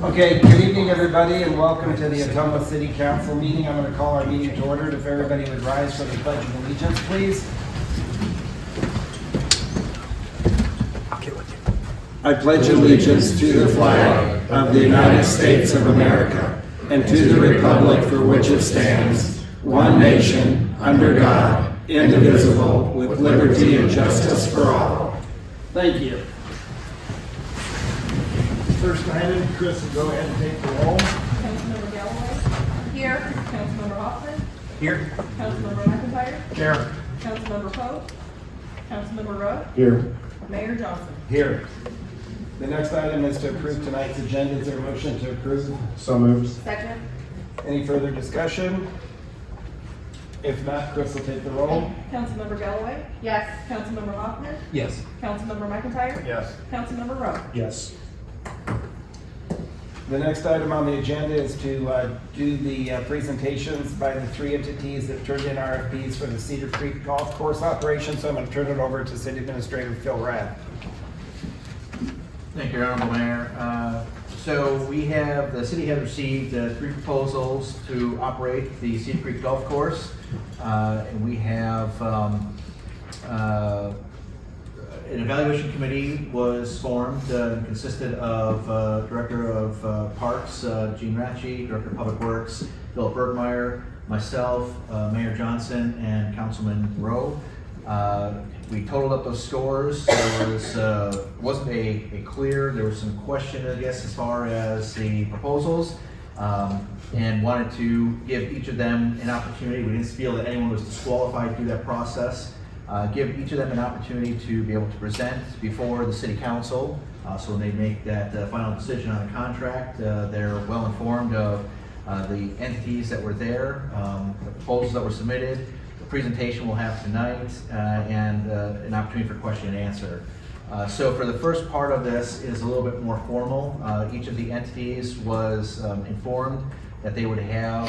Okay, good evening, everybody, and welcome to the Ottumwa City Council meeting. I'm going to call our meeting to order. If everybody would rise for the Pledge of Allegiance, please. I pledge allegiance to the flag of the United States of America and to the republic for which it stands, one nation, under God, indivisible, with liberty and justice for all. Thank you. First item, Chris will go ahead and take the roll. Councilmember Galloway. Here. Councilmember Hoffman. Here. Councilmember McIntyre. Here. Councilmember Pope. Councilmember Rowe. Here. Mayor Johnson. Here. The next item is to approve tonight's agenda. Is there a motion to approve? So moved. Second. Any further discussion? If not, Chris will take the roll. Councilmember Galloway. Yes. Councilmember Hoffman. Yes. Councilmember McIntyre. Yes. Councilmember Rowe. Yes. The next item on the agenda is to do the presentations by the three entities that turned in RFPs for the Cedar Creek Golf Course operation. So I'm going to turn it over to City Administrator Phil Rath. Thank you, Honorable Mayor. So the city has received three proposals to operate the Cedar Creek Golf Course. And we have an evaluation committee was formed, consisted of Director of Parks, Gene Ratchie, Director of Public Works, Philip Bergmeyer, myself, Mayor Johnson, and Councilman Rowe. We totaled up those scores. There wasn't a clear, there was some question, I guess, as far as the proposals, and wanted to give each of them an opportunity. We didn't feel that anyone was disqualified through that process. Give each of them an opportunity to be able to present before the city council. So when they make that final decision on a contract, they're well informed of the entities that were there, the proposals that were submitted, the presentation we'll have tonight, and an opportunity for question and answer. So for the first part of this is a little bit more formal. Each of the entities was informed that they would have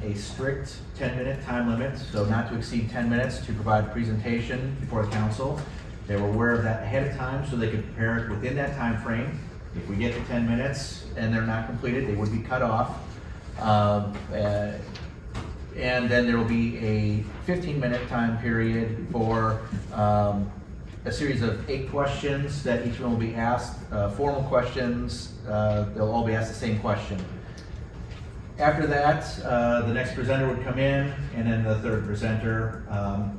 a strict 10-minute time limit, so not to exceed 10 minutes to provide a presentation before the council. They were aware of that ahead of time so they could prepare it within that time frame. If we get to 10 minutes and they're not completed, they would be cut off. And then there will be a 15-minute time period for a series of 8 questions that each one will be asked, formal questions. They'll all be asked the same question. After that, the next presenter would come in, and then the third presenter.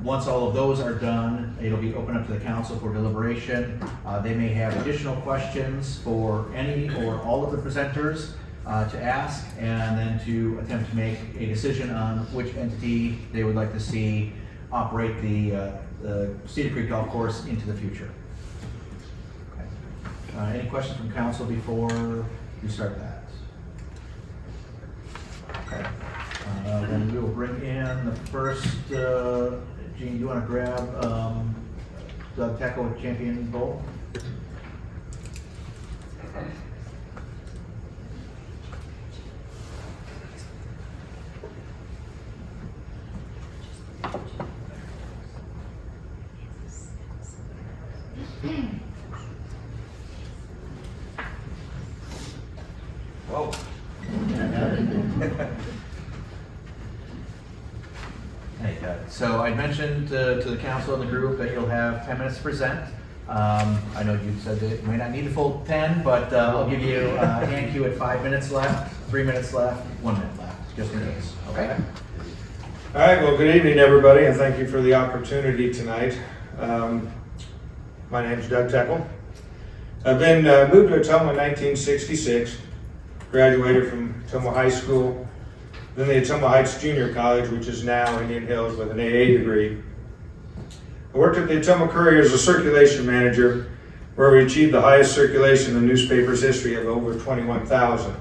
Once all of those are done, it'll be open up to the council for deliberation. They may have additional questions for any or all of the presenters to ask, and then to attempt to make a decision on which entity they would like to see operate the Cedar Creek Golf Course into the future. Okay. Any questions from council before we start that? Okay. Then we will bring in the first, Gene, do you want to grab Doug Teckel Champion Bowl? Whoa. Hey, so I mentioned to the council and the group that you'll have 10 minutes to present. I know you said that you may not need the full 10, but I'll give you a hand cue at 5 minutes left, 3 minutes left, 1 minute left, just in case, okay? All right, well, good evening, everybody, and thank you for the opportunity tonight. My name's Doug Teckel. I've been moved to Ottumwa in 1966, graduated from Ottumwa High School, then the Ottumwa Heights Junior College, which is now Indian Hills, with an AA degree. I worked at the Ottumwa Courier as a circulation manager, where we achieved the highest circulation in the newspaper's history of over 21,000.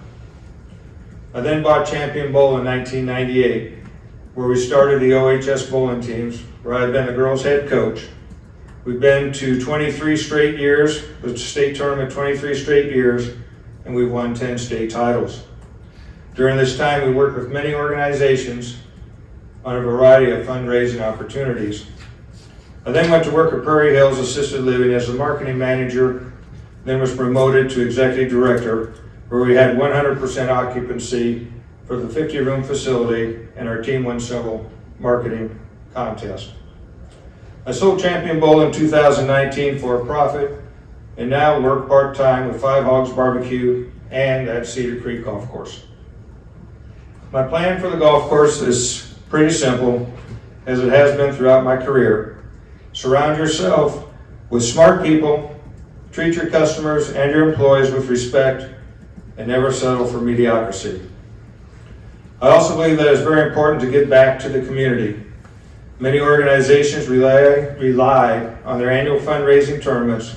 I then bought Champion Bowl in 1998, where we started the OHS bowling teams, where I've been the girls' head coach. We've been to 23 straight years, the state tournament 23 straight years, and we've won 10 state titles. During this time, we worked with many organizations on a variety of fundraising opportunities. I then went to work at Prairie Hills Assisted Living as the marketing manager, then was promoted to executive director, where we had 100% occupancy for the 50-room facility, and our team won several marketing contests. I sold Champion Bowl in 2019 for a profit, and now work part-time with Five Hogs Barbecue and at Cedar Creek Golf Course. My plan for the golf course is pretty simple, as it has been throughout my career. Surround yourself with smart people, treat your customers and your employees with respect, and never settle for mediocrity. I also believe that it's very important to give back to the community. Many organizations rely on their annual fundraising tournaments.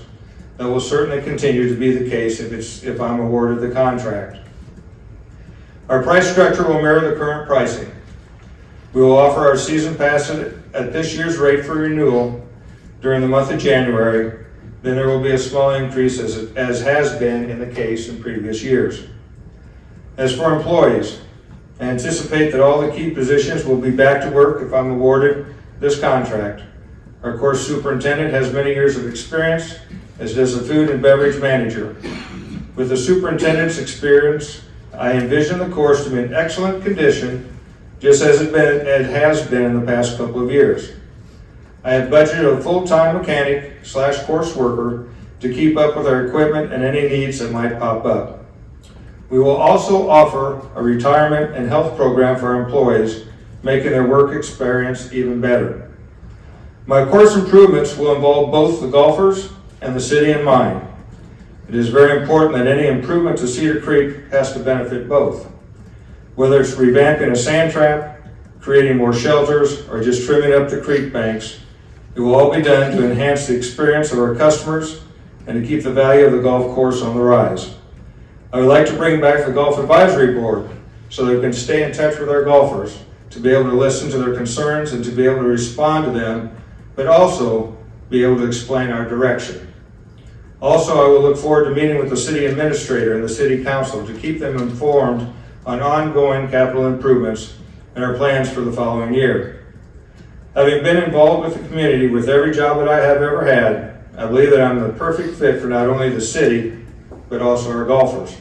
That will certainly continue to be the case if I'm awarded the contract. Our price structure will mirror the current pricing. We will offer our season pass at this year's rate for renewal during the month of January. Then there will be a small increase as has been in the case in previous years. As for employees, I anticipate that all the key positions will be back to work if I'm awarded this contract. Our course superintendent has many years of experience, as does the food and beverage manager. With the superintendent's experience, I envision the course to be in excellent condition, just as it has been in the past couple of years. I have budgeted a full-time mechanic / course worker to keep up with our equipment and any needs that might pop up. We will also offer a retirement and health program for our employees, making their work experience even better. My course improvements will involve both the golfers and the city in mind. It is very important that any improvement to Cedar Creek has to benefit both. Whether it's revamping a sand trap, creating more shelters, or just trimming up the creek banks, it will all be done to enhance the experience of our customers and to keep the value of the golf course on the rise. I would like to bring back the Golf Advisory Board so they can stay in touch with our golfers, to be able to listen to their concerns and to be able to respond to them, but also be able to explain our direction. Also, I will look forward to meeting with the city administrator and the city council to keep them informed on ongoing capital improvements and our plans for the following year. Having been involved with the community with every job that I have ever had, I believe that I'm the perfect fit for not only the city, but also our golfers.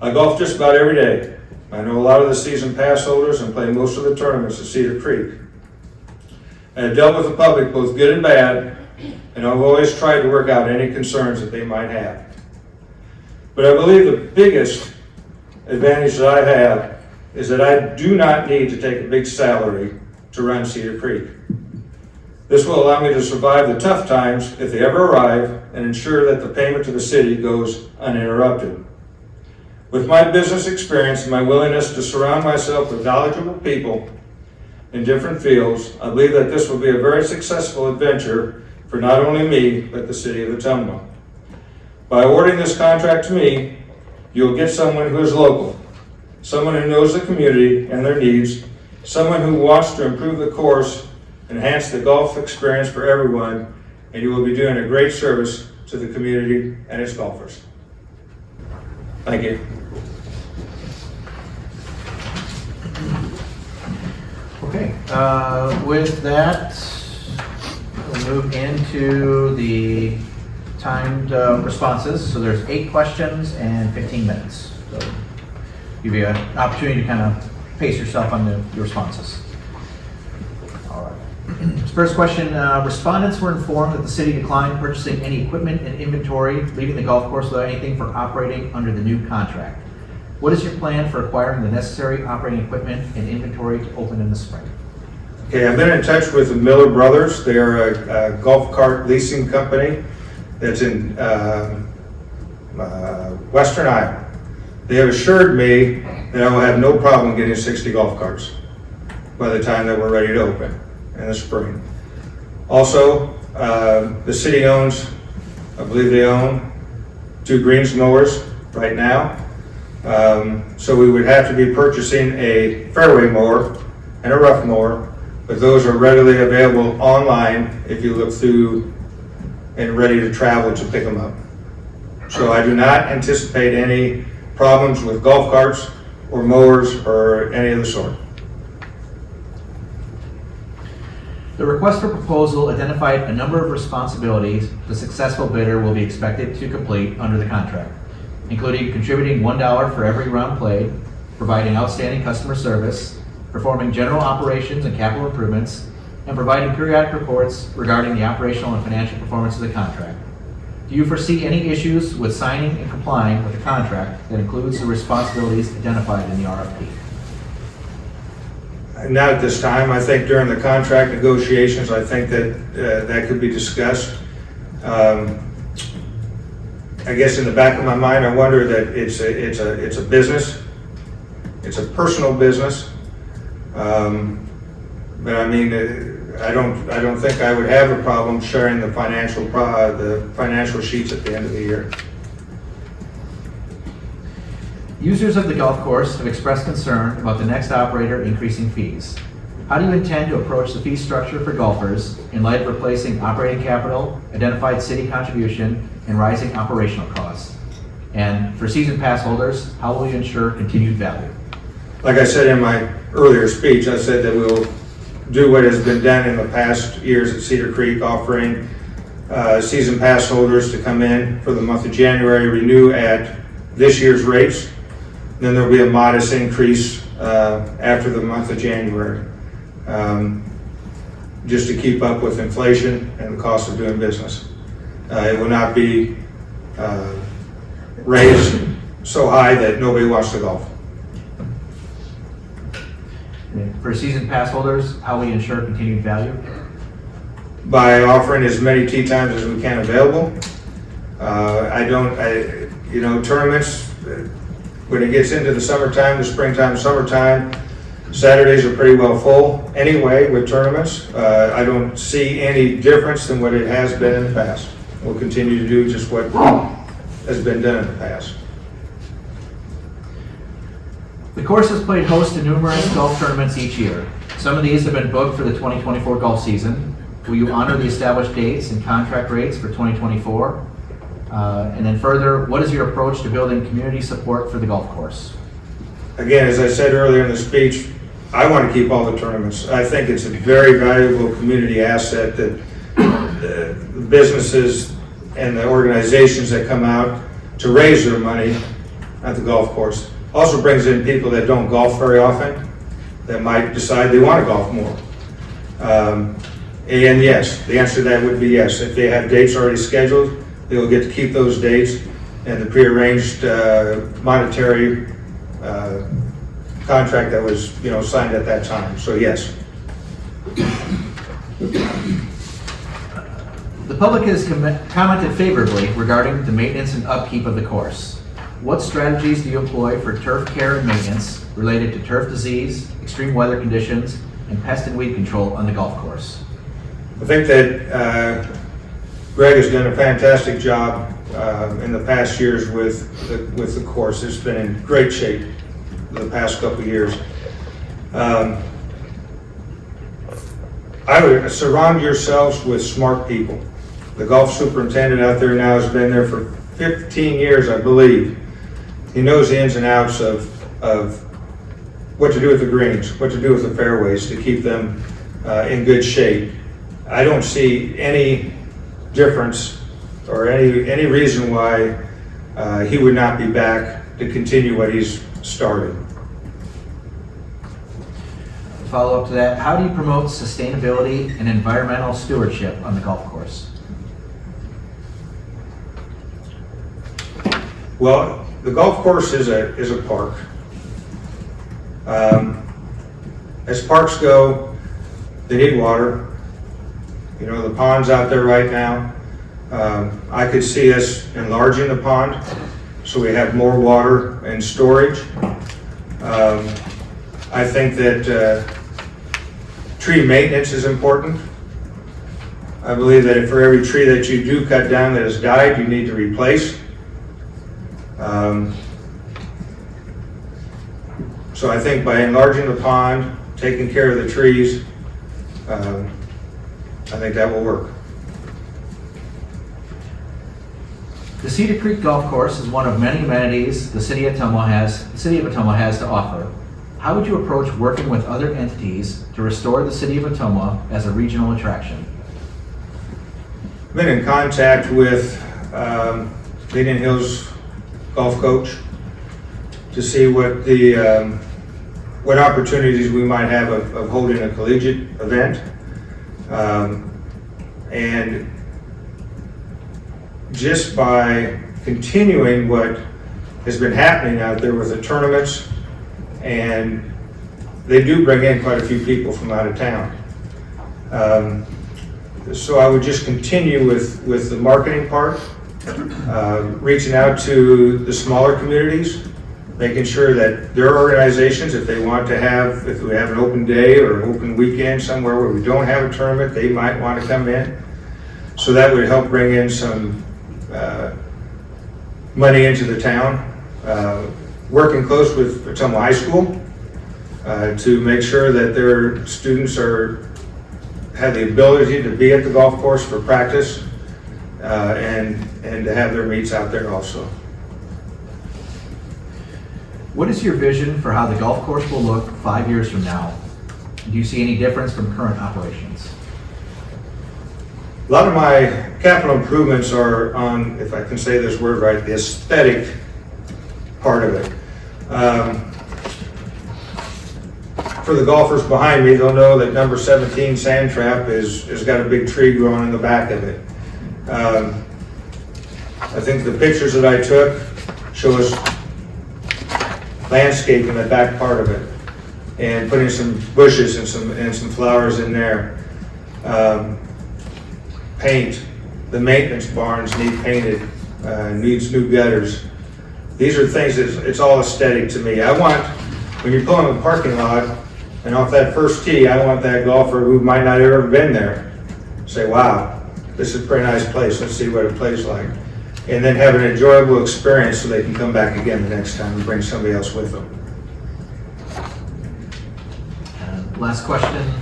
I golf just about every day. I know a lot of the season pass holders and play most of the tournaments at Cedar Creek. I have dealt with the public, both good and bad, and I've always tried to work out any concerns that they might have. But I believe the biggest advantage that I have is that I do not need to take a big salary to run Cedar Creek. This will allow me to survive the tough times if they ever arrive and ensure that the payment to the city goes uninterrupted. With my business experience and my willingness to surround myself with knowledgeable people in different fields, I believe that this will be a very successful adventure for not only me, but the city of Ottumwa. By awarding this contract to me, you'll get someone who is local, someone who knows the community and their needs, someone who wants to improve the course, enhance the golf experience for everyone, and you will be doing a great service to the community and its golfers. Thank you. Okay, with that, we'll move into the timed responses. So there's 8 questions and 15 minutes. So give you an opportunity to kind of pace yourself on the responses. All right. First question, respondents were informed that the city declined purchasing any equipment and inventory, leaving the golf course without anything for operating under the new contract. What is your plan for acquiring the necessary operating equipment and inventory to open in the spring? Okay, I've been in touch with the Miller Brothers. They're a golf cart leasing company that's in Western Iowa. They have assured me that I will have no problem getting 60 golf carts by the time that we're ready to open in the spring. Also, the city owns, I believe they own 2 greens mowers right now. So we would have to be purchasing a fairway mower and a rough mower, but those are readily available online if you look through and ready to travel to pick them up. So I do not anticipate any problems with golf carts or mowers or any of the sort. The request for proposal identified a number of responsibilities the successful bidder will be expected to complete under the contract. including contributing $1 for every round played, providing outstanding customer service, performing general operations and capital improvements, and providing periodic reports regarding the operational and financial performance of the contract. Do you foresee any issues with signing and complying with the contract that includes the responsibilities identified in the RFP? Not at this time. I think during the contract negotiations, I think that that could be discussed. I guess in the back of my mind, I wonder that it's a business. It's a personal business. But I mean, I don't think I would have a problem sharing the financial sheets at the end of the year. Users of the golf course have expressed concern about the next operator increasing fees. How do you intend to approach the fee structure for golfers in light of replacing operating capital, identified city contribution, and rising operational costs? And for season pass holders, how will you ensure continued value? Like I said in my earlier speech, I said that we'll do what has been done in the past years at Cedar Creek, offering season pass holders to come in for the month of January, renew at this year's rates. Then there'll be a modest increase after the month of January, just to keep up with inflation and the cost of doing business. It will not be raised so high that nobody wants to golf. For season pass holders, how will you ensure continued value? By offering as many tee times as we can available. Tournaments, when it gets into the summertime, the springtime, summertime, Saturdays are pretty well full anyway with tournaments. I don't see any difference than what it has been in the past. We'll continue to do just what has been done in the past. The course has played host to numerous golf tournaments each year. Some of these have been booked for the 2024 golf season. Will you honor the established dates and contract rates for 2024? And then further, what is your approach to building community support for the golf course? Again, as I said earlier in the speech, I want to keep all the tournaments. I think it's a very valuable community asset that the businesses and the organizations that come out to raise their money at the golf course. Also brings in people that don't golf very often, that might decide they want to golf more. And yes, the answer to that would be yes. If they have dates already scheduled, they will get to keep those dates and the prearranged monetary contract that was signed at that time. So yes. The public has commented favorably regarding the maintenance and upkeep of the course. What strategies do you employ for turf care and maintenance related to turf disease, extreme weather conditions, and pest and weed control on the golf course? I think that Greg has done a fantastic job in the past years with the course. It's been in great shape the past couple of years. I would surround yourselves with smart people. The golf superintendent out there now has been there for 15 years, I believe. He knows the ins and outs of what to do with the greens, what to do with the fairways to keep them in good shape. I don't see any difference or any reason why he would not be back to continue what he's started. Follow up to that, how do you promote sustainability and environmental stewardship on the golf course? Well, the golf course is a park. As parks go, they need water. The pond's out there right now. I could see us enlarging the pond so we have more water and storage. I think that tree maintenance is important. I believe that for every tree that you do cut down that has died, you need to replace. So I think by enlarging the pond, taking care of the trees, I think that will work. The Cedar Creek Golf Course is one of many amenities the city of Ottumwa has to offer. How would you approach working with other entities to restore the city of Ottumwa as a regional attraction? I've been in contact with Indian Hills golf coach to see what the what opportunities we might have of holding a collegiate event. And just by continuing what has been happening out there with the tournaments, and they do bring in quite a few people from out of town. So I would just continue with the marketing part, reaching out to the smaller communities, making sure that their organizations, if they want to have, if we have an open day or an open weekend somewhere where we don't have a tournament, they might want to come in. So that would help bring in some money into the town. Working close with Ottumwa High School to make sure that their students have the ability to be at the golf course for practice and to have their meets out there also. What is your vision for how the golf course will look 5 years from now? Do you see any difference from current operations? A lot of my capital improvements are on, if I can say this word right, the aesthetic part of it. For the golfers behind me, they'll know that number 17 Sand Trap has got a big tree growing in the back of it. I think the pictures that I took show us landscaping the back part of it and putting some bushes and some flowers in there. Paint. The maintenance barns need painted, needs new gutters. These are things that it's all aesthetic to me. I want, when you're pulling the parking lot and off that first tee, I want that golfer who might not have ever been there say, wow, this is a pretty nice place. Let's see what it plays like. And then have an enjoyable experience so they can come back again the next time and bring somebody else with them. Last question.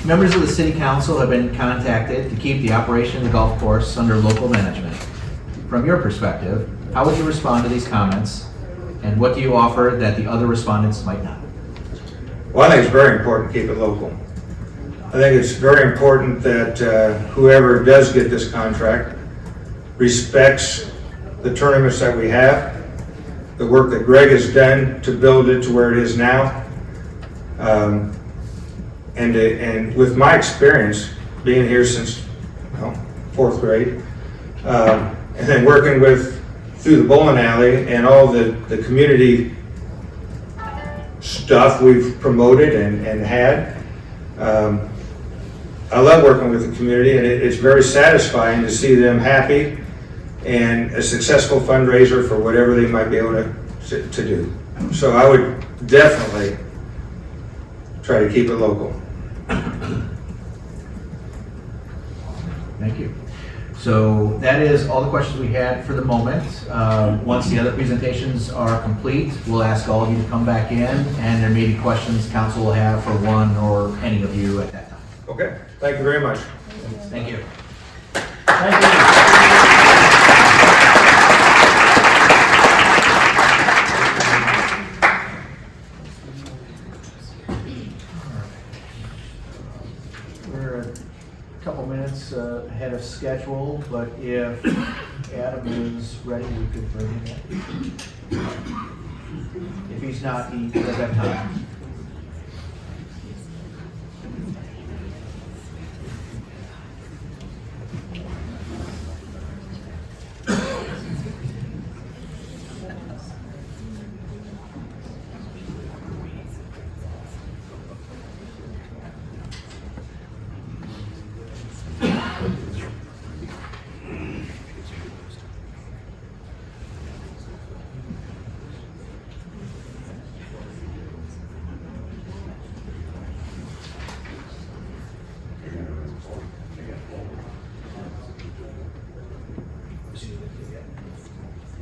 Members of the City Council have been contacted to keep the operation of the golf course under local management. From your perspective, how would you respond to these comments, and what do you offer that the other respondents might not? Well, I think it's very important to keep it local. I think it's very important that whoever does get this contract respects the tournaments that we have, the work that Greg has done to build it to where it is now. And with my experience, being here since, well, 4th grade, and then working through the bowling alley and all the community stuff we've promoted and had, I love working with the community, and it's very satisfying to see them happy and a successful fundraiser for whatever they might be able to do. So I would definitely try to keep it local. Thank you. So that is all the questions we had for the moment. Once the other presentations are complete, we'll ask all of you to come back in, and there may be questions council will have for one or any of you at that time. Okay, thank you very much. Thank you. Thank you. We're a couple minutes ahead of schedule, but if Adam is ready, we could bring him in. If he's not, he does have time.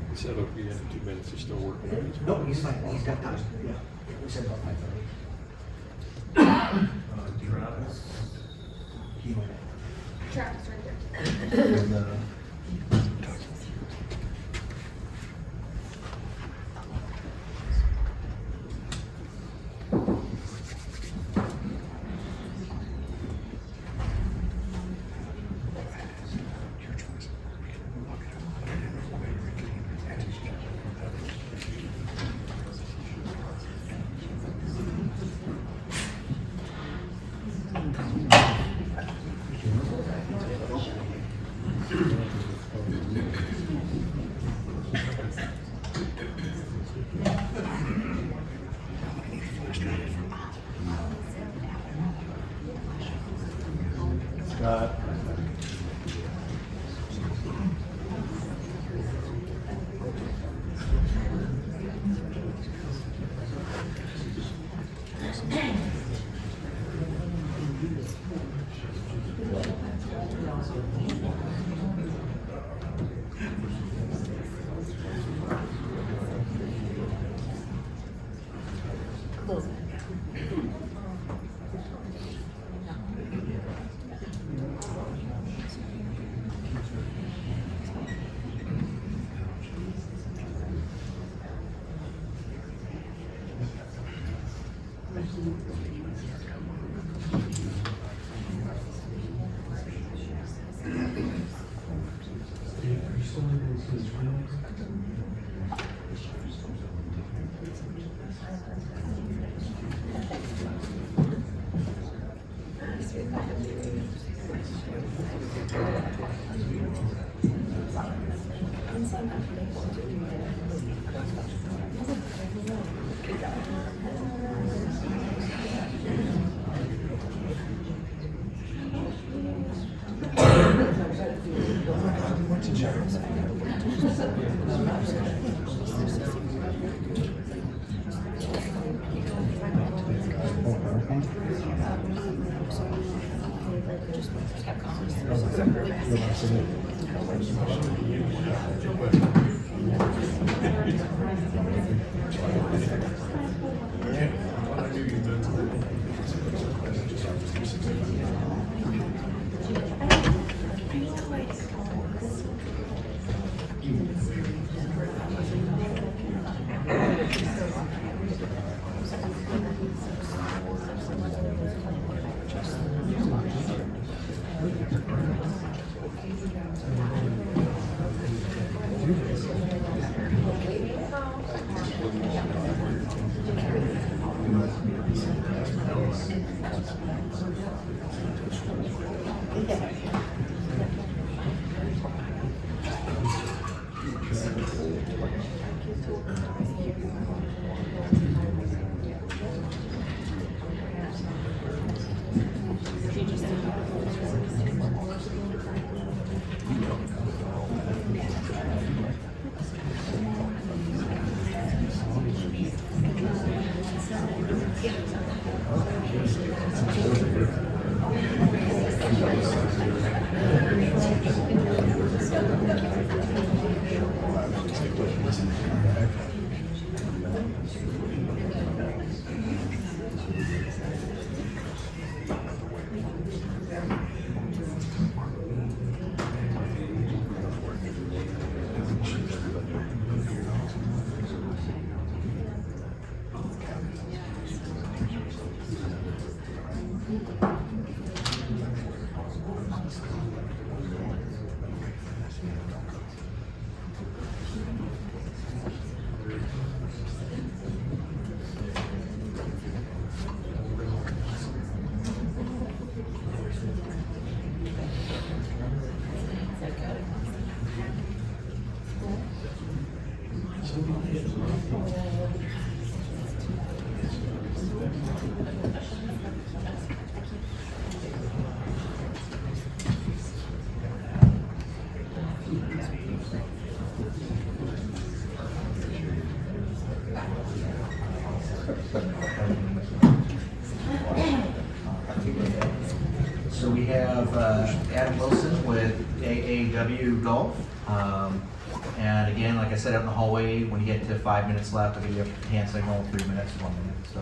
He said it'll be in 2 minutes. He's still working on it. No, he's fine. He's got time. Yeah. We said about 5:30. He went in. Travis right And, So we have Adam Wilson with AAW Golf. And again, like I said out in the hallway, when you get to 5 minutes left, I'll give you a hand signal, 3 minutes, 1 minute. So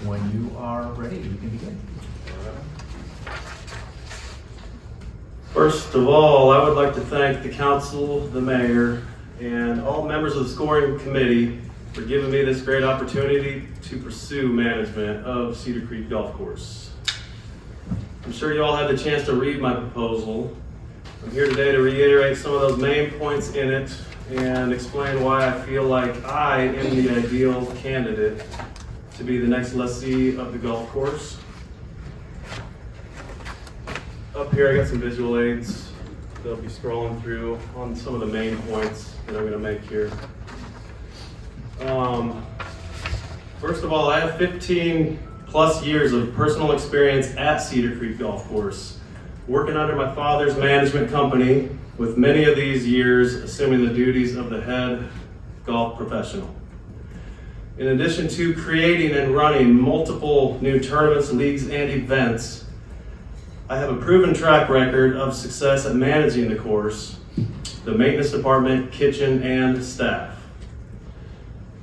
when you are ready, you can begin. First of all, I would like to thank the council, the mayor, and all members of the scoring committee for giving me this great opportunity to pursue management of Cedar Creek Golf Course. I'm sure you all had the chance to read my proposal. I'm here today to reiterate some of those main points in it and explain why I feel like I am the ideal candidate to be the next lessee of the golf course. Up here I got some visual aids that I'll be scrolling through on some of the main points that I'm going to make here. First of all, I have 15 plus years of personal experience at Cedar Creek Golf Course, working under my father's management company, with many of these years assuming the duties of the head golf professional. In addition to creating and running multiple new tournaments, leagues, and events, I have a proven track record of success at managing the course, the maintenance department, kitchen, and staff.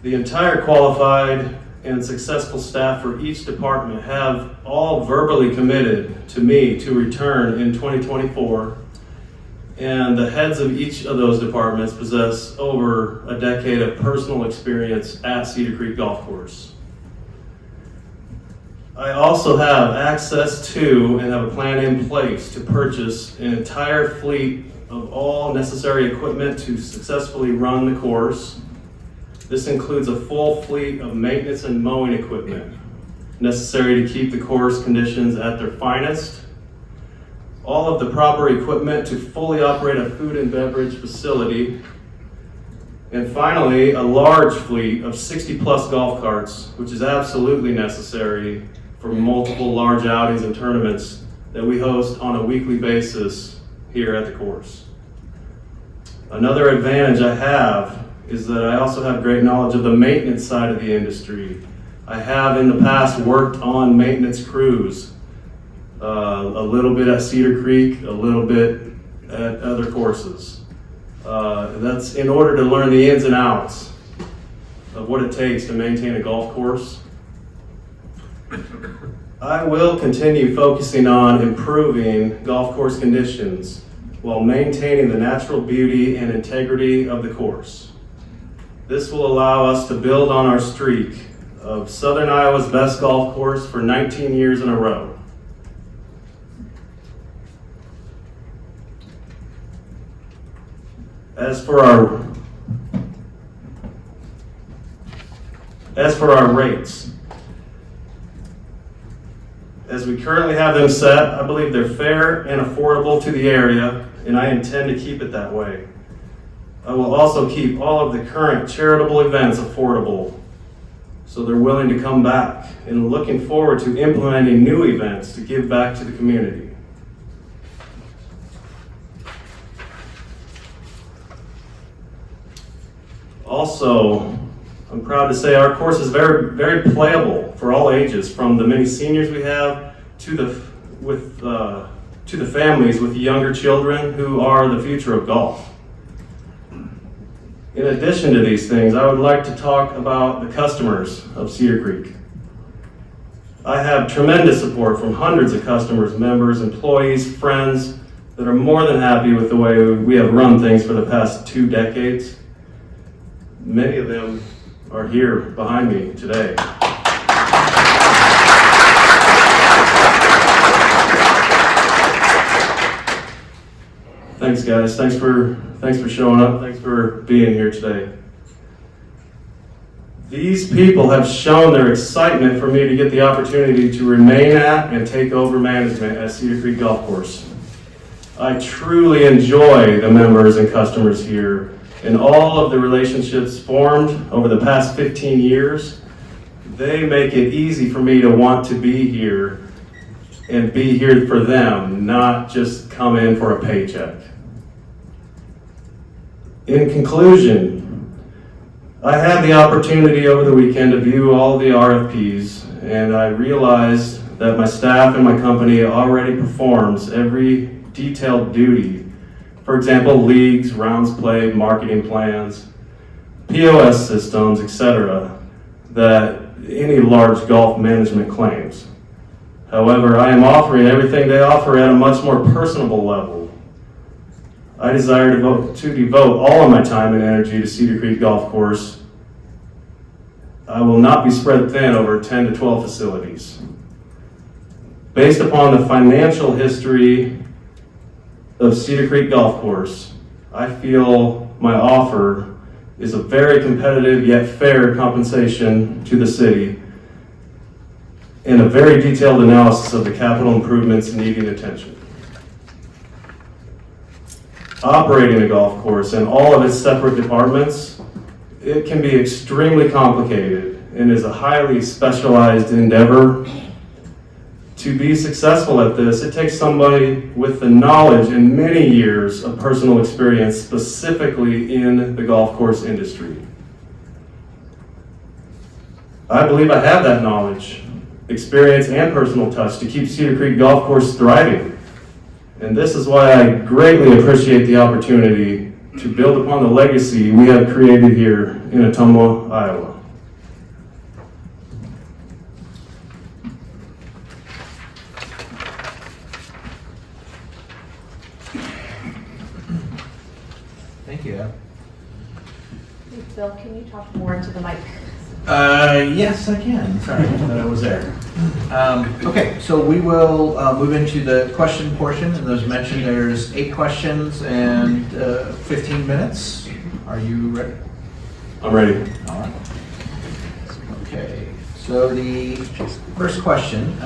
The entire qualified and successful staff for each department have all verbally committed to me to return in 2024, and the heads of each of those departments possess over a decade of personal experience at Cedar Creek Golf Course. I also have access to and have a plan in place to purchase an entire fleet of all necessary equipment to successfully run the course. This includes a full fleet of maintenance and mowing equipment necessary to keep the course conditions at their finest. All of the proper equipment to fully operate a food and beverage facility. And finally, a large fleet of 60 plus golf carts, which is absolutely necessary for multiple large outings and tournaments that we host on a weekly basis here at the course. Another advantage I have is that I also have great knowledge of the maintenance side of the industry. I have in the past worked on maintenance crews, a little bit at Cedar Creek, a little bit at other courses. That's in order to learn the ins and outs of what it takes to maintain a golf course. I will continue focusing on improving golf course conditions while maintaining the natural beauty and integrity of the course. This will allow us to build on our streak of Southern Iowa's best golf course for 19 years in a row. As for our rates, as we currently have them set, I believe they're fair and affordable to the area, and I intend to keep it that way. I will also keep all of the current charitable events affordable, so they're willing to come back, and looking forward to implementing new events to give back to the community. Also, I'm proud to say our course is very, very playable for all ages, from the many seniors we have to the families with younger children who are the future of golf. In addition to these things, I would like to talk about the customers of Cedar Creek. I have tremendous support from hundreds of customers, members, employees, friends that are more than happy with the way we have run things for the past 2 decades. Many of them are here behind me today. Thanks, guys. Thanks for showing up. Thanks for being here today. These people have shown their excitement for me to get the opportunity to remain at and take over management at Cedar Creek Golf Course. I truly enjoy the members and customers here and all of the relationships formed over the past 15 years. They make it easy for me to want to be here and be here for them, not just come in for a paycheck. In conclusion, I had the opportunity over the weekend to view all the RFPs, and I realized that my staff and my company already performs every detailed duty. For example, leagues, rounds played, marketing plans, POS systems, etc., that any large golf management claims. However, I am offering everything they offer at a much more personable level. I desire to devote all of my time and energy to Cedar Creek Golf Course. I will not be spread thin over 10 to 12 facilities. Based upon the financial history of Cedar Creek Golf Course, I feel my offer is a very competitive yet fair compensation to the city and a very detailed analysis of the capital improvements needing attention. Operating a golf course and all of its separate departments, it can be extremely complicated and is a highly specialized endeavor. To be successful at this, it takes somebody with the knowledge and many years of personal experience specifically in the golf course industry. I believe I have that knowledge, experience, and personal touch to keep Cedar Creek Golf Course thriving. And this is why I greatly appreciate the opportunity to build upon the legacy we have created here in Ottumwa, Iowa. Thank you, Ab. Bill, can you talk more into the mic? Yes, I can. Sorry, I thought I was there. Okay, so we will move into the question portion. And as mentioned, there's 8 questions and 15 minutes. Are you ready? I'm ready. All right. Okay, so the first question.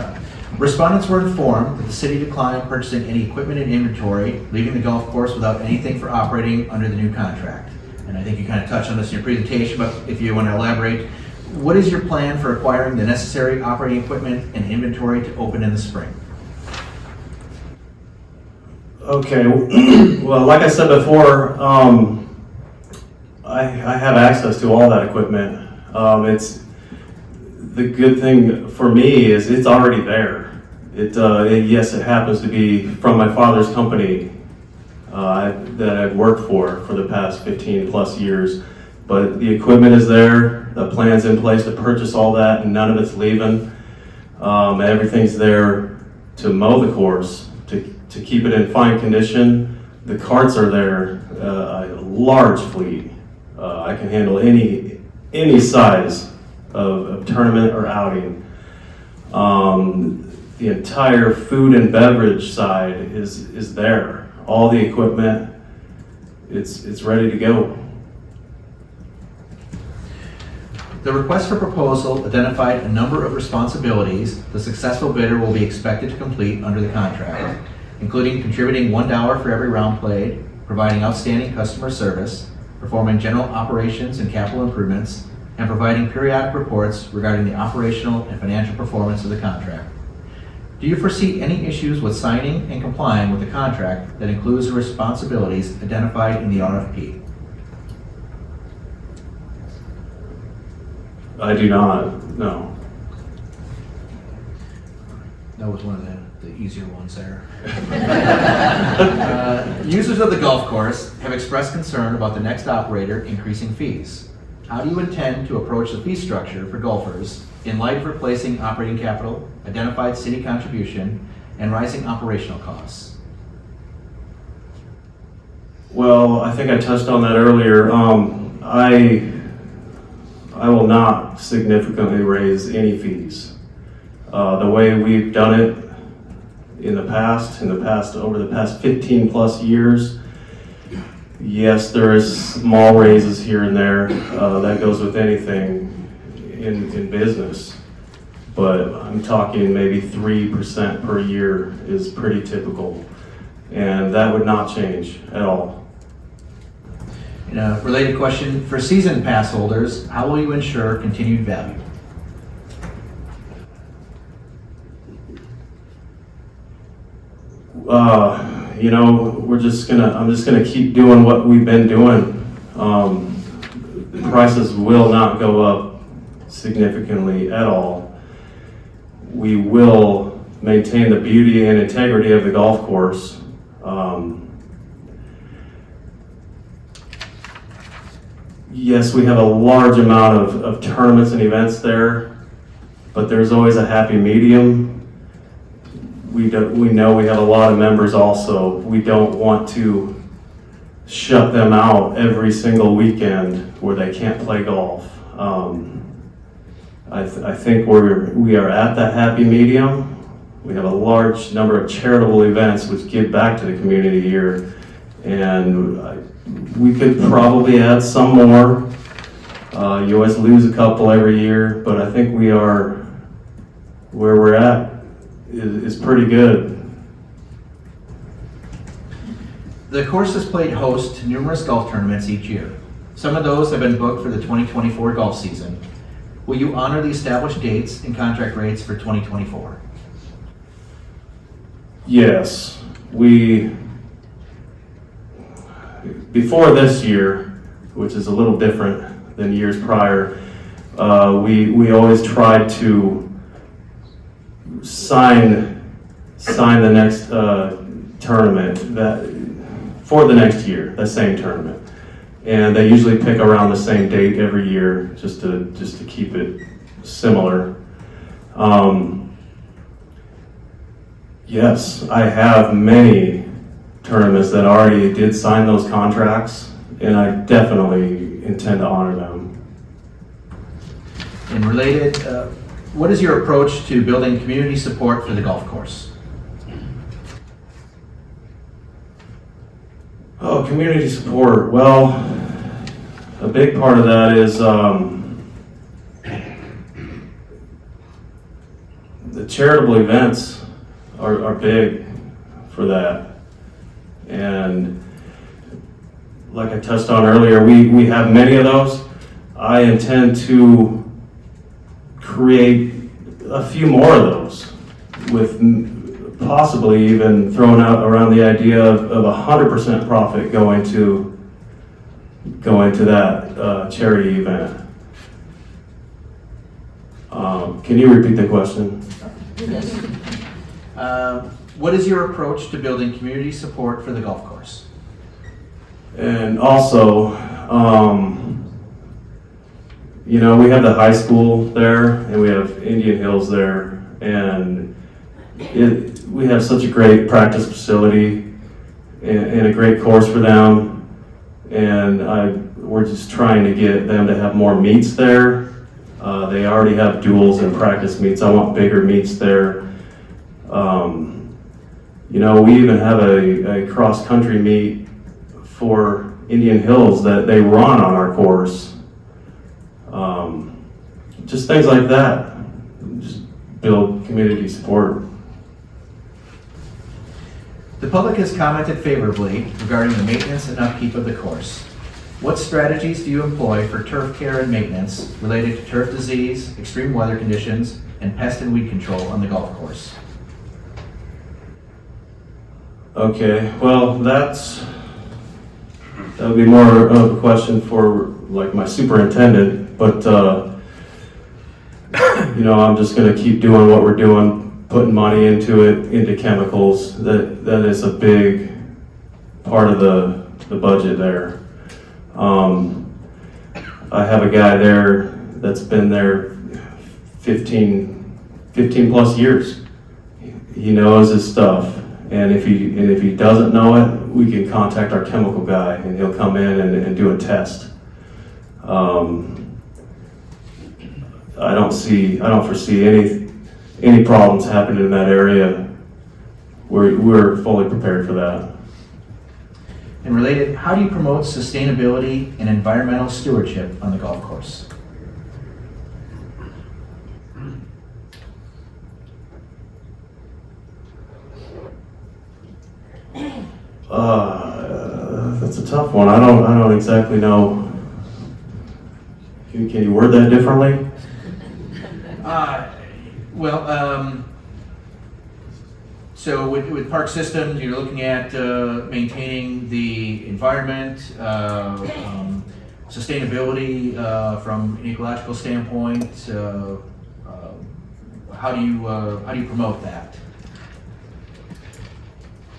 Respondents were informed that the city declined purchasing any equipment and inventory, leaving the golf course without anything for operating under the new contract. And I think you kind of touched on this in your presentation, but if you want to elaborate, what is your plan for acquiring the necessary operating equipment and inventory to open in the spring? Okay, well, like I said before, I have access to all that equipment. It's the good thing for me is it's already there. Yes, it happens to be from my father's company that I've worked for the past 15 plus years. But the equipment is there, the plan's in place to purchase all that, and none of it's leaving. Everything's there to mow the course, to keep it in fine condition. The carts are there, a large fleet. I can handle any size of tournament or outing. The entire food and beverage side is there. All the equipment, it's ready to go. The request for proposal identified a number of responsibilities the successful bidder will be expected to complete under the contract, including contributing $1 for every round played, providing outstanding customer service, performing general operations and capital improvements, and providing periodic reports regarding the operational and financial performance of the contract. Do you foresee any issues with signing and complying with the contract that includes the responsibilities identified in the RFP? I do not, no. That was one of the easier ones there. Users of the golf course have expressed concern about the next operator increasing fees. How do you intend to approach the fee structure for golfers in light of replacing operating capital, identified city contribution, and rising operational costs? Well, I think I touched on that earlier. I will not significantly raise any fees. The way we've done it over the past 15 plus years, yes, there is small raises here and there. That goes with anything in business. But I'm talking maybe 3% per year is pretty typical. And that would not change at all. And a related question, for season pass holders, how will you ensure continued value? I'm just gonna keep doing what we've been doing. Prices will not go up significantly at all. We will maintain the beauty and integrity of the golf course. Yes, we have a large amount of tournaments and events there, but there's always a happy medium. We know we have a lot of members also. We don't want to shut them out every single weekend where they can't play golf. I think we are at that happy medium. We have a large number of charitable events which give back to the community here, and we could probably add some more. You always lose a couple every year, but I think we are where we're at is pretty good. The course has played host to numerous golf tournaments each year. Some of those have been booked for the 2024 golf season. Will you honor the established dates and contract rates for 2024? Yes, before this year, which is a little different than years prior, we always tried to sign the next tournament for the next year, the same tournament. And they usually pick around the same date every year just to keep it similar. Yes, I have many tournaments that already did sign those contracts, and I definitely intend to honor them. And related, what is your approach to building community support for the golf course? Oh, community support. Well, a big part of that is the charitable events are big for that. And like I touched on earlier, we have many of those. I intend to create a few more of those, with possibly even throwing out around the idea of 100% profit going to that charity event. Can you repeat the question? What is your approach to building community support for the golf course? And also, we have the high school there, and we have Indian Hills there, and we have such a great practice facility and a great course for them, and we're just trying to get them to have more meets there. They already have duels and practice meets. I want bigger meets there. We even have a cross-country meet for Indian Hills that they run on our course. Just things like that. Just build community support. The public has commented favorably regarding the maintenance and upkeep of the course. What strategies do you employ for turf care and maintenance related to turf disease, extreme weather conditions, and pest and weed control on the golf course? Okay, well, that would be more of a question for like my superintendent, but I'm just going to keep doing what we're doing, putting money into it, into chemicals. That is a big part of the budget there. I have a guy there that's been there 15 plus years. He knows his stuff. And if he doesn't know it, we can contact our chemical guy, and he'll come in and do a test. I don't foresee any problems happening in that area. We're fully prepared for that. And related, how do you promote sustainability and environmental stewardship on the golf course? That's a tough one. I don't exactly know. Can you word that differently? So with park systems, you're looking at maintaining the environment, sustainability from an ecological standpoint. How do you promote that?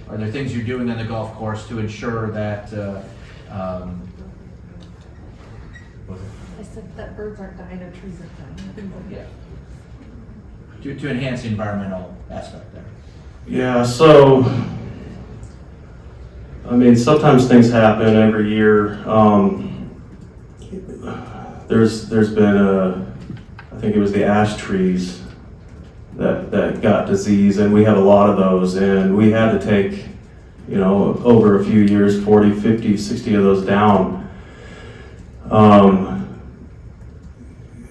Are there things you're doing on the golf course to ensure that? I said that birds aren't dying or trees aren't dying. Yeah. To enhance the environmental aspect there. Yeah, so, sometimes things happen every year. There's been I think it was the ash trees that got disease, and we have a lot of those, and we had to take, over a few years, 40, 50, 60 of those down.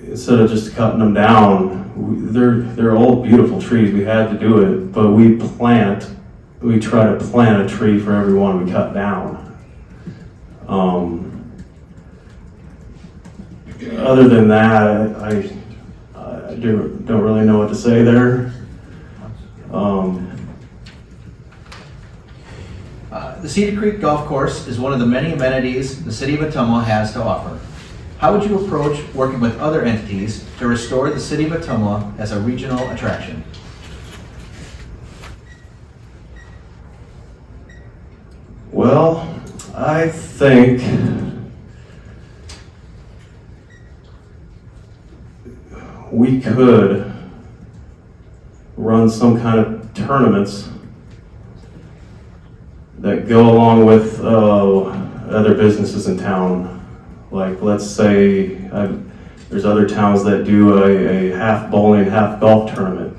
Instead of just cutting them down, they're old, beautiful trees. We had to do it, but we try to plant a tree for every one we cut down. Other than that, I don't really know what to say there. The Cedar Creek Golf Course is one of the many amenities the City of Ottumwa has to offer. How would you approach working with other entities to restore the City of Ottumwa as a regional attraction? Well, I think we could run some kind of tournaments that go along with other businesses in town. Like, let's say, There's other towns that do a half bowling, half golf tournament.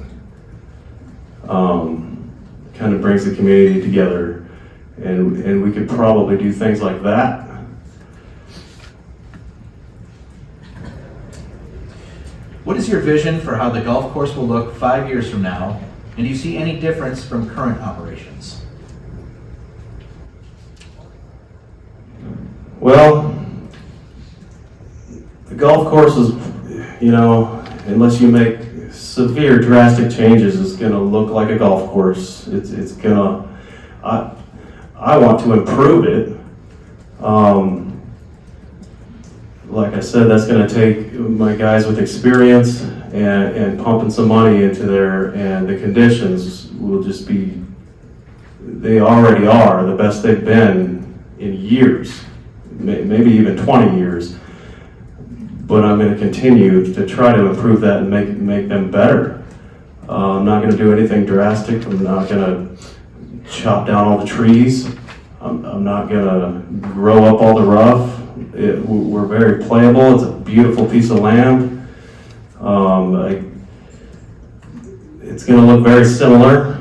Kind of brings the community together, and we could probably do things like that. What is your vision for how the golf course will look 5 years from now? And do you see any difference from current operations? Well, the golf course is, unless you make severe drastic changes, it's going to look like a golf course. It's going to, I want to improve it. Like I said, that's going to take my guys with experience and pumping some money into there, and the conditions will just be, they already are the best they've been in years, maybe even 20 years. But I'm going to continue to try to improve that and make them better. I'm not going to do anything drastic. I'm not going to chop down all the trees. I'm not going to grow up all the rough. We're very playable. It's a beautiful piece of land. It's going to look very similar,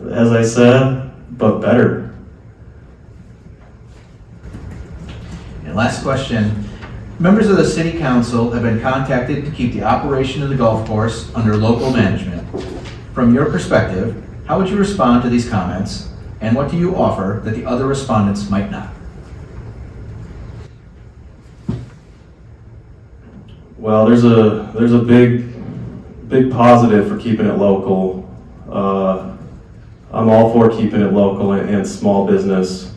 as I said, but better. And last question. Members of the City Council have been contacted to keep the operation of the golf course under local management. From your perspective, how would you respond to these comments, and what do you offer that the other respondents might not? Well, there's a big positive for keeping it local. I'm all for keeping it local and small business.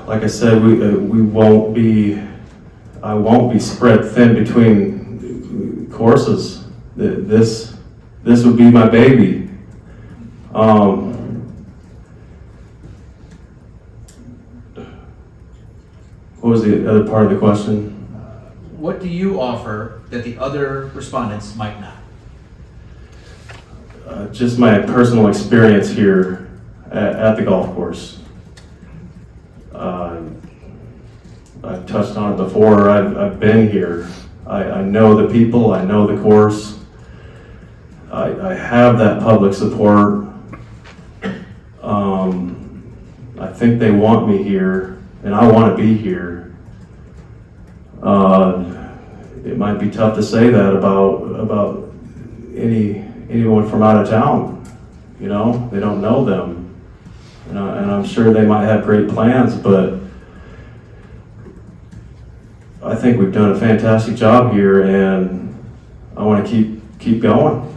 Like I said, I won't be spread thin between courses. This would be my baby. What was the other part of the question? What do you offer that the other respondents might not? Just my personal experience here at the golf course. I've touched on it before. I've been here. I know the people. I know the course. I have that public support. I think they want me here, and I want to be here. It might be tough to say that about anyone from out of town. They don't know them, and I'm sure they might have great plans, but I think we've done a fantastic job here, and I want to keep going.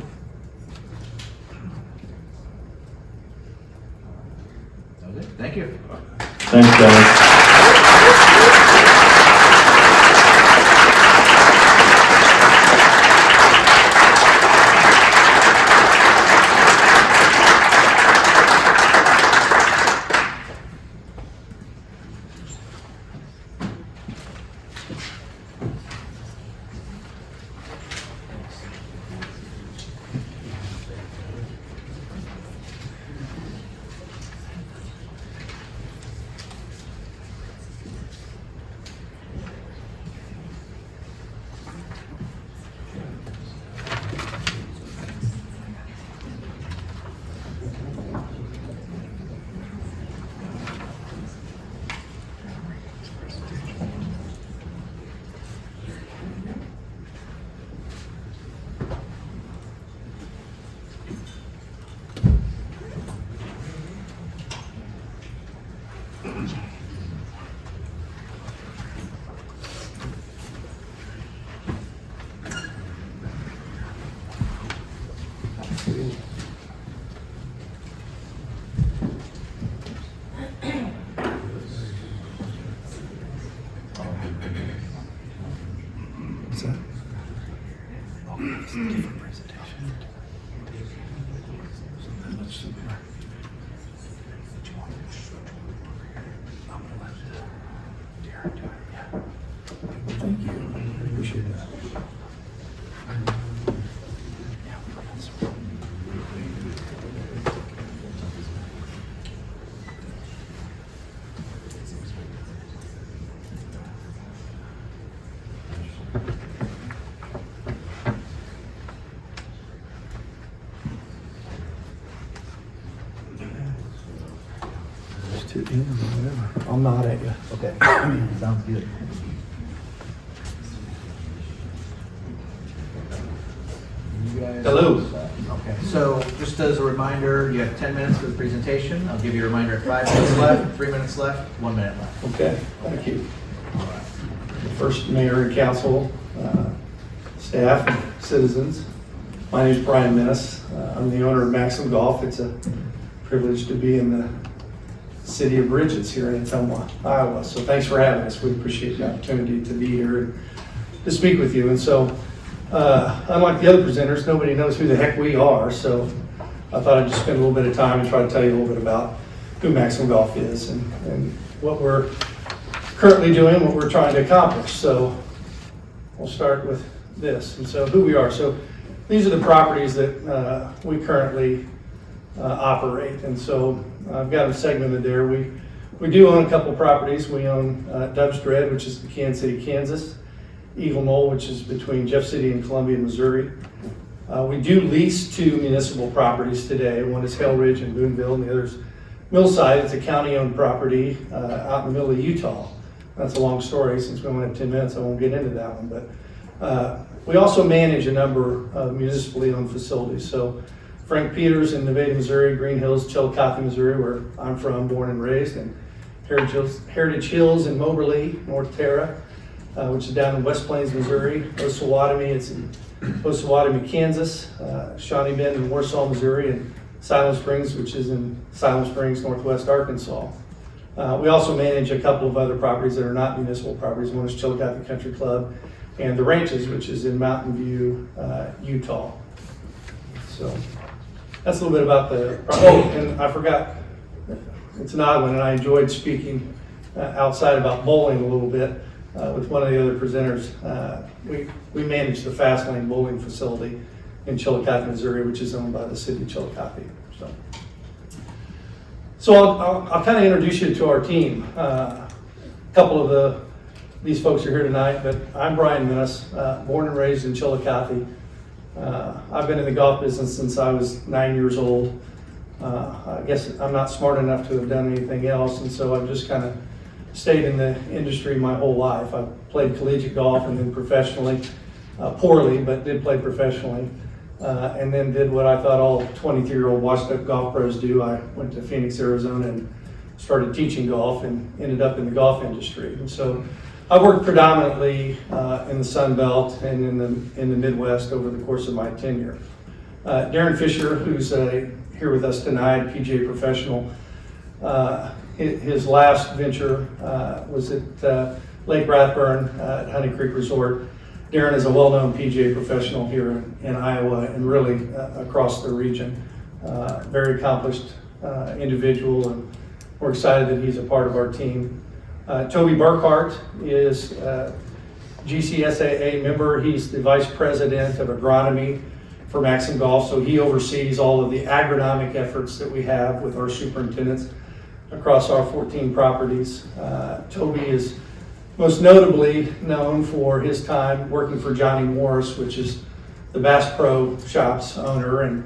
Okay, thank you. Thanks, guys. I'll nod at you. Okay, sounds good. You guys- Hello. Okay, so just as a reminder, you have 10 minutes for the presentation. I'll give you a reminder at 5 minutes left, 3 minutes left, 1 minute left. Okay, thank you. First, Mayor and Council, staff, and citizens. My name is Brian Menace. I'm the owner of Maxim Golf. It's a privilege to be in the city of Bridges here in Ottumwa, Iowa. So thanks for having us. We appreciate the opportunity to be here and to speak with you. And so, unlike the other presenters, nobody knows who the heck we are. So I thought I'd just spend a little bit of time and try to tell you a little bit about who Maxim Golf is and what we're currently doing, what we're trying to accomplish. So we'll start with this. And so who we are. So these are the properties that we currently operate. And so I've got them segmented there. We do own a couple properties. We own Dove's Dread, which is in Kansas City, Kansas. Eagle Knoll, which is between Jeff City and Columbia, Missouri. We do lease 2 municipal properties today. One is Hell Ridge in Boonville, and the other is Millside. It's a county-owned property out in the middle of Utah. That's a long story. Since we only have 10 minutes, I won't get into that one. But we also manage a number of municipally owned facilities. So Frank Peters in Nevada, Missouri, Green Hills, Chillicothe, Missouri, where I'm from, born and raised, and Heritage Hills in Moberly, North Terra, which is down in West Plains, Missouri. Osawatomie, it's in Osawatomie, Kansas. Shawnee Bend in Warsaw, Missouri, and Silent Springs, which is in Silent Springs, Northwest Arkansas. We also manage a couple of other properties that are not municipal properties. One is Chillicothe Country Club and The Ranches, which is in Mountain View, Utah. So that's a little bit about the, oh, and I forgot, it's an odd one, and I enjoyed speaking outside about bowling a little bit with one of the other presenters. We manage the Fast Lane Bowling Facility in Chillicothe, Missouri, which is owned by the city of Chillicothe. So I'll kind of introduce you to our team. A couple of these folks are here tonight, but I'm Brian Menace, born and raised in Chillicothe. I've been in the golf business since I was 9 years old. I guess I'm not smart enough to have done anything else, and so I've just kind of stayed in the industry my whole life. I played collegiate golf and then professionally, poorly, but did play professionally. And then did what I thought all 23-year-old washed-up golf pros do. I went to Phoenix, Arizona, and started teaching golf and ended up in the golf industry. And so I worked predominantly in the Sun Belt and in the Midwest over the course of my tenure. Darren Fisher, who's here with us tonight, PGA professional, his last venture was at Lake Rathburn at Honey Creek Resort. Darren is a well-known PGA professional here in Iowa and really across the region. Very accomplished individual, and we're excited that he's a part of our team. Toby Burkhart is a GCSAA member. He's the vice president of agronomy for Maxim Golf, so he oversees all of the agronomic efforts that we have with our superintendents across our 14 properties. Toby is most notably known for his time working for Johnny Morris, which is the Bass Pro Shops owner. And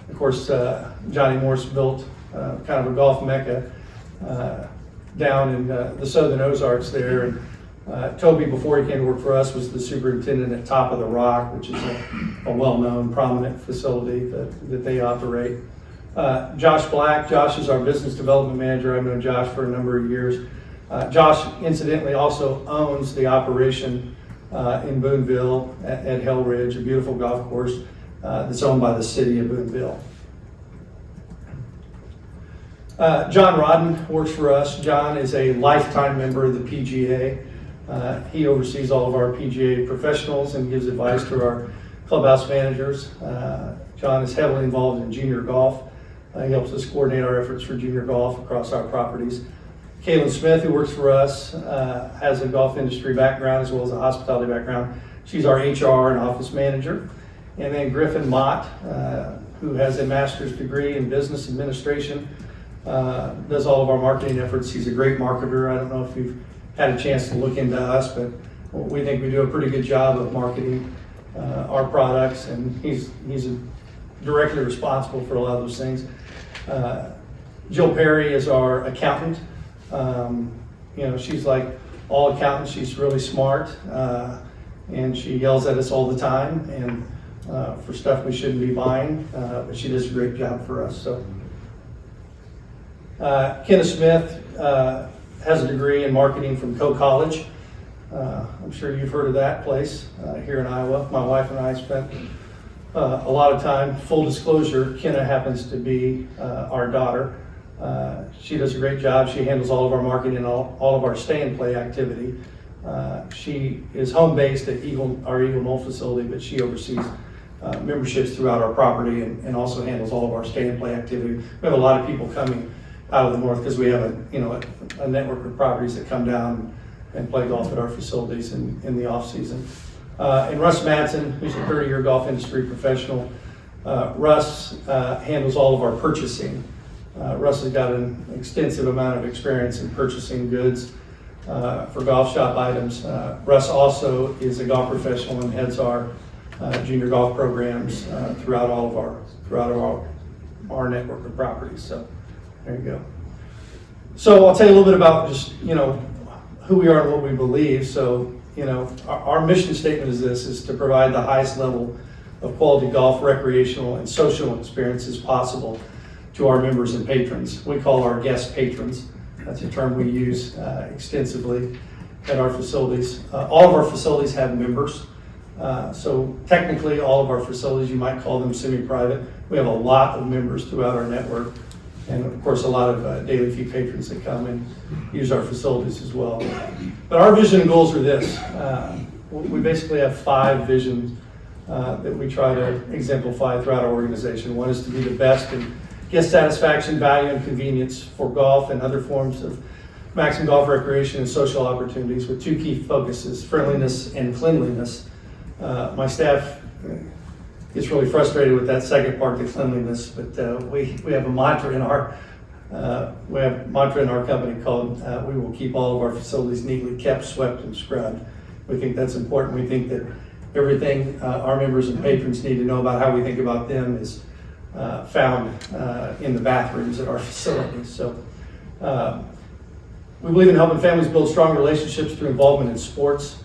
of course, Johnny Morris built kind of a golf mecca down in the southern Ozarks there. And Toby, before he came to work for us, was the superintendent at Top of the Rock, which is a well-known, prominent facility that they operate. Josh Black. Josh is our business development manager. I've known Josh for a number of years. Josh, incidentally, also owns the operation in Boonville at Hell Ridge, a beautiful golf course that's owned by the city of Boonville. John Rodden works for us. John is a lifetime member of the PGA. He oversees all of our PGA professionals and gives advice to our clubhouse managers. John is heavily involved in junior golf. He helps us coordinate our efforts for junior golf across our properties. Kaylin Smith, who works for us, has a golf industry background as well as a hospitality background. She's our HR and office manager. And then Griffin Mott, who has a master's degree in business administration, does all of our marketing efforts. He's a great marketer. I don't know if you've had a chance to look into us, but we think we do a pretty good job of marketing our products, and he's directly responsible for a lot of those things. Jill Perry is our accountant. You know, she's like all accountants, she's really smart, and she yells at us all the time, and for stuff we shouldn't be buying, but she does a great job for us. So, Kenneth Smith has a degree in marketing from Coe College. I'm sure you've heard of that place here in Iowa. My wife and I spent a lot of time. Full disclosure, Kenna happens to be our daughter. She does a great job. She handles all of our marketing and all of our stay and play activity. She is home based at our Eagle Knoll facility, but she oversees memberships throughout our property and also handles all of our stay and play activity. We have a lot of people coming out of the north because we have a network of properties that come down and play golf at our facilities in the off season. And Russ Madsen, who's a 30-year golf industry professional. Russ handles all of our purchasing. Russ has got an extensive amount of experience in purchasing goods for golf shop items. Russ also is a golf professional and heads our junior golf programs throughout our network of properties. So there you go. So I'll tell you a little bit about just who we are and what we believe. So our mission statement is to provide the highest level of quality golf, recreational, and social experiences possible to our members and patrons. We call our guests patrons. That's a term we use extensively at our facilities. All of our facilities have members. So technically all of our facilities, you might call them semi-private. We have a lot of members throughout our network, and of course a lot of daily fee patrons that come and use our facilities as well. But our vision and goals are this. We basically have 5 visions that we try to exemplify throughout our organization. One is to be the best in guest satisfaction, value, and convenience for golf and other forms of maximum golf recreation and social opportunities, with 2 key focuses: friendliness and cleanliness. My staff gets really frustrated with that second part, the cleanliness, but we have a mantra in our company called "We will keep all of our facilities neatly kept, swept, and scrubbed." We think that's important. We think that everything our members and patrons need to know about how we think about them is found in the bathrooms at our facilities. So we believe in helping families build strong relationships through involvement in sports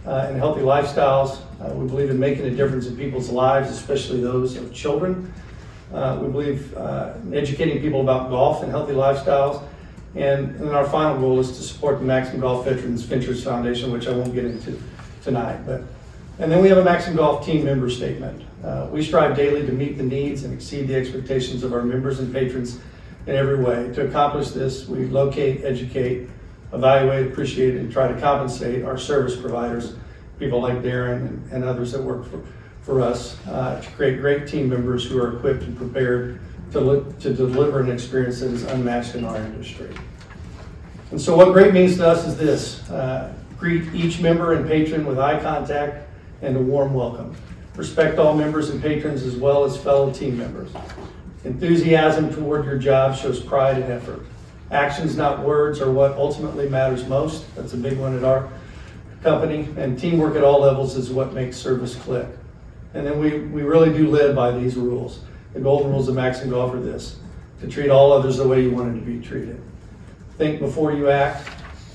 and healthy lifestyles. We believe in making a difference in people's lives, especially those of children. We believe in educating people about golf and healthy lifestyles. And our final goal is to support the Maximum Golf Veterans Ventures Foundation, which I won't get into tonight. And then we have a Maximum Golf team member statement. We strive daily to meet the needs and exceed the expectations of our members and patrons in every way. To accomplish this, we locate, educate, evaluate, appreciate, and try to compensate our service providers, people like Darren and others that work for us, to create great team members who are equipped and prepared to deliver an experience that is unmatched in our industry. And so what great means to us is this: greet each member and patron with eye contact and a warm welcome. Respect all members and patrons as well as fellow team members. Enthusiasm toward your job shows pride and effort. Actions, not words, are what ultimately matters most. That's a big one at our company. And teamwork at all levels is what makes service click. And then we really do live by these rules. The golden rules of Maximum Golf are this: to treat all others the way you wanted to be treated. Think before you act.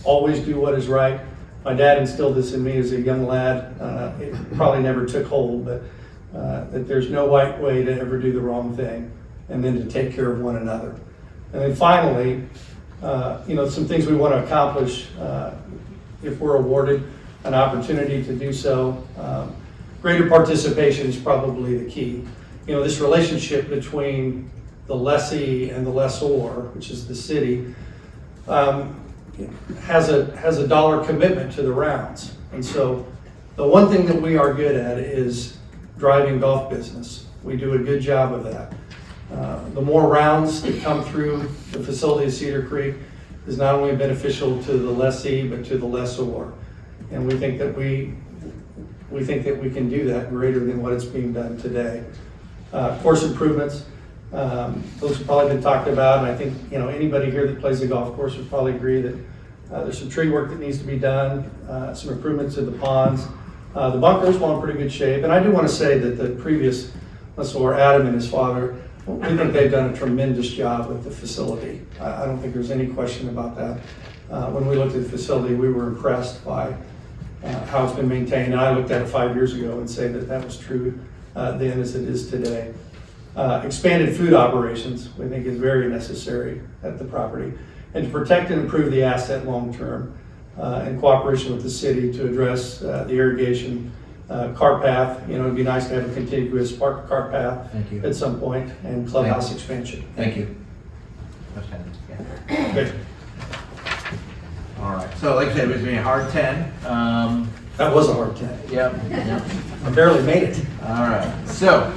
Always do what is right. My dad instilled this in me as a young lad. It probably never took hold, but that there's no right way to ever do the wrong thing, and then to take care of one another. And then finally, some things we want to accomplish if we're awarded an opportunity to do so. Greater participation is probably the key. This relationship between the lessee and the lessor, which is the city, has a dollar commitment to the rounds. And so the one thing that we are good at is driving golf business. We do a good job of that. The more rounds that come through the facility of Cedar Creek is not only beneficial to the lessee, but to the lessor. And we think that we can do that greater than what is being done today. Course improvements, those have probably been talked about, and I think anybody here that plays the golf course would probably agree that there's some tree work that needs to be done, some improvements to the ponds. The bunkers, well, in pretty good shape. And I do want to say that the previous lessor, Adam and his father, we think they've done a tremendous job with the facility. I don't think there's any question about that. When we looked at the facility, we were impressed by how it's been maintained. And I looked at it 5 years ago and say that that was true then as it is today. Expanded food operations, we think, is very necessary at the property. And to protect and improve the asset long-term in cooperation with the city to address the irrigation cart path. You know, it'd be nice to have a contiguous cart path Thank you. at some point, and clubhouse expansion. Thank you. Yeah. Okay. All right, so like I said, it was a hard 10. That was a hard 10. Yep. I barely made it. All right, so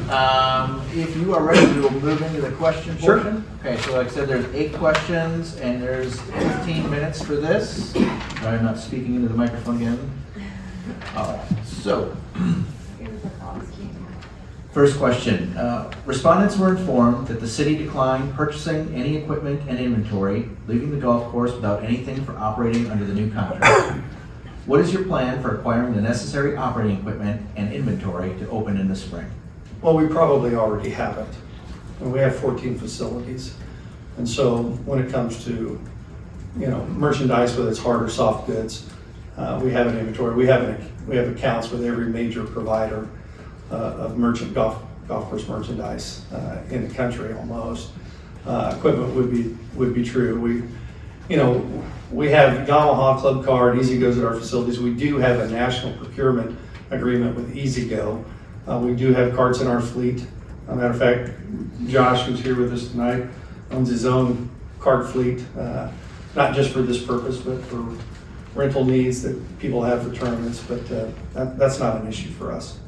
if you are ready, we will move into the question Sure. portion. Okay, so like I said, there's 8 questions and there's 15 minutes for this. I'm not speaking into the microphone again. All right, so first question. Respondents were informed that the city declined purchasing any equipment and inventory, leaving the golf course without anything for operating under the new contract. What is your plan for acquiring the necessary operating equipment and inventory to open in the spring? Well, we probably already have it. And we have 14 facilities. And so when it comes to, you know, merchandise, whether it's hard or soft goods, we have an inventory. We have accounts with every major provider of golf course merchandise in the country almost. Equipment would be true. We have Yamaha Club Car and Easy Goes at our facilities. We do have a national procurement agreement with Easy Go. We do have carts in our fleet. As a matter of fact, Josh, who's here with us tonight, owns his own cart fleet, not just for this purpose, but for rental needs that people have for tournaments. But that's not an issue for us.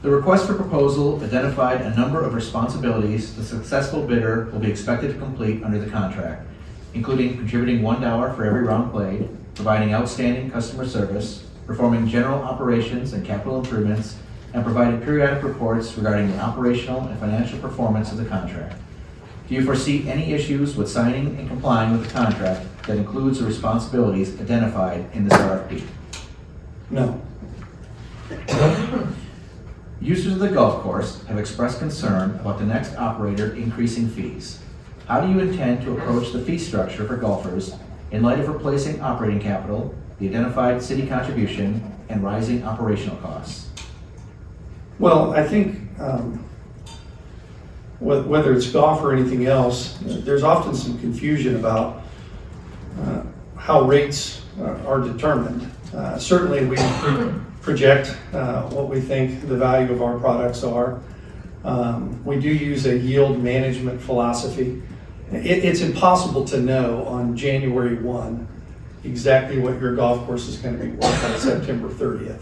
The request for proposal identified a number of responsibilities the successful bidder will be expected to complete under the contract, including contributing $1 for every round played, providing outstanding customer service, performing general operations and capital improvements, and providing periodic reports regarding the operational and financial performance of the contract. Do you foresee any issues with signing and complying with the contract that includes the responsibilities identified in this RFP? No. Users of the golf course have expressed concern about the next operator increasing fees. How do you intend to approach the fee structure for golfers in light of replacing operating capital, the identified city contribution, and rising operational costs? Well, I think whether it's golf or anything else, there's often some confusion about how rates are determined. Certainly we project what we think the value of our products are. We do use a yield management philosophy. It's impossible to know on January 1 exactly what your golf course is going to be worth on September 30th.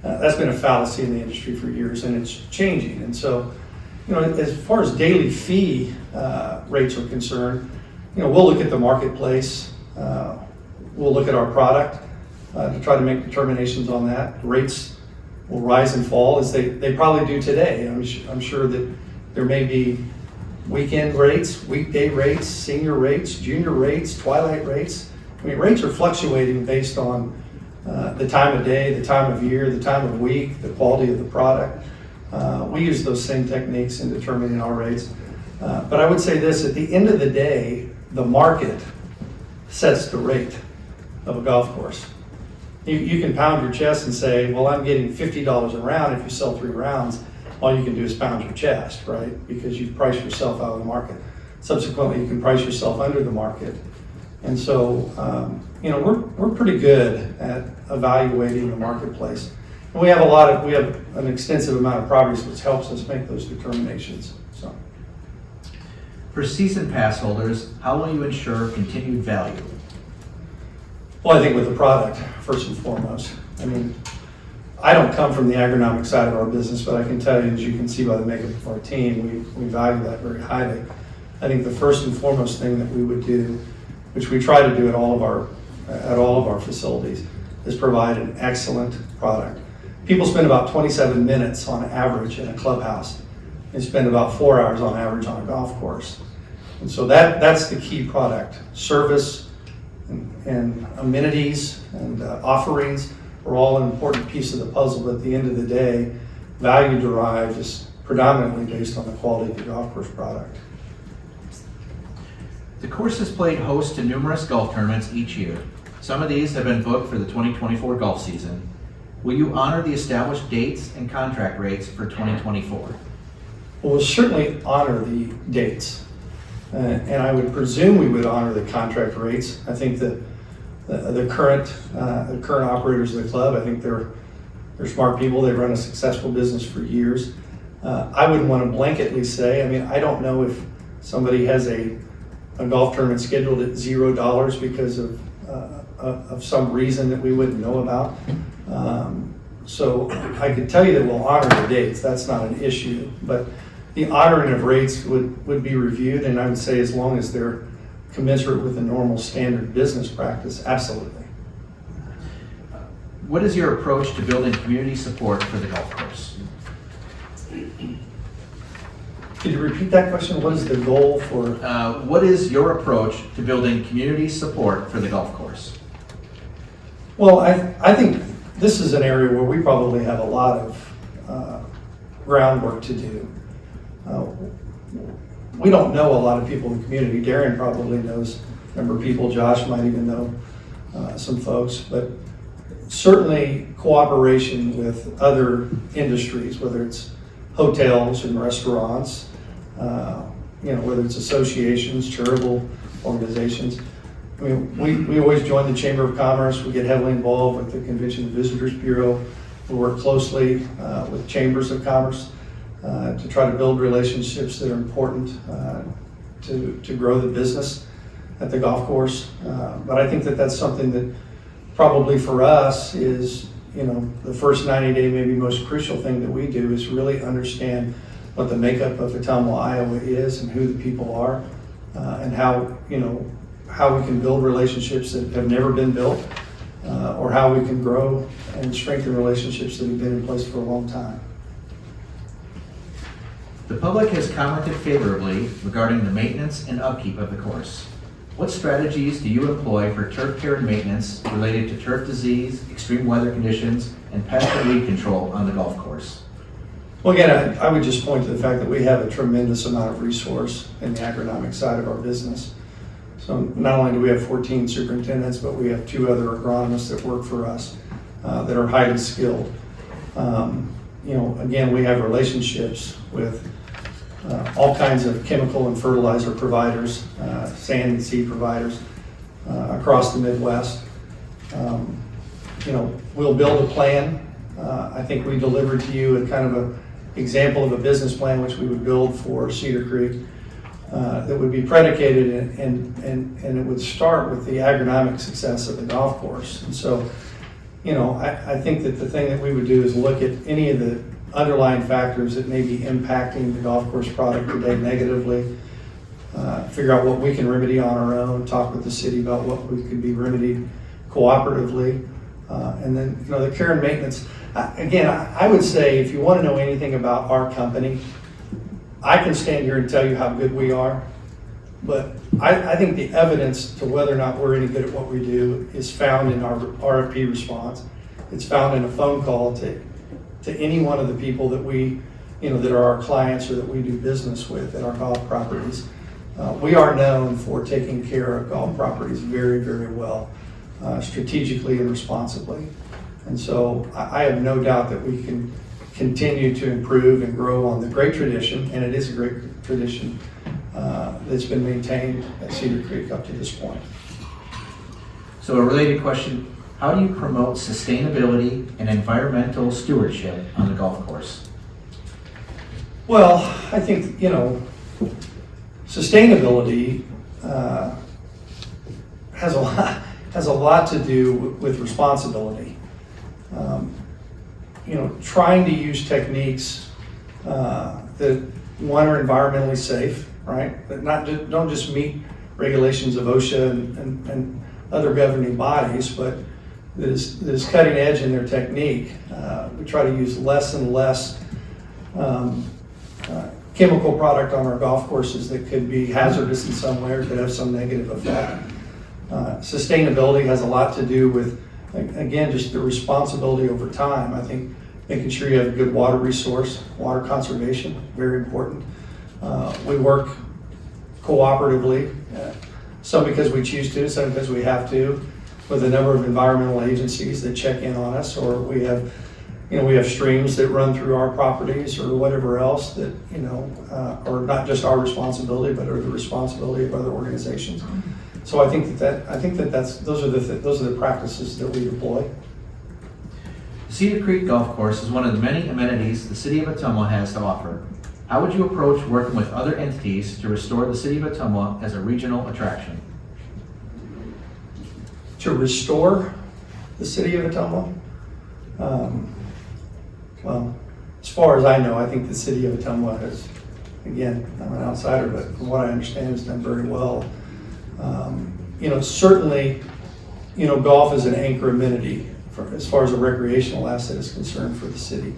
That's been a fallacy in the industry for years, and it's changing. And so, you know, as far as daily fee rates are concerned, you know, we'll look at the marketplace. We'll look at our product to try to make determinations on that. Rates will rise and fall as they probably do today. I'm sure that there may be weekend rates, weekday rates, senior rates, junior rates, twilight rates. I mean, rates are fluctuating based on the time of day, the time of year, the time of week, the quality of the product. We use those same techniques in determining our rates. But I would say this, at the end of the day, the market sets the rate of a golf course. You can pound your chest and say, well, I'm getting $50 a round if you sell 3 rounds. All you can do is pound your chest, right? Because you've priced yourself out of the market. Subsequently, you can price yourself under the market. And so, you know, we're pretty good at evaluating the marketplace. And we have an extensive amount of properties which helps us make those determinations. So, For season pass holders, how will you ensure continued value? well, I think with the product, first and foremost. I mean, I don't come from the agronomic side of our business, but I can tell you, as you can see by the makeup of our team, we value that very highly. I think the first and foremost thing that we would do, which we try to do at all of our facilities, is provide an excellent product. People spend about 27 minutes on average in a clubhouse. They spend about 4 hours on average on a golf course. And so that's the key product. Service and amenities and offerings are all an important piece of the puzzle, but at the end of the day, value derived is predominantly based on the quality of the golf course product. The course has played host to numerous golf tournaments each year. Some of these have been booked for the 2024 golf season. Will you honor the established dates and contract rates for 2024? Well, we'll certainly honor the dates. And I would presume we would honor the contract rates. I think the current operators of the club, I think they're smart people. They've run a successful business for years. I wouldn't want to blanketly say, I mean, I don't know if somebody has a golf tournament scheduled at $0 because of some reason that we wouldn't know about. So I could tell you that we'll honor the dates. That's not an issue. But the honoring of rates would be reviewed, and I would say as long as they're commensurate with the normal standard business practice, absolutely. What is your approach to building community support for the golf course? Could you repeat that question? What is the goal for? What is your approach to building community support for the golf course? Well, I think this is an area where we probably have a lot of groundwork to do. We don't know a lot of people in the community. Darren probably knows a number of people. Josh might even know some folks, but certainly cooperation with other industries, whether it's hotels and restaurants, whether it's associations, charitable organizations. I mean, we always join the Chamber of Commerce. We get heavily involved with the Convention and Visitors Bureau. We work closely with chambers of commerce to try to build relationships that are important to grow the business at the golf course. But I think that that's something that probably for us is, the first 90-day, maybe most crucial thing that we do is really understand what the makeup of Ottumwa, Iowa is and who the people are, and how we can build relationships that have never been built, or how we can grow and strengthen relationships that have been in place for a long time. The public has commented favorably regarding the maintenance and upkeep of the course. What strategies do you employ for turf care and maintenance related to turf disease, extreme weather conditions, and pest and weed control on the golf course? Well, again, I would just point to the fact that we have a tremendous amount of resource in the agronomic side of our business. So not only do we have 14 superintendents, but we have 2 other agronomists that work for us that are highly skilled. Again, we have relationships with all kinds of chemical and fertilizer providers, sand and seed providers across the Midwest. We'll build a plan. I think we delivered to you a kind of an example of a business plan which we would build for Cedar Creek that would be predicated and it would start with the agronomic success of the golf course. And so, I think that the thing that we would do is look at any of the underlying factors that may be impacting the golf course product today negatively, figure out what we can remedy on our own, talk with the city about what we could be remedied cooperatively, and then the care and maintenance. Again, I would say if you want to know anything about our company, I can stand here and tell you how good we are, but I think the evidence to whether or not we're any good at what we do is found in our RFP response. It's found in a phone call to any one of the people that we, that are our clients or that we do business with at our golf properties. We are known for taking care of golf properties very, very well, strategically and responsibly. And so I have no doubt that we can continue to improve and grow on the great tradition, and it is a great tradition that's been maintained at Cedar Creek up to this point. So a related question, how do you promote sustainability and environmental stewardship on the golf course? Well, I think, sustainability has a lot to do with responsibility. Trying to use techniques that one are environmentally safe, right? But don't just meet regulations of OSHA and other governing bodies, but that is cutting edge in their technique. We try to use less and less chemical product on our golf courses that could be hazardous in some way or could have some negative effect. Sustainability has a lot to do with, again, just the responsibility over time. I think making sure you have a good water resource, water conservation, very important. We work cooperatively, some because we choose to, some because we have to, with a number of environmental agencies that check in on us, or we have streams that run through our properties or whatever else that, are not just our responsibility, but are the responsibility of other organizations. So I think those are the practices that we deploy. Cedar Creek Golf Course is one of the many amenities the city of Ottumwa has to offer. How would you approach working with other entities to restore the city of Ottumwa as a regional attraction? To restore the city of Ottumwa? Well, as far as I know, I think the city of Ottumwa has, again, I'm an outsider, but from what I understand, has done very well. Certainly, golf is an anchor amenity as far as a recreational asset is concerned for the city.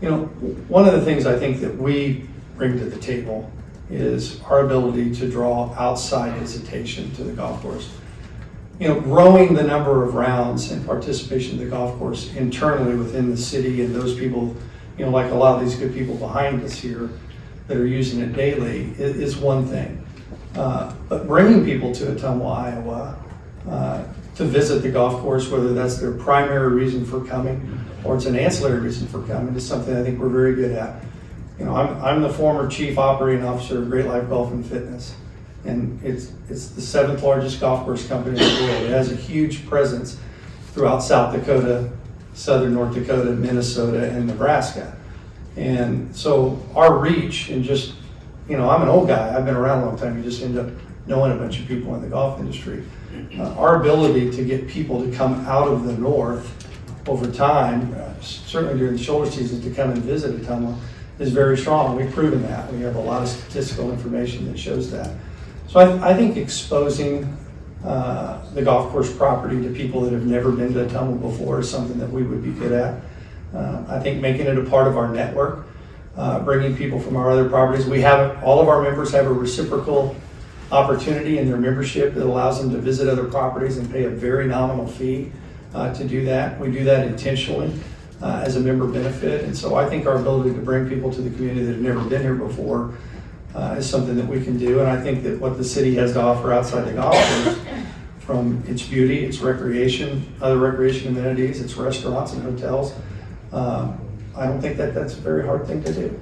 One of the things I think that we bring to the table is our ability to draw outside visitation to the golf course. Growing the number of rounds and participation in the golf course internally within the city, and those people, like a lot of these good people behind us here that are using it daily, is one thing. But bringing people to Ottumwa, Iowa, to visit the golf course, whether that's their primary reason for coming or it's an ancillary reason for coming, is something I think we're very good at. I'm the former chief operating officer of Great Life Golf and Fitness. And it's the 7th largest golf course company in the world. It has a huge presence throughout South Dakota, Southern North Dakota, Minnesota, and Nebraska. And so our reach, and just, I'm an old guy, I've been around a long time, you just end up knowing a bunch of people in the golf industry. Our ability to get people to come out of the north over time, certainly during the shoulder season, to come and visit Ottumwa is very strong. We've proven that. We have a lot of statistical information that shows that. So I think exposing the golf course property to people that have never been to Ottumwa before is something that we would be good at. I think making it a part of our network, bringing people from our other properties. All of our members have a reciprocal opportunity in their membership that allows them to visit other properties and pay a very nominal fee to do that. We do that intentionally as a member benefit. And so I think our ability to bring people to the community that have never been here before is something that we can do. And I think that what the city has to offer outside the golf course, from its beauty, its recreation, other recreation amenities, its restaurants and hotels, I don't think that's a very hard thing to do.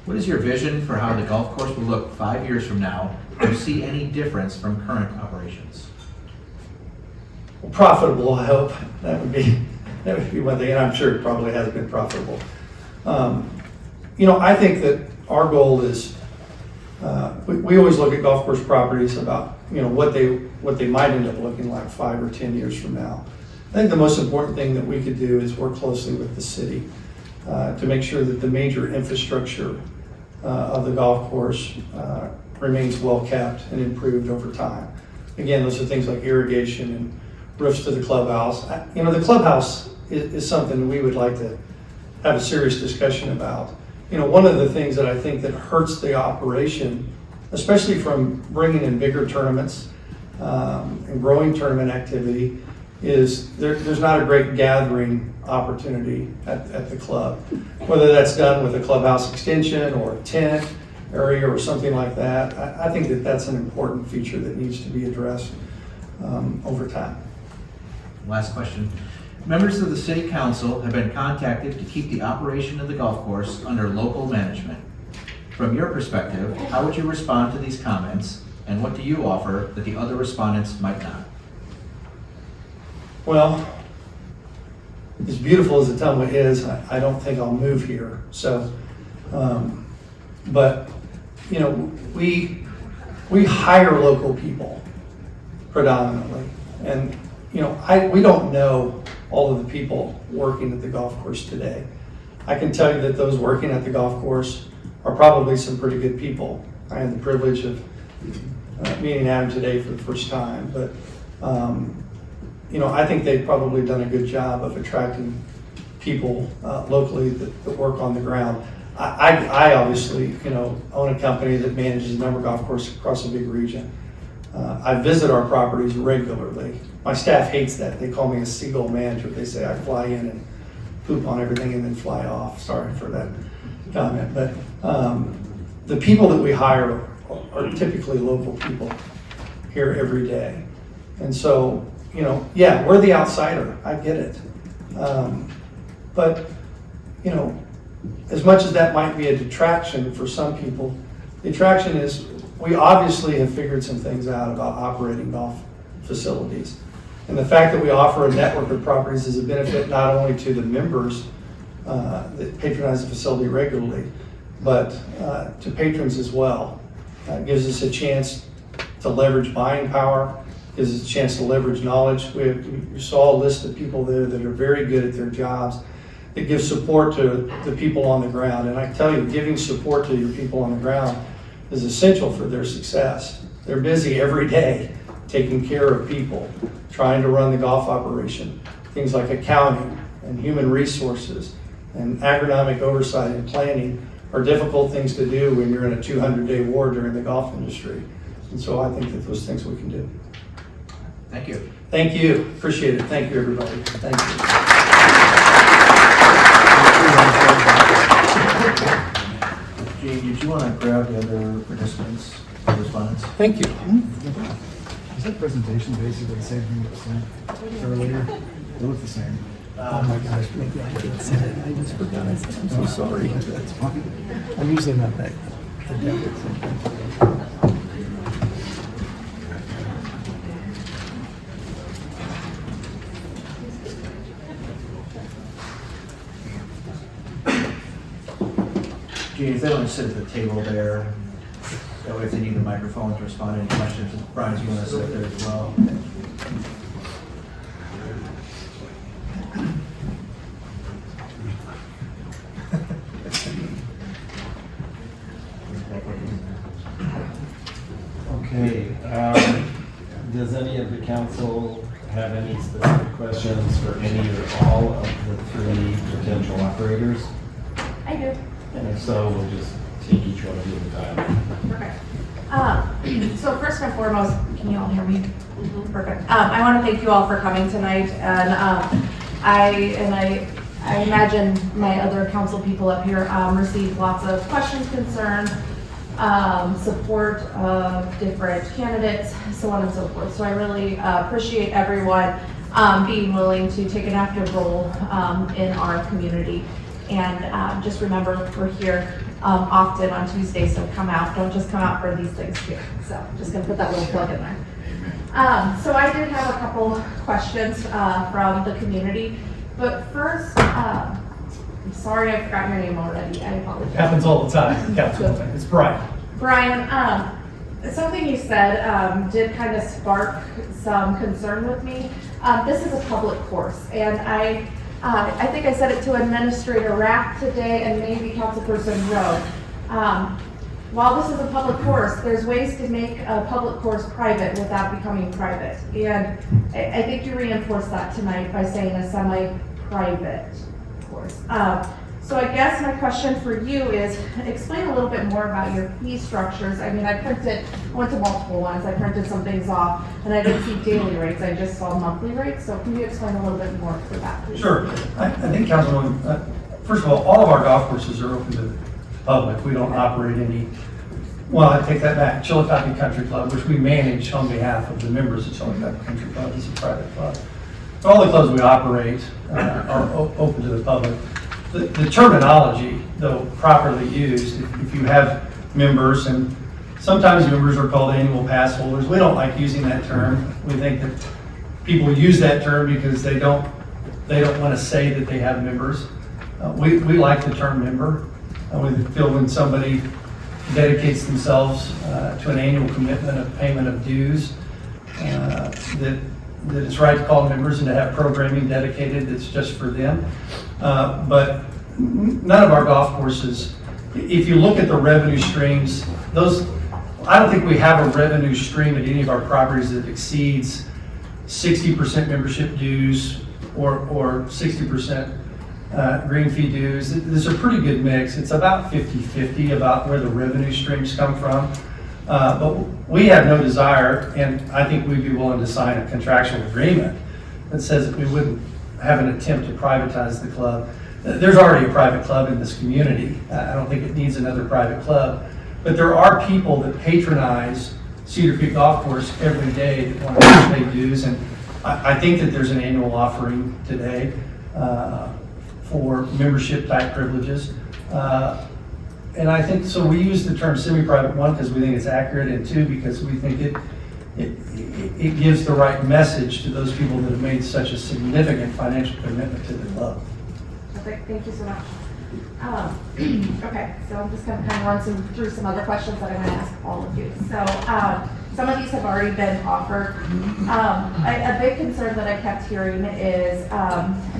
What is your vision for how the golf course will look 5 years from now? Do you see any difference from current operations? Well, profitable, I hope. That would be one thing, and I'm sure it probably has been profitable. I think that our goal is, we always look at golf course properties about, what they might end up looking like 5 or 10 years from now. I think the most important thing that we could do is work closely with the city to make sure that the major infrastructure of the golf course remains well kept and improved over time. Again, those are things like irrigation and roofs to the clubhouse. The clubhouse is something we would like to have a serious discussion about. One of the things that I think that hurts the operation, especially from bringing in bigger tournaments and growing tournament activity, is there's not a great gathering opportunity at the club. Whether that's done with a clubhouse extension or a tent area or something like that, I think that that's an important feature that needs to be addressed over time. Last question. Members of the City Council have been contacted to keep the operation of the golf course under local management. From your perspective, how would you respond to these comments, and what do you offer that the other respondents might not? Well, as beautiful as Ottumwa is, I don't think I'll move here. So, but we hire local people predominantly, and we don't know all of the people working at the golf course today. I can tell you that those working at the golf course are probably some pretty good people. I had the privilege of meeting Adam today for the first time, but I think they've probably done a good job of attracting people locally that work on the ground. I obviously, own a company that manages a number of golf courses across a big region. I visit our properties regularly. My staff hates that. They call me a seagull manager. They say I fly in and poop on everything and then fly off. Sorry for that comment, but the people that we hire are typically local people here every day. And so, yeah, we're the outsider, I get it. But, as much as that might be a detraction for some people, the attraction is we obviously have figured some things out about operating golf facilities. And the fact that we offer a network of properties is a benefit not only to the members that patronize the facility regularly, but to patrons as well. It gives us a chance to leverage buying power, gives us a chance to leverage knowledge. You saw a list of people there that are very good at their jobs, that give support to the people on the ground. And I tell you, giving support to your people on the ground is essential for their success. They're busy every day taking care of people, trying to run the golf operation. Things like accounting and human resources and agronomic oversight and planning are difficult things to do when you're in a 200-day war during the golf industry. And so I think that those things we can do. Thank you. Thank you. Appreciate it. Thank you, everybody. Thank you. Gene, did you want to grab the other participants' respondents? Thank you. Is that presentation basically the same thing that was sent earlier? They look the same. Oh my gosh, maybe I did send it. I just forgot. I'm so sorry. That's fine. I'm usually not that adept at something. Gene, if they want to sit at the table there, that way if they need the microphone to respond to any questions, Brian, do you want to sit there as well? Okay, does any of the council have any specific questions for any or all of the three potential operators? I do. And if so, we'll just take each one of you at a time. Perfect. So first and foremost, can you all hear me? Perfect. I want to thank you all for coming tonight, and I imagine my other council people up here received lots of questions, concerns, support of different candidates, so on and so forth. So I really appreciate everyone being willing to take an active role in our community. And just remember, we're here often on Tuesdays, so come out. Don't just come out for these things here. So just gonna put that little plug in there. So I did have a couple questions from the community, but first, I'm sorry I forgot your name already. I apologize. Happens all the time, Councilwoman. It's Brian. Brian, something you said did kind of spark some concern with me. This is a public course, and I think I said it to Administrator Rapp today and maybe Councilperson Rowe. While this is a public course, there's ways to make a public course private without becoming private. And I think you reinforced that tonight by saying a semi-private course. So I guess my question for you is, explain a little bit more about your fee structures. I mean, I went to multiple ones, I printed some things off, and I didn't see daily rates, I just saw monthly rates. So can you explain a little bit more for that, please? Sure. I think, Councilwoman, first of all of our golf courses are open to the public. We don't operate any, well, I take that back. Chillicothe Country Club, which we manage on behalf of the members of Chillicothe Country Club, is a private club. But all the clubs we operate are open to the public. The terminology, though properly used, if you have members, and sometimes members are called annual pass holders, we don't like using that term. We think that people use that term because they don't want to say that they have members. We like the term member. We feel when somebody dedicates themselves to an annual commitment of payment of dues, that it's right to call members and to have programming dedicated that's just for them. But none of our golf courses, if you look at the revenue streams, I don't think we have a revenue stream at any of our properties that exceeds 60% membership dues or 60% green fee dues. There's a pretty good mix. It's about 50-50 about where the revenue streams come from. But we have no desire, and I think we'd be willing to sign a contractual agreement that says that we wouldn't have an attempt to privatize the club. There's already a private club in this community. I don't think it needs another private club. But there are people that patronize Cedar Creek Golf Course every day that want to pay dues. And I think that there's an annual offering today for membership type privileges. And I think, so we use the term semi-private, one, because we think it's accurate, and two, because we think it gives the right message to those people that have made such a significant financial commitment to the club. Perfect, thank you so much. Okay, so I'm just gonna kind of run through some other questions that I'm gonna ask all of you. So, some of these have already been offered. A big concern that I kept hearing is,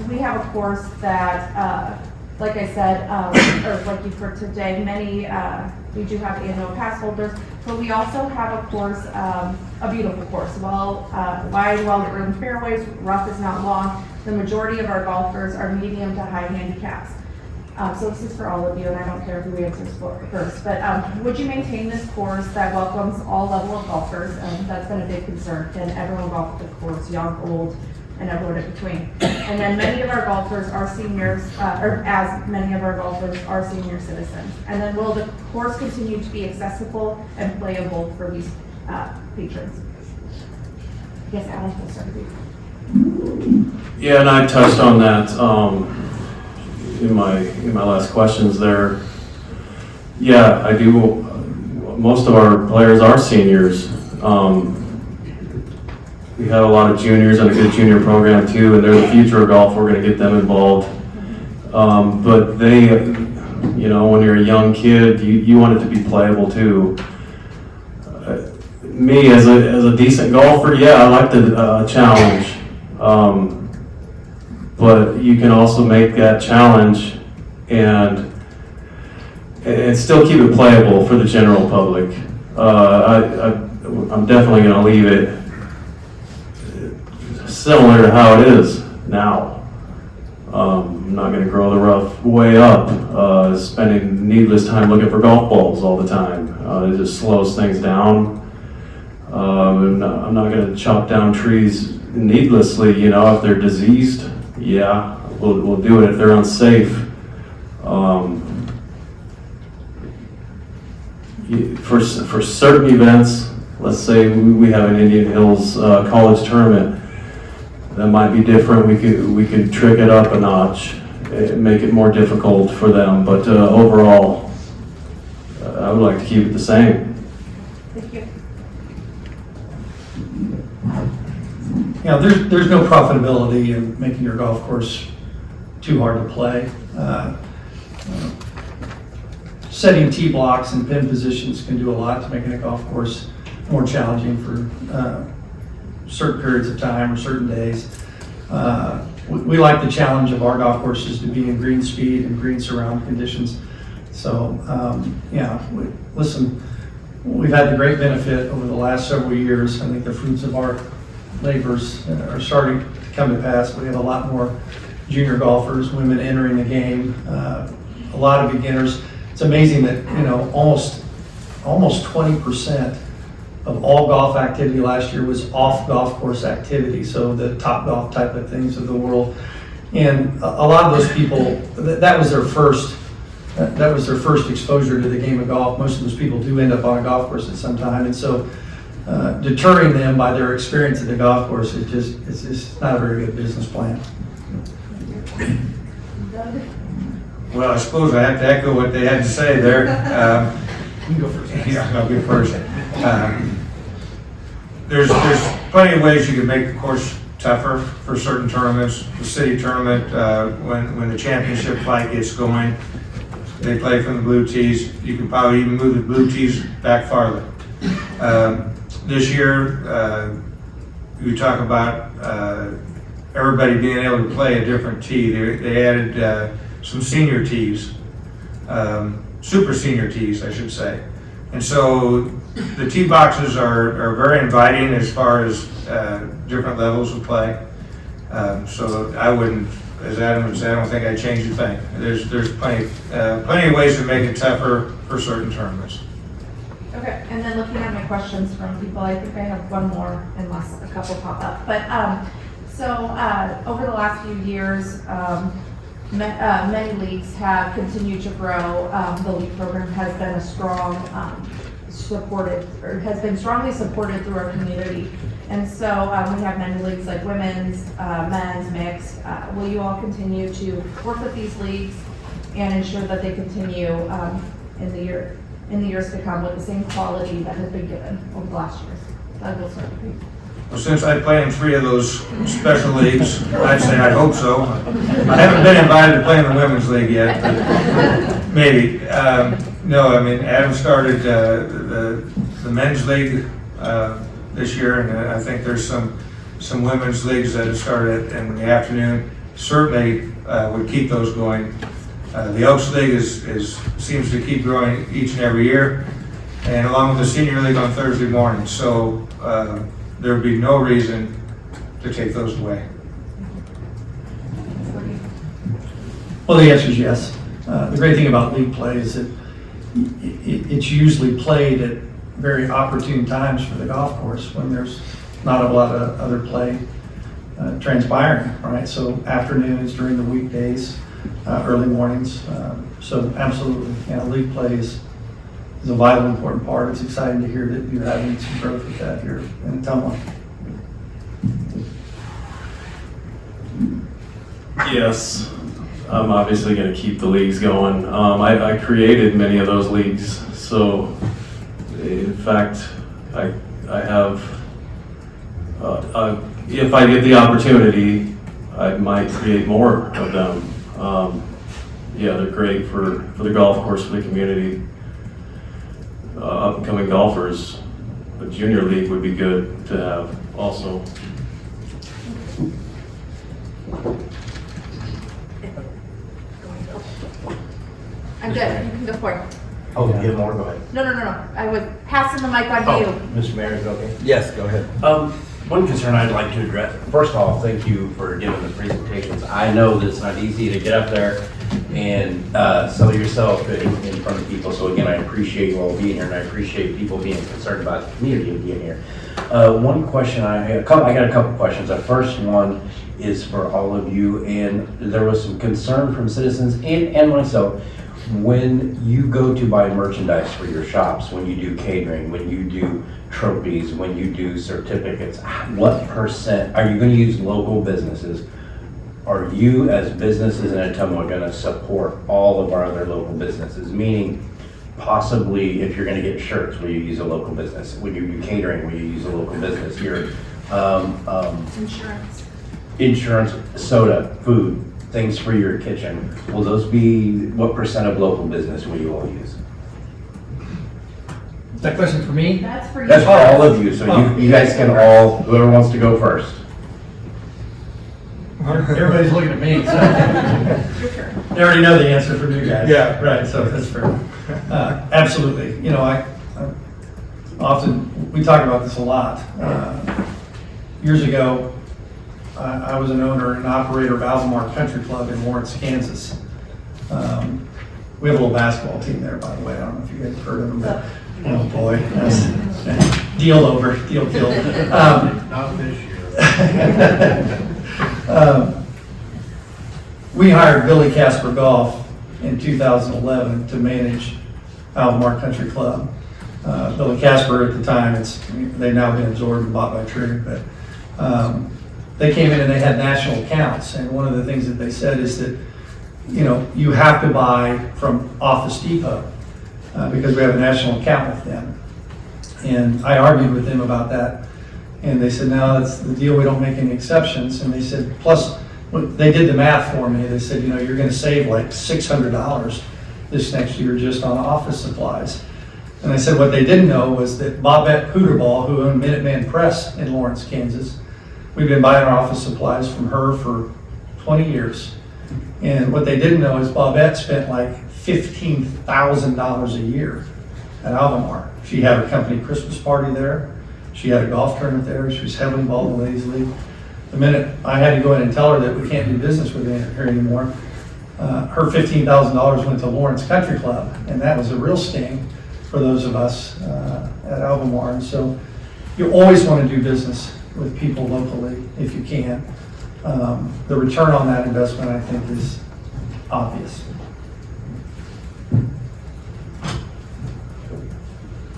we have a course that, like I said, or like you've heard today, many, we do have annual pass holders, but we also have a course, a beautiful course, wide, well-groomed fairways, rough is not long. The majority of our golfers are medium to high handicaps. So this is for all of you, and I don't care who answers first, but would you maintain this course that welcomes all level of golfers? That's been a big concern. Can everyone golf at the course, young, old, and everyone in between? And then many of our golfers are seniors, or as many of our golfers are senior citizens. And then will the course continue to be accessible and playable for these patrons? I guess Alan will start with you. Yeah, and I touched on that in my last questions there. Yeah, I do. Most of our players are seniors. We have a lot of juniors and a good junior program too, and they're the future of golf. We're going to get them involved. But they, you know, when you're a young kid, you want it to be playable too. Me as a decent golfer, yeah, I like the challenge. But you can also make that challenge and still keep it playable for the general public. I'm definitely going to leave it similar to how it is now. I'm not going to grow the rough way up, spending needless time looking for golf balls all the time. It just slows things down. I'm not going to chop down trees needlessly, you know, if they're diseased. Yeah, we'll do it if they're unsafe. For certain events, let's say we have an Indian Hills college tournament, that might be different. We could trick it up a notch, make it more difficult for them. But overall, I would like to keep it the same. Thank you. You know, there's no profitability in making your golf course too hard to play. Setting tee blocks and pin positions can do a lot to making a golf course more challenging for certain periods of time or certain days. We like the challenge of our golf courses to be in green speed and green surround conditions. So, yeah, listen, we've had the great benefit over the last several years. I think the fruits of our labors are starting to come to pass. We have a lot more junior golfers, women entering the game, a lot of beginners. It's amazing that, you know, almost 20% of all golf activity last year was off golf course activity, so the top golf type of things of the world. And a lot of those people, that was their first exposure to the game of golf. Most of those people do end up on a golf course at some time, and so deterring them by their experience at the golf course it's just not a very good business plan. Well, I suppose I have to echo what they had to say there. You can go first. Yeah, I'll go first. There's plenty of ways you can make the course tougher for certain tournaments. The city tournament, when the championship flight gets going, they play from the blue tees. You can probably even move the blue tees back farther. This year, we talk about everybody being able to play a different tee. They added some senior tees, super senior tees, I should say. And so the tee boxes are very inviting as far as different levels of play. So I wouldn't, as Adam would say, I don't think I'd change a thing. There's plenty of ways to make it tougher for certain tournaments. Okay, and then looking at my questions from people, I think I have one more unless a couple pop up. But So, over the last few years, many leagues have continued to grow. The league program has been has been strongly supported through our community. And so we have many leagues like women's, men's, mixed. Will you all continue to work with these leagues and ensure that they continue in the years to come with the same quality that has been given over the last years? Doug, will start with you. Well, since I play in 3 of those special leagues, I'd say I hope so. I haven't been invited to play in the women's league yet, but maybe. No, I mean, Adam started the men's league this year, and I think there's some women's leagues that have started in the afternoon. Certainly would keep those going. The Oaks League seems to keep growing each and every year, and along with the Senior League on Thursday morning. So there would be no reason to take those away. Well, the answer is yes. The great thing about league play is that it's usually played at very opportune times for the golf course when there's not a lot of other play transpiring, right? So afternoons, during the weekdays, early mornings. So absolutely, league play is a vital, important part. It's exciting to hear that you're having some growth with that here in Ottumwa. Yes, I'm obviously going to keep the leagues going. I created many of those leagues, so in fact, I have, if I get the opportunity, I might create more of them. Yeah, they're great for the golf course, for the community, up-and-coming golfers. A junior league would be good to have also. I'm good. You can go for it. Oh, you have more? Go ahead. No. I was passing the mic on to you. Mr. Mayor, is it okay? Yes, go ahead. One concern I'd like to address, first of all, thank you for giving the presentations. I know that it's not easy to get up there and sell yourself in front of people. So again, I appreciate you all being here, and I appreciate people being concerned about the community and being here. One question I got a couple questions. The first one is for all of you, and there was some concern from citizens and myself. When you go to buy merchandise for your shops, when you do catering, when you do trophies, when you do certificates, what percent are you going to use local businesses? Are you as businesses in Ottumwa going to support all of our other local businesses? Meaning, possibly if you're going to get shirts, will you use a local business? When you do catering, will you use a local business? Your insurance, soda, food, things for your kitchen, will those be, what percent of local business will you all use? Is that question for me? That's for you. That's for all of you, so you guys can all, whoever wants to go first. Everybody's looking at me, so Your turn. they already know the answer from you guys. Yeah. Right, so that's fair. Absolutely. I often, we talk about this a lot. Years ago, I was an owner and operator of Ottumwa Country Club in Lawrence, Kansas. We have a little basketball team there, by the way. I don't know if you guys have heard of them, but oh boy, deal over, deal killed. Not this year. We hired Billy Casper Golf in 2011 to manage Ottumwa Country Club. Billy Casper at the time, they've now been absorbed and bought by True, but they came in and they had national accounts, and one of the things that they said is that you have to buy from Office Depot because we have a national account with them. And I argued with them about that, and they said, no, that's the deal, we don't make any exceptions. And they said, plus, they did the math for me. They said, you're going to save like $600 this next year just on office supplies. And I said, what they didn't know was that Bobette Hooterball, who owned Minuteman Press in Lawrence, Kansas, we've been buying our office supplies from her for 20 years. And what they didn't know is Bobette spent like $15,000 a year at Albemarle. She had her company Christmas party there. She had a golf tournament there. She was heavily involved in the Ladies League. The minute I had to go in and tell her that we can't do business with her anymore, her $15,000 went to Lawrence Country Club. And that was a real sting for those of us at Albemarle. And so you always want to do business with people locally if you can. the return on that investment, I think, is obvious.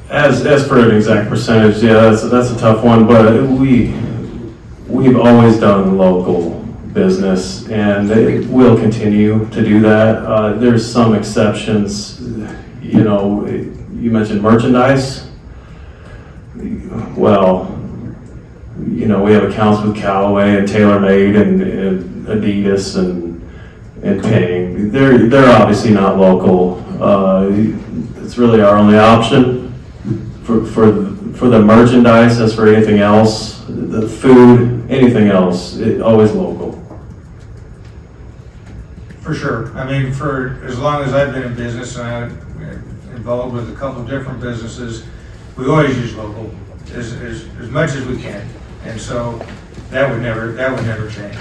As for an exact percentage, yeah, that's a tough one, but we've always done local business, and it will continue to do that. There's some exceptions, you know, you mentioned merchandise. Well, you know, we have accounts with Callaway and TaylorMade and Adidas and Ping. They're obviously not local. It's really our only option for the merchandise. As for anything else, the food, anything else, always local. For sure. I mean, for as long as I've been in business, and I'm involved with a couple of different businesses, we always use local as much as we can. And so that would never change.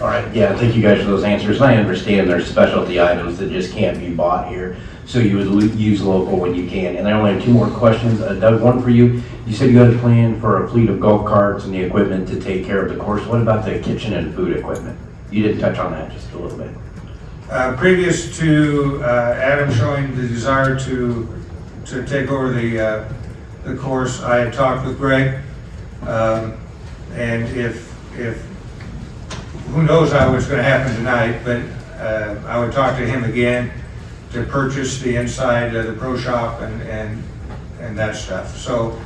All right, yeah, thank you guys for those answers. I understand there's specialty items that just can't be bought here, so you would use local when you can. And I only have two more questions. Doug, one for you. You said you had a plan for a fleet of golf carts and the equipment to take care of the course. What about the kitchen and food equipment? You didn't touch on that just a little bit. Previous to Adam showing the desire to take over the course, I had talked with Greg, and if who knows how it's going to happen tonight, but I would talk to him again to purchase the inside of the pro shop and that stuff. So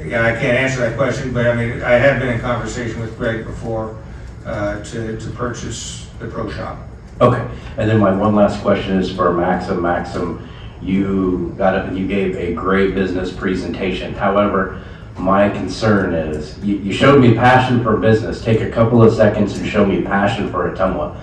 yeah, I can't answer that question, but I mean, I have been in conversation with Greg before to purchase the pro shop. Okay, and then my one last question is for Maxim. Maxim, you got up and you gave a great business presentation. However, my concern is you showed me passion for business. Take a couple of seconds and show me passion for Ottumwa.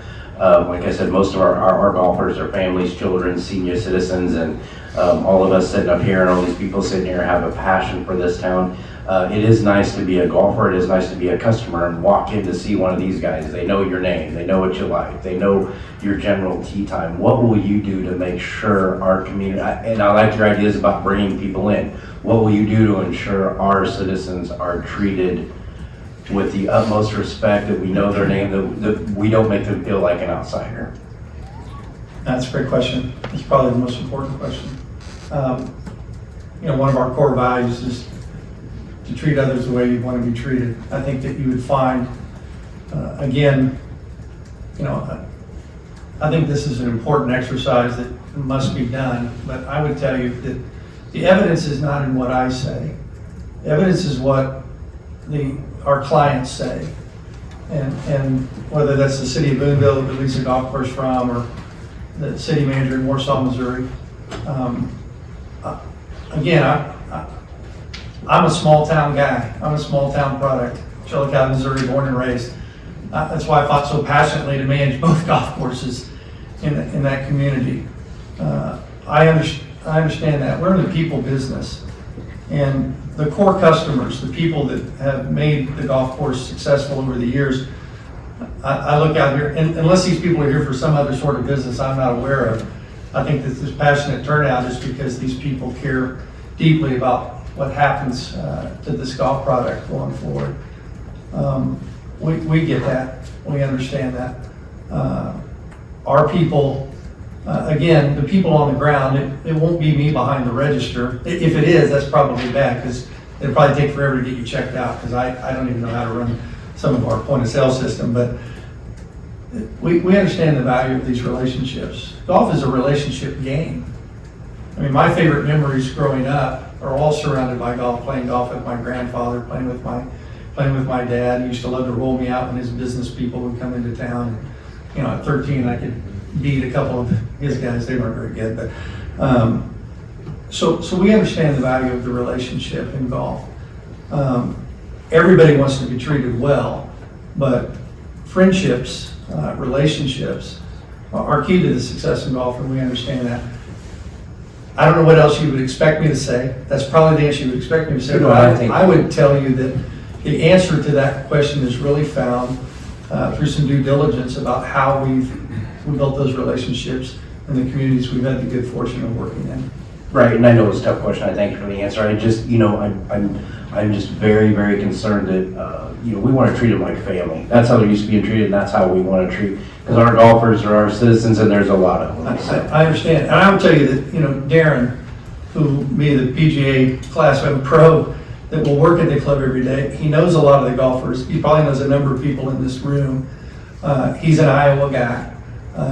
Like I said, most of our golfers are families, children, senior citizens, and all of us sitting up here and all these people sitting here have a passion for this town. It is nice to be a golfer. It is nice to be a customer and walk in to see one of these guys. They know your name. They know what you like. They know your general tee time. What will you do to make sure our community, and I like your ideas about bringing people in, what will you do to ensure our citizens are treated with the utmost respect, that we know their name, that we don't make them feel like an outsider? That's a great question. It's probably the most important question. You know, one of our core values is to treat others the way you want to be treated. I think that you would find, again, you know, I think this is an important exercise that must be done, but I would tell you that the evidence is not in what I say. The evidence is what our clients say. And whether that's the city of Boonville that we lease a golf course from, or the city manager in Warsaw, Missouri. Again, I'm a small town guy. I'm a small town product. Chillicothe, Missouri, born and raised. That's why I fought so passionately to manage both golf courses in that community. I understand that. We're in the people business. And the core customers, the people that have made the golf course successful over the years, I look out here, and unless these people are here for some other sort of business I'm not aware of, I think that this passionate turnout is because these people care deeply about what happens to this golf product going forward. We get that. We understand that. Our people, again, the people on the ground, it won't be me behind the register. If it is, that's probably bad, because it'll probably take forever to get you checked out, because I don't even know how to run some of our point of sale system. But we understand the value of these relationships. Golf is a relationship game. I mean, my favorite memories growing up are all surrounded by golf, playing golf with my grandfather, playing with my dad. He used to love to roll me out when his business people would come into town. You know, at 13, I could beat a couple of his guys. They weren't very good, but so we understand the value of the relationship in golf. Everybody wants to be treated well, but friendships, relationships are key to the success in golf, and we understand that. I don't know what else you would expect me to say. That's probably the answer you would expect me to say. No, But I would tell you that the answer to that question is really found through some due diligence about how we built those relationships in the communities we've had the good fortune of working in. Right, and I know it's a tough question. I thank you for the answer. I just, you know, I'm just very, very concerned that, we want to treat them like family. That's how they're used to being treated, and that's how we want to treat, because our golfers are our citizens, and there's a lot of them. So. I understand, and I will tell you that, Darren, who be the PGA Class 1 pro that will work at the club every day, he knows a lot of the golfers. He probably knows a number of people in this room. He's an Iowa guy.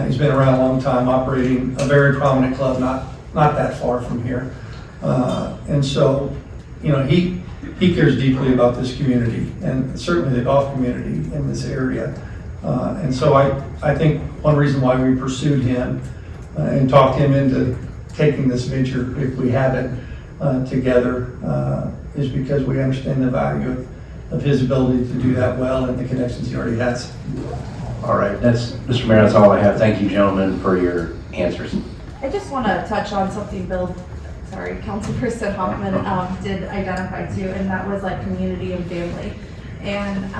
He's been around a long time, operating a very prominent club, not that far from here. And so, he cares deeply about this community and certainly the golf community in this area. And so I think one reason why we pursued him and talked him into taking this venture, if we have it together, is because we understand the value of his ability to do that well and the connections he already has. All right, Mr. Mayor, that's all I have. Thank you, gentlemen, for your answers. I just want to touch on something Councilperson Hoffman did identify too, and that was like community and family. And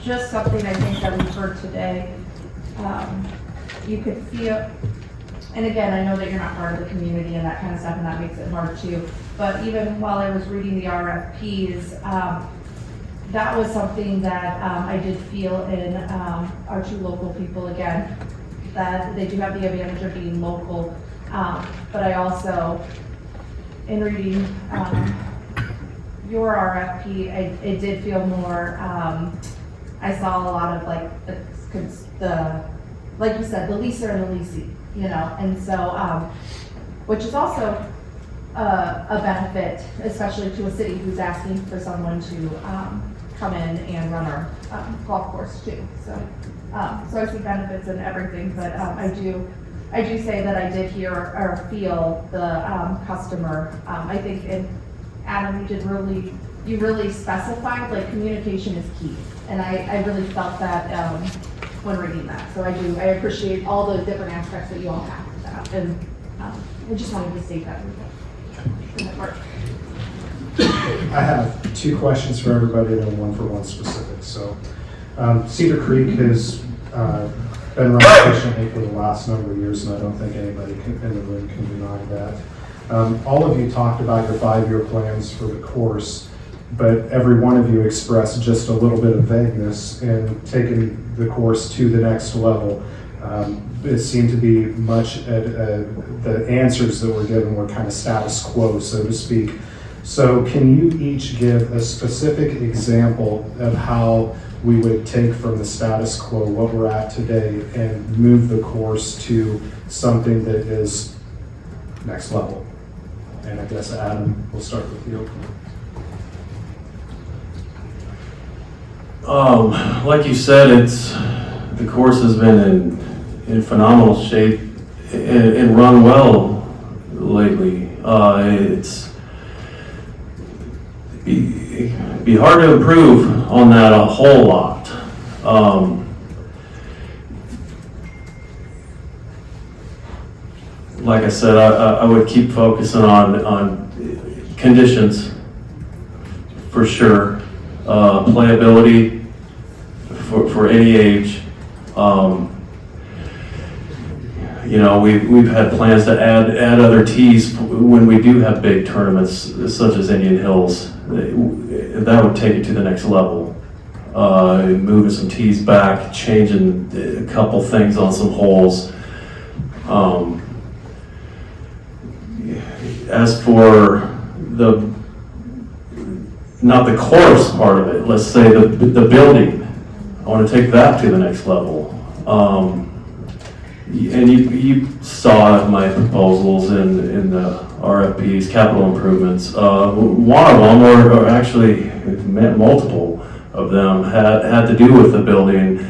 just something I think that we've heard today, you could feel, and again, I know that you're not part of the community and that kind of stuff, and that makes it hard too, but even while I was reading the RFPs, that was something that I did feel in our two local people again, that they do have the advantage of being local, but I also, in reading your RFP, it did feel more, I saw a lot of like the like you said, the leaser and the leasing, and so, which is also a benefit, especially to a city who's asking for someone to come in and run our golf course too. So I see benefits in everything, but I do say that I did hear or feel the customer. I think, and Adam, you really specified like communication is key, and I really felt that when reading that. So I appreciate all the different aspects that you all have to that, and I just wanted to state that. I have two questions for everybody and then one for one specific. So Cedar Creek has been running efficiently for the last number of years, and I don't think anybody in the room can deny that. All of you talked about your 5-year plans for the course, but every one of you expressed just a little bit of vagueness in taking the course to the next level. It seemed to be much the answers that were given were kind of status quo, so to speak. So can you each give a specific example of how we would take from the status quo, what we're at today, and move the course to something that is next level? And I guess, Adam, we'll start with you. Like you said, the course has been in phenomenal shape and run well lately. It'd be hard to improve on that a whole lot. Like I said, I would keep focusing on conditions for sure, playability for any age. We've had plans to add other tees when we do have big tournaments, such as Indian Hills. That would take it to the next level. Moving some tees back, changing a couple things on some holes. As for not the course part of it, let's say the building, I want to take that to the next level. And you saw my proposals in the RFPs, capital improvements. One of them, or actually multiple of them, had to do with the building.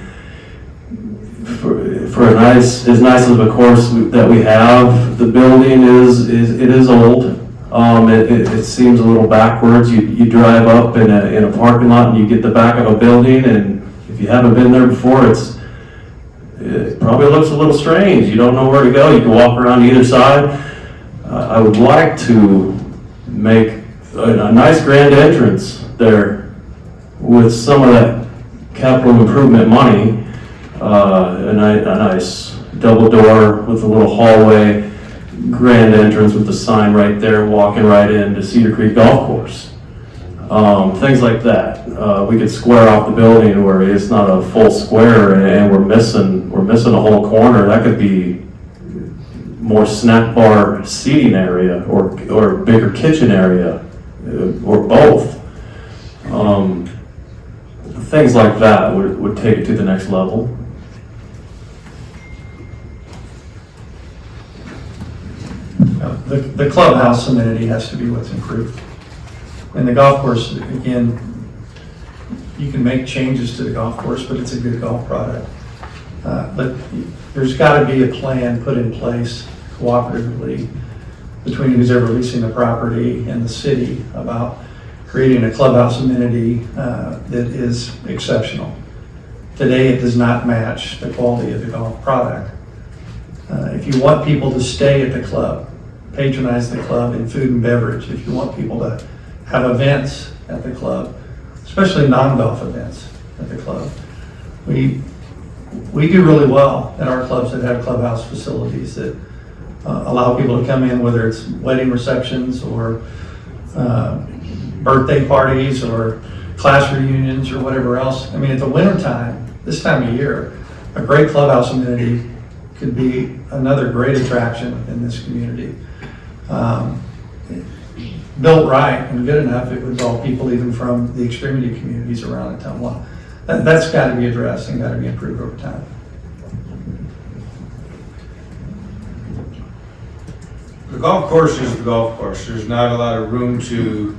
For as nice of a course that we have, the building is old. It seems a little backwards. You drive up in a parking lot and you get the back of a building, and if you haven't been there before, it probably looks a little strange. You don't know where to go. You can walk around either side. I would like to make a nice grand entrance there with some of that capital improvement money. A nice double door with a little hallway, grand entrance with the sign right there, walking right into Cedar Creek Golf Course. things like that. We could square off the building where it's not a full square and we're missing a whole corner. That could be more snack bar seating area or bigger kitchen area or both. Things like that would take it to the next level. The clubhouse amenity has to be what's improved. And the golf course, again, you can make changes to the golf course, but it's a good golf product. But there's got to be a plan put in place cooperatively between who's ever leasing the property and the city about creating a clubhouse amenity that is exceptional. Today, it does not match the quality of the golf product. If you want people to stay at the club, patronize the club in food and beverage, if you want people to have events at the club, especially non-golf events at the club, we do really well at our clubs that have clubhouse facilities that allow people to come in, whether it's wedding receptions or birthday parties or class reunions or whatever else. I mean, at the winter time, this time of year, a great clubhouse amenity could be another great attraction in this community. Built right and good enough, it would draw people even from the extremity communities around Ottumwa. That's got to be addressed and got to be improved over time. The golf course is the golf course. There's not a lot of room to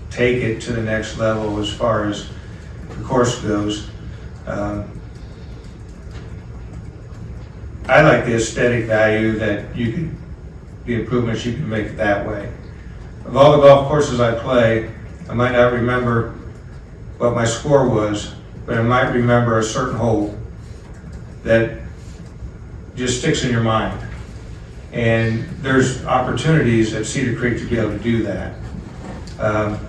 take it to the next level as far as the course goes. I like the aesthetic value that the improvements you can make that way. Of all the golf courses I play, I might not remember what my score was, but I might remember a certain hole that just sticks in your mind. And there's opportunities at Cedar Creek to be able to do that. And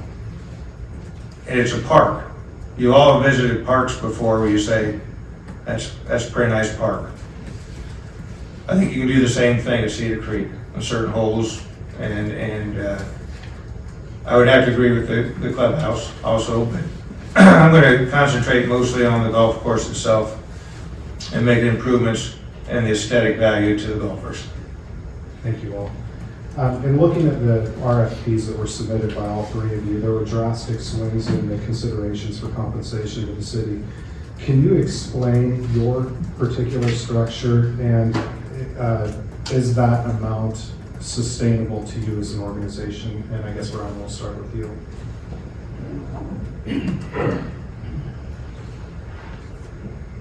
it's a park. You all have visited parks before where you say, that's a pretty nice park. I think you can do the same thing at Cedar Creek on certain holes, and I would have to agree with the clubhouse also, but I'm going to concentrate mostly on the golf course itself and make improvements and the aesthetic value to the golfers. Thank you all. In looking at the RFPs that were submitted by all three of you, there were drastic swings in the considerations for compensation to the city. Can you explain your particular structure, and is that amount sustainable to you as an organization? And I guess Brian, we'll start with you.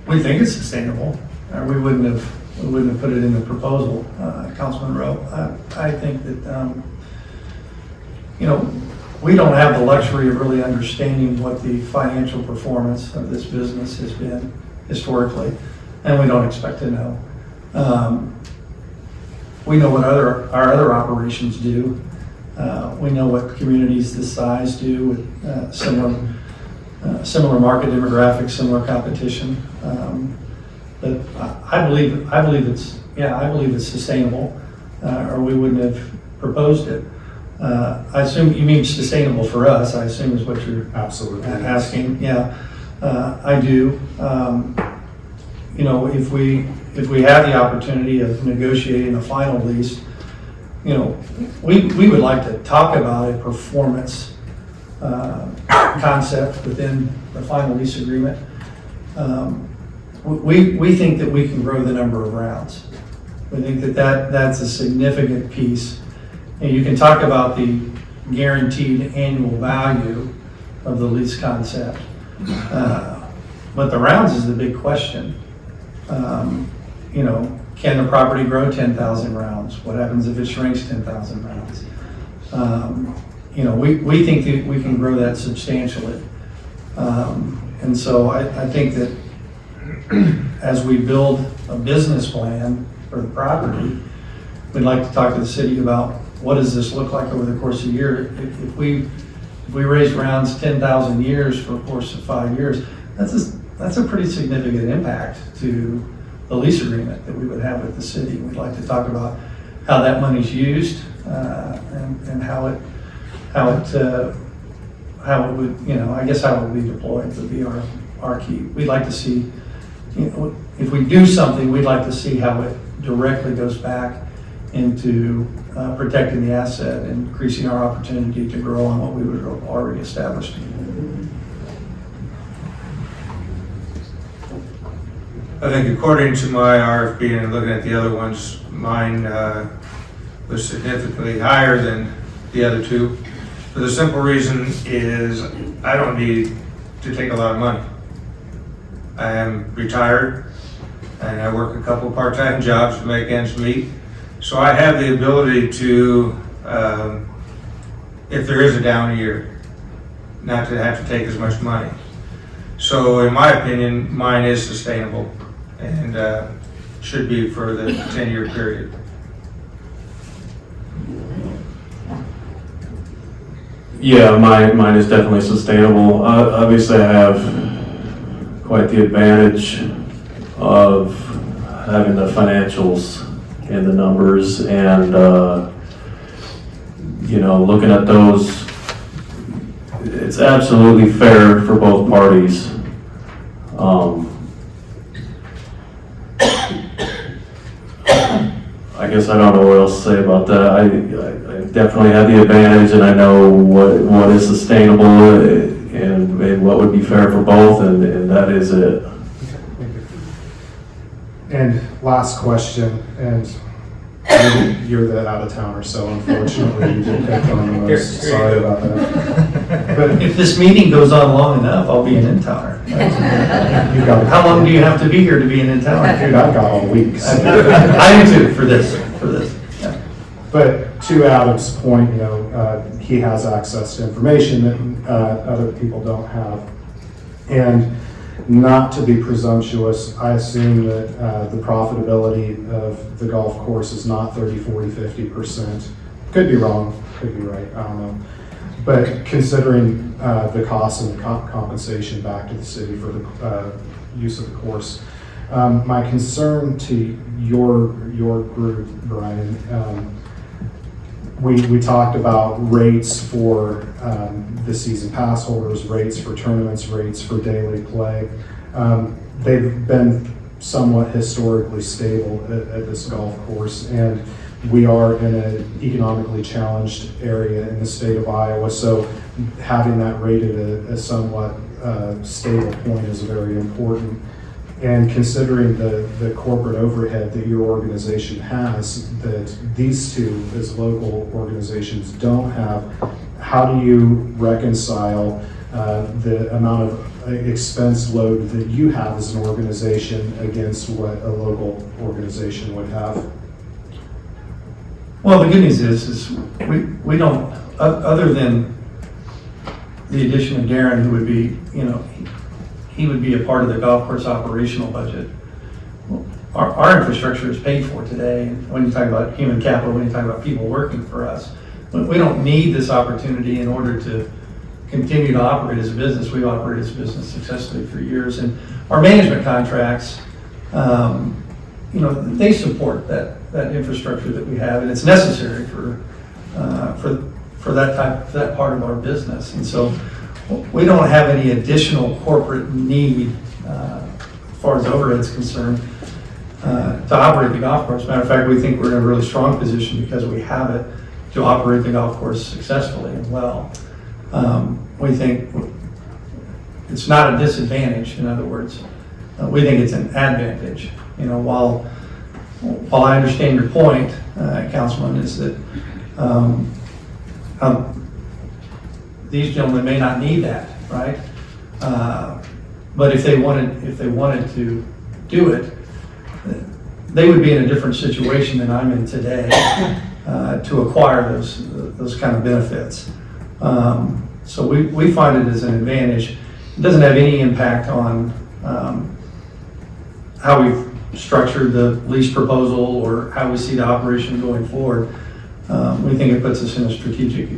We think it's sustainable. We wouldn't have put it in the proposal, Councilman Rowe. I think that we don't have the luxury of really understanding what the financial performance of this business has been historically, and we don't expect to know. We know what our other operations do. We know what communities this size do with similar market demographics, similar competition. But I believe it's sustainable, or we wouldn't have proposed it. I assume you mean sustainable for us. I assume is what you're absolutely asking. Yeah, I do. If we have the opportunity of negotiating a final lease, we would like to talk about a performance concept within the final lease agreement. We think that we can grow the number of rounds. We think that's a significant piece. And you can talk about the guaranteed annual value of the lease concept. But the rounds is the big question. Can the property grow 10,000 rounds? What happens if it shrinks 10,000 rounds? We think that we can grow that substantially. And so I think that as we build a business plan for the property, we'd like to talk to the city about what does this look like over the course of a year. If we raise rounds 10,000 years for a course of 5 years, that's a pretty significant impact to the lease agreement that we would have with the city. We'd like to talk about how that money's used and how how it would, I guess how it would be deployed would be our key. We'd like to see, if we do something, we'd like to see how it directly goes back into protecting the asset and increasing our opportunity to grow on what we would have already established. I think according to my RFP and looking at the other ones, mine was significantly higher than the other two. For the simple reason is I don't need to take a lot of money. I am retired and I work a couple part-time jobs to make ends meet. So I have the ability to, if there is a down year, not to have to take as much money. So in my opinion, mine is sustainable and should be for the 10-year period. Yeah, mine is definitely sustainable. Obviously, I have quite the advantage of having the financials and the numbers, and looking at those, it's absolutely fair for both parties. I guess I don't know what else to say about that. I definitely have the advantage, and I know what is sustainable and what would be fair for both, and that is it. And last question, and you're the out-of-towner, so unfortunately you did pick on the most. Sorry about that. But If this meeting goes on long enough, I'll be an in-towner. How long do you have to be here to be an in-towner? Dude, I've got all week. I do too, for this. Yeah. But to Adam's point, he has access to information that other people don't have. And not to be presumptuous, I assume that the profitability of the golf course is not 30, 40, 50%. Could be wrong, could be right, I don't know. But considering the cost and the compensation back to the city for the use of the course, my concern to your group, Brian, we talked about rates for the season pass holders, rates for tournaments, rates for daily play. They've been somewhat historically stable at this golf course, and we are in an economically challenged area in the state of Iowa, so having that rated at a somewhat stable point is very important. And considering the corporate overhead that your organization has, that these two as local organizations don't have, how do you reconcile the amount of expense load that you have as an organization against what a local organization would have? Well, the good news is we don't, other than the addition of Darren, who would be, he would be a part of the golf course operational budget. Our infrastructure is paid for today. When you talk about human capital, when you talk about people working for us, we don't need this opportunity in order to continue to operate as a business. We've operated as a business successfully for years. And our management contracts, they support that infrastructure that we have, and it's necessary for that part of our business. And so we don't have any additional corporate need, as far as overhead is concerned, to operate the golf course. Matter of fact, we think we're in a really strong position because we have it to operate the golf course successfully and well. We think it's not a disadvantage, in other words. We think it's an advantage. While I understand your point, Councilman, is that these gentlemen may not need that, right? But if they wanted to do it, they would be in a different situation than I'm in today to acquire those kind of benefits. So we find it as an advantage. It doesn't have any impact on how we've structured the lease proposal or how we see the operation going forward. We think it puts us in a strategic,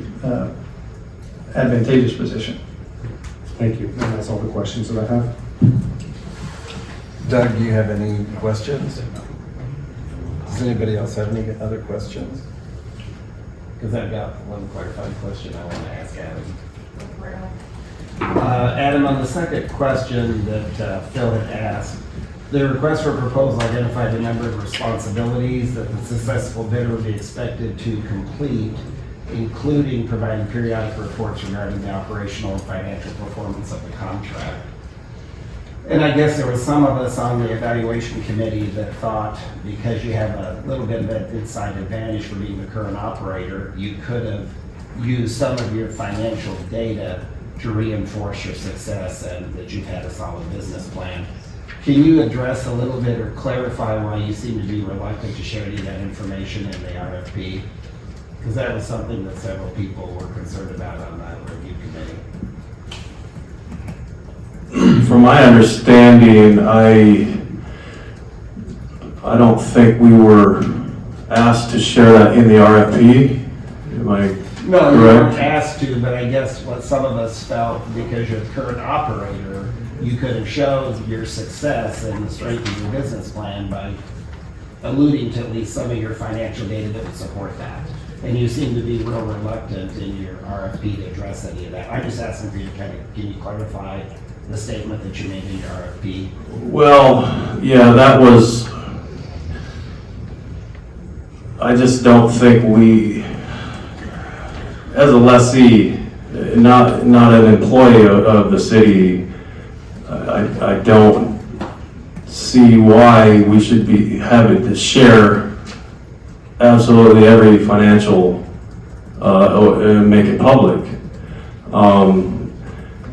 advantageous position. Thank you. And that's all the questions that I have. Doug, do you have any questions? Does anybody else have any other questions? Because I've got one clarifying question I want to ask Adam. right ahead. Adam, on the second question that Phil had asked, the request for proposal identified a number of responsibilities that the successful bidder would be expected to complete, including providing periodic reports regarding the operational and financial performance of the contract. And I guess there was some of us on the evaluation committee that thought because you have a little bit of an inside advantage for being the current operator, you could have used some of your financial data to reinforce your success and that you've had a solid business plan. Can you address a little bit or clarify why you seem to be reluctant to share any of that information in the RFP? Because that was something that several people were concerned about on that review committee. From my understanding, I don't think we were asked to share that in the RFP. Am I No, you weren't correct? asked to, but I guess what some of us felt, because you're the current operator, you could have showed your success and the strength of your business plan by alluding to at least some of your financial data that would support that. And you seem to be real reluctant in your RFP to address any of that. I'm just asking for you to can you clarify the statement that you made in your RFP? Well, yeah, that was, I just don't think we, as a lessee, not an employee of the city, I don't see why we should be having to share absolutely every financial, and make it public.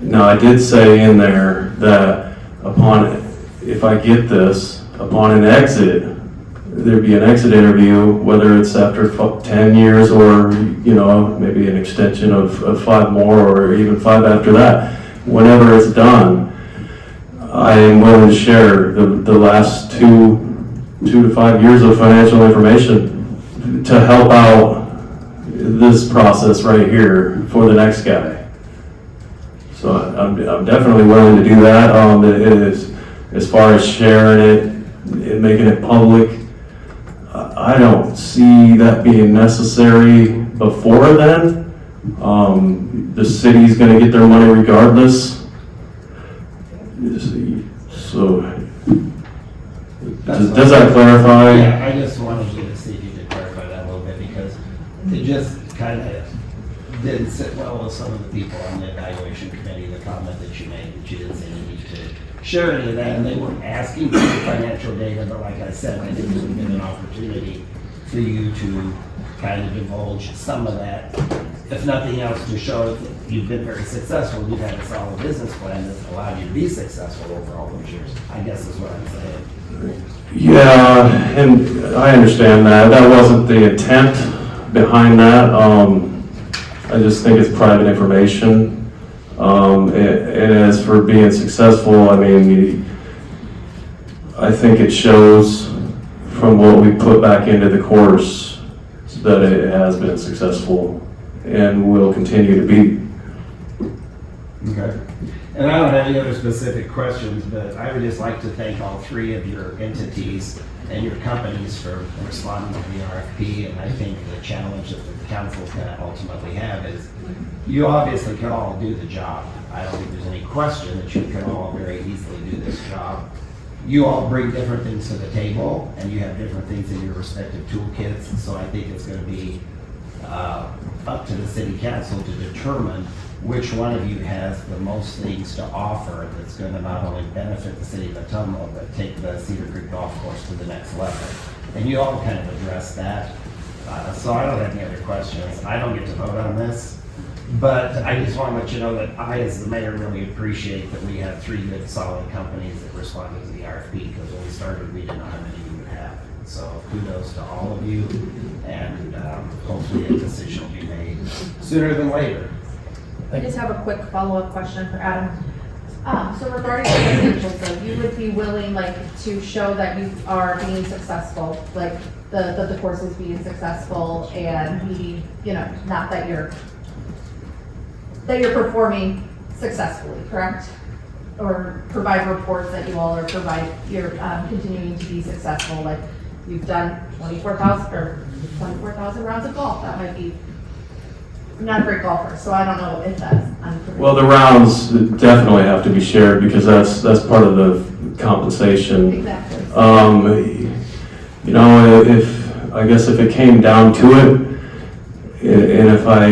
Now, I did say in there that if I get this, upon an exit, there'd be an exit interview, whether it's after 10 years or, maybe an extension of 5 more or even 5 after that. Whenever it's done, I am willing to share the last 2 to 5 years of financial information to help out this process right here for the next guy. So I'm definitely willing to do that. As far as sharing it and making it public, I don't see that being necessary before then. The city's going to get their money regardless. So, does that clarify? Yeah, I just wanted you to see if you could clarify that a little bit because it just kind of didn't sit well with some of the people on the evaluation committee, the comment that you made, that you didn't say you need to share any of that, and they weren't asking for financial data, but like I said, I think it would have been an opportunity for you to kind of divulge some of that, if nothing else, to show that you've been very successful, you've had a solid business plan that's allowed you to be successful over all those years, I guess is what I'm saying. Yeah, and I understand that. That wasn't the intent behind that. I just think it's private information. And as for being successful, I mean, I think it shows from what we put back into the course that it has been successful and will continue to be. Okay. And I don't have any other specific questions, but I would just like to thank all 3 of your entities and your companies for responding to the RFP. And I think the challenge that the council's going to ultimately have is you obviously can all do the job. I don't think there's any question that you can all very easily do this job. You all bring different things to the table and you have different things in your respective toolkits. And so I think it's going to be up to the city council to determine which one of you has the most things to offer that's going to not only benefit the city of Ottumwa, but take the Cedar Creek Golf Course to the next level. And you all kind of address that. So I don't have any other questions. I don't get to vote on this, but I just want to let you know that I, as the mayor, really appreciate that we have 3 good, solid companies that responded to the RFP, because when we started, we didn't know how many we would have. So kudos to all of you, and hopefully a decision will be made sooner than later. I just have a quick follow-up question for Adam. So regarding the financials, though, you would be willing, to show that you are being successful, the course is being successful, and not that you're performing successfully, correct? Or provide reports that you all are you're continuing to be successful, like you've done 24,000 rounds of golf. That might be I'm not a great golfer, so I don't know if that's unfair. Well, the rounds definitely have to be shared because that's part of the compensation. Exactly. You know, if it came down to it, and if I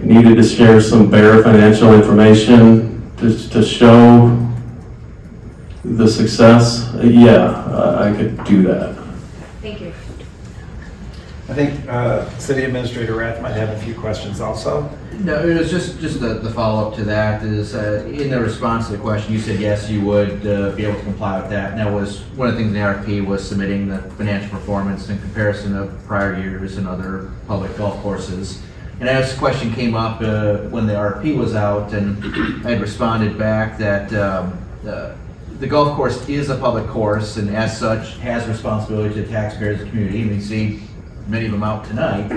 needed to share some bare financial information to show the success, yeah, I could do that. Thank you. I think City Administrator Rath might have a few questions also. No, it was just the follow-up to that is, in the response to the question, you said yes, you would be able to comply with that. And that was, one of the things in the RFP was submitting the financial performance in comparison of prior years and other public golf courses. And as this question came up when the RFP was out, and I had responded back that the golf course is a public course and as such has responsibility to the taxpayers of the community. And we see many of them out tonight,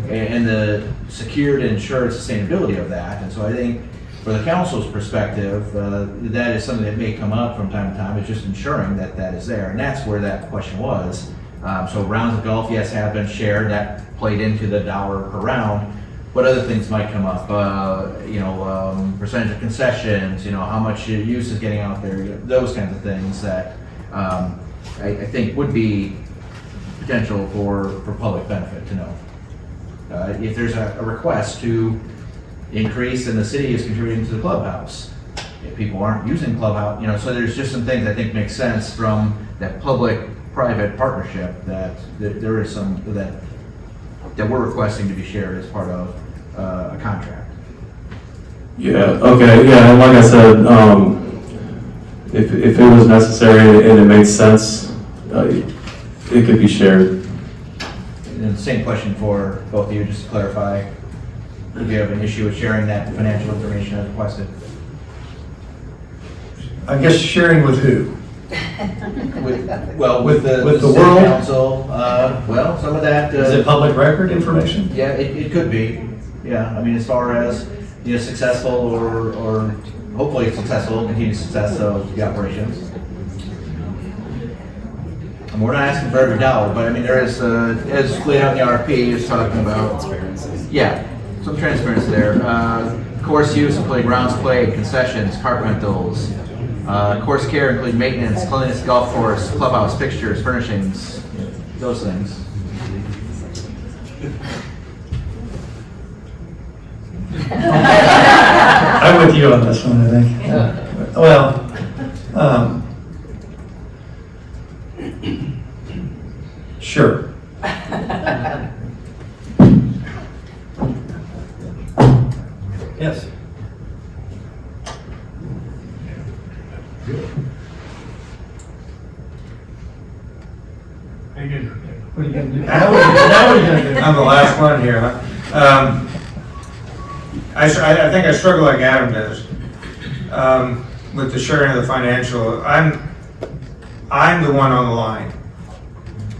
and the secured and insured sustainability of that. And so I think for the council's perspective, that is something that may come up from time to time. It's just ensuring that that is there. And that's where that question was. So rounds of golf, yes, have been shared. That played into the dollar per round. But other things might come up, percentage of concessions, how much use is getting out there, those kinds of things that I think would be potential for public benefit to know. If there's a request to increase and the city is contributing to the clubhouse, if people aren't using clubhouse, so there's just some things I think make sense from that public-private partnership that there is some that we're requesting to be shared as part of a contract. Yeah, okay, yeah, and like I said, if it was necessary and it made sense, it could be shared. And then the same question for both of you, just to clarify, if you have an issue with sharing that financial information as requested. I guess sharing with who? With the With the city world? council, some of that. Is it public record information? Yeah, it could be. Yeah, I mean, as far as, successful or hopefully successful, continued success of the operations. And we're not asking for every dollar, but I mean, there is, as laid out in the RFP, it's talking about. Transparency. Yeah, some transparency there. Course use, including rounds played, concessions, cart rentals. Course care, including maintenance, cleanliness, golf course, clubhouse, fixtures, furnishings, those things. I'm with you on this one, I think. Well, sure. Yes. What are you gonna do? Now what are you gonna do? I'm the last one here, huh? I think I struggle like Adam does with the sharing of the financial. I'm the one on the line,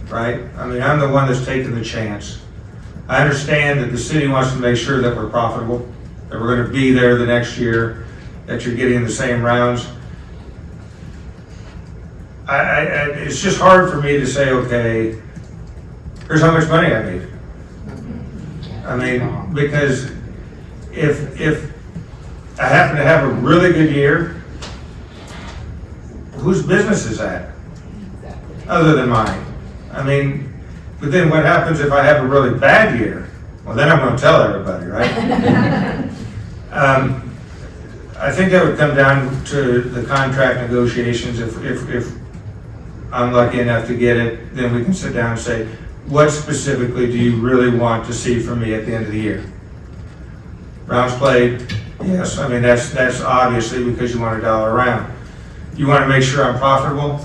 right? I mean, I'm the one that's taking the chance. I understand that the city wants to make sure that we're profitable, that we're going to be there the next year, that you're getting the same rounds. It's just hard for me to say, okay, here's how much money I need. I mean, because if I happen to have a really good year, whose business is that? Other than mine. I mean, but then what happens if I have a really bad year? Well, then I'm going to tell everybody, right? I think that would come down to the contract negotiations. If I'm lucky enough to get it, then we can sit down and say, what specifically do you really want to see from me at the end of the year? Rounds played, yes. I mean, that's obviously because you want $1 a round. You want to make sure I'm profitable?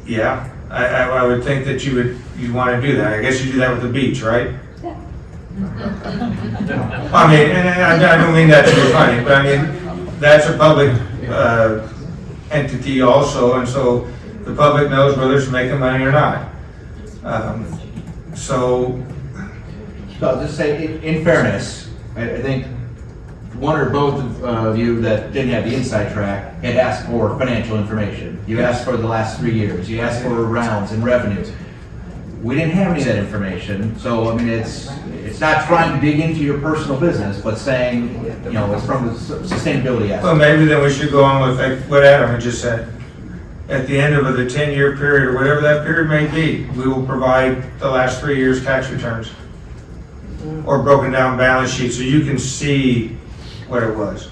Yeah, I would think that you'd want to do that. I guess you do that with the beach, right? Yeah. I mean, and I don't mean that to be funny, but I mean, that's a public entity also, and so the public knows whether it's making money or not. So I'll just say, in fairness, I think one or both of you that didn't have the inside track had asked for financial information. You asked for the last 3 years. You asked for rounds and revenues. We didn't have any of that information, so I mean, it's not trying to dig into your personal business, but saying, you know, it's from the sustainability Well, aspect. maybe then we should go on with like what Adam had just said. At the end of the 10-year period, or whatever that period may be, we will provide the last 3 years' tax returns. Or broken down balance sheet, so you can see what it was.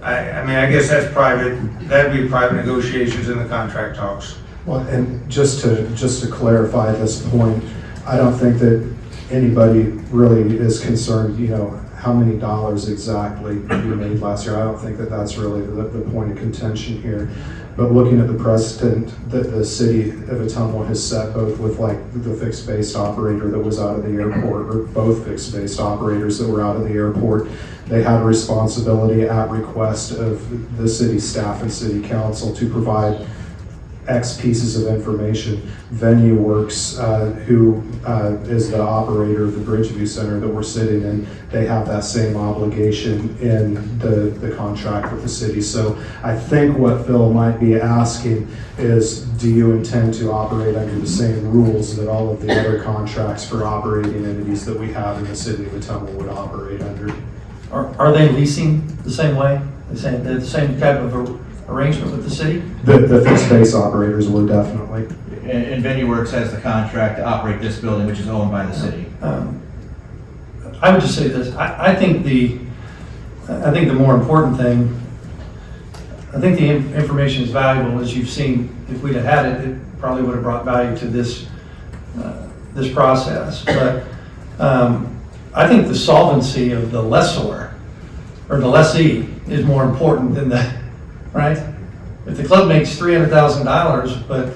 I mean, I guess that's private, that'd be private negotiations in the contract talks. Well, and just to clarify this point, I don't think that anybody really is concerned, you know, how many dollars exactly we made last year. I don't think that that's really the point of contention here. But looking at the precedent that the city of Ottumwa has set, both with like the fixed-based operator that was out of the airport, or both fixed-based operators that were out of the airport, they had a responsibility at request of the city staff and city council to provide X pieces of information. Venue Works, who is the operator of the Bridgeview Center that we're sitting in, they have that same obligation in the contract with the city. So I think what Phil might be asking is, do you intend to operate under the same rules that all of the other contracts for operating entities that we have in the city of Ottumwa would operate under? Are they leasing the same way? The same type of arrangement with the city? The fixed base operators were definitely. And Venue Works has the contract to operate this building, which is owned by the city. I would just say this, I think the more important thing, I think the information is valuable. As you've seen, if we'd have had it, it probably would have brought value to this process. But I think the solvency of the lessor or the lessee is more important than the, right? If the club makes $300,000, but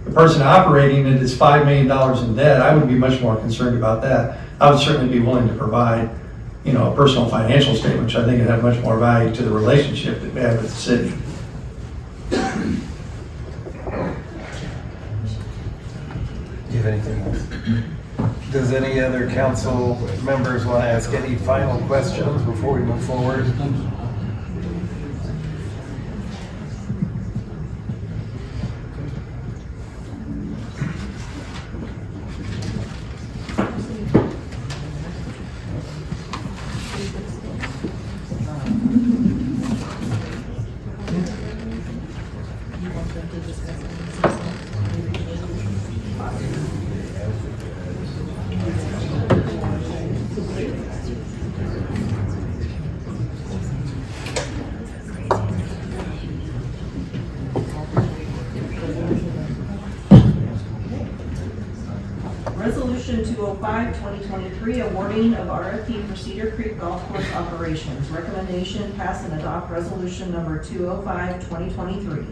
the person operating it is $5 million in debt, I would be much more concerned about that. I would certainly be willing to provide, you know, a personal financial statement, which I think would have much more value to the relationship that we have with the city. Do you have anything else? Does any other council members want to ask any final questions before we move forward? Resolution 205, 2023, awarding of RFP for Cedar Creek Golf Course operations. Recommendation, pass and adopt resolution number 205, 2023.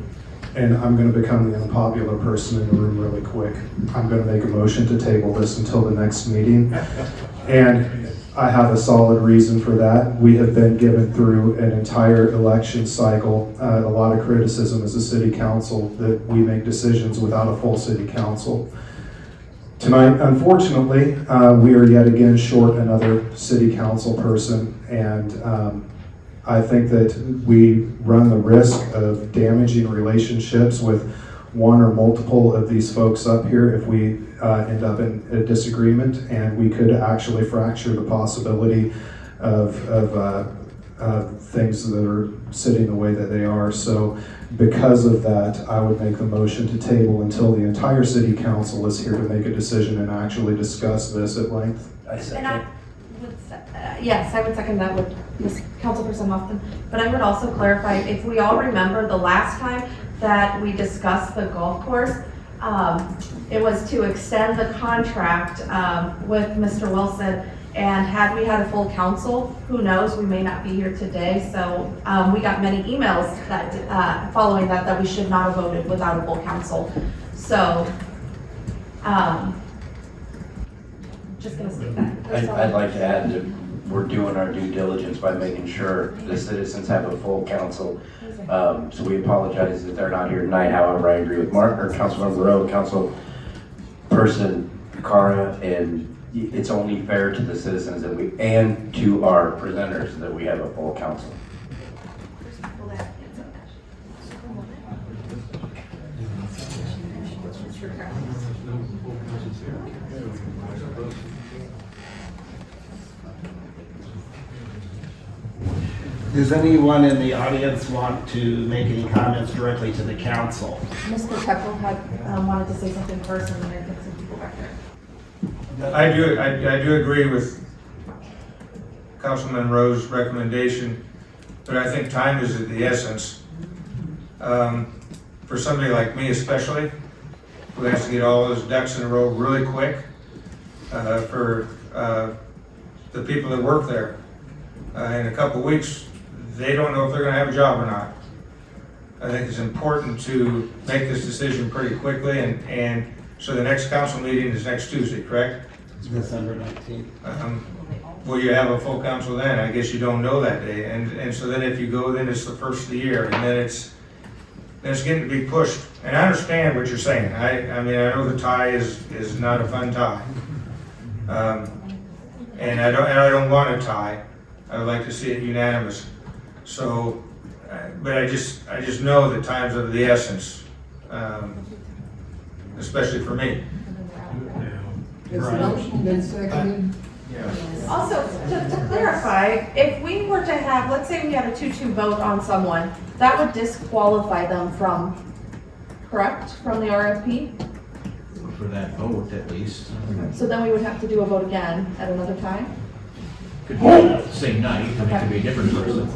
And I'm going to become the unpopular person in the room really quick. I'm going to make a motion to table this until the next meeting. And I have a solid reason for that. We have been given through an entire election cycle a lot of criticism as a city council that we make decisions without a full city council. Tonight, unfortunately, we are yet again short another city council person, and I think that we run the risk of damaging relationships with one or multiple of these folks up here if we end up in a disagreement, and we could actually fracture the possibility of things that are sitting the way that they are. So because of that, I would make the motion to table until the entire city council is here to make a decision and actually discuss this at length. And I would, yes, I would second that with Ms. Councilperson Hoffman. But I would also clarify, if we all remember the last time that we discussed the golf course, it was to extend the contract with Mr. Wilson. And had we had a full council, who knows, we may not be here today. So we got many emails that following that we should not have voted without a full council. So just gonna state that. I'd like to add that we're doing our due diligence by making sure the citizens have a full council. So we apologize that they're not here tonight. However, I agree with Mark, or Councilmember Rowe, Councilperson Cara, and it's only fair to the citizens that and to our presenters that we have a full council. Does anyone in the audience want to make any comments directly to the council? Mr. Tekel had wanted to say something first, and then I get some people back there. I do agree with Councilman Rowe's recommendation, but I think time is of the essence. For somebody like me especially, who has to get all his ducks in a row really quick, for the people that work there. In a couple weeks, they don't know if they're gonna have a job or not. I think it's important to make this decision pretty quickly, and so the next council meeting is next Tuesday, correct? December 19th. Will you have a full council then? I guess you don't know that day, and so then if you go, then it's the first of the year, and then it's getting to be pushed. And I understand what you're saying. I mean, I know the tie is not a fun tie. And I don't want a tie. I would like to see it unanimous. So, but I just know that time's of the essence, especially for me. Also, to clarify, if we were to have, let's say we had a 2-2 vote on someone, that would disqualify them from, correct, from the RFP? For that vote, at least. So then we would have to do a vote again at another time? Could be the same night, and it could be a different person.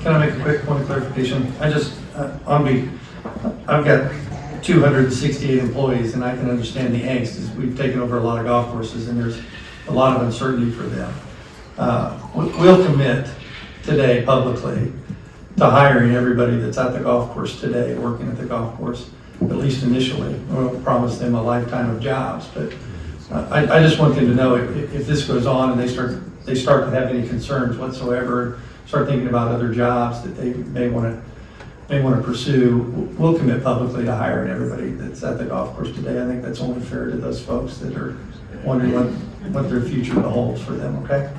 Can I make a quick point of clarification? I've got 268 employees, and I can understand the angst, as we've taken over a lot of golf courses, and there's a lot of uncertainty for them. We'll commit today publicly to hiring everybody that's at the golf course today, working at the golf course, at least initially. We won't promise them a lifetime of jobs, but I just want them to know if this goes on and they start to have any concerns whatsoever, start thinking about other jobs that they may want to pursue, we'll commit publicly to hiring everybody that's at the golf course today. I think that's only fair to those folks that are wondering what their future holds for them, okay?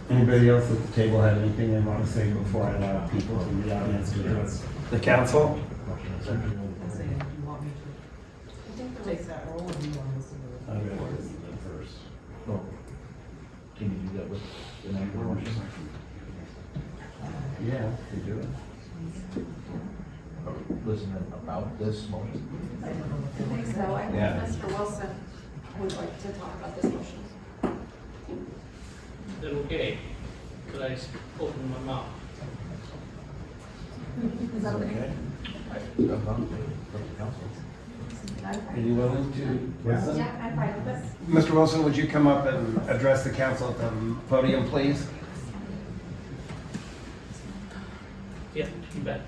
Anybody else at the table have anything they want to say before I allow people from the audience to address the council? Can you do that with the night motion? Yeah, you do it. Listen about this motion. I think so. I think Yeah. Mr. Wilson would like to talk about this motion. Then okay, could I open my mouth? Is that okay? Are you willing to listen? Yeah, I'm fine with this. Mr. Wilson, would you come up and address the council at the podium, please? Yeah, you bet.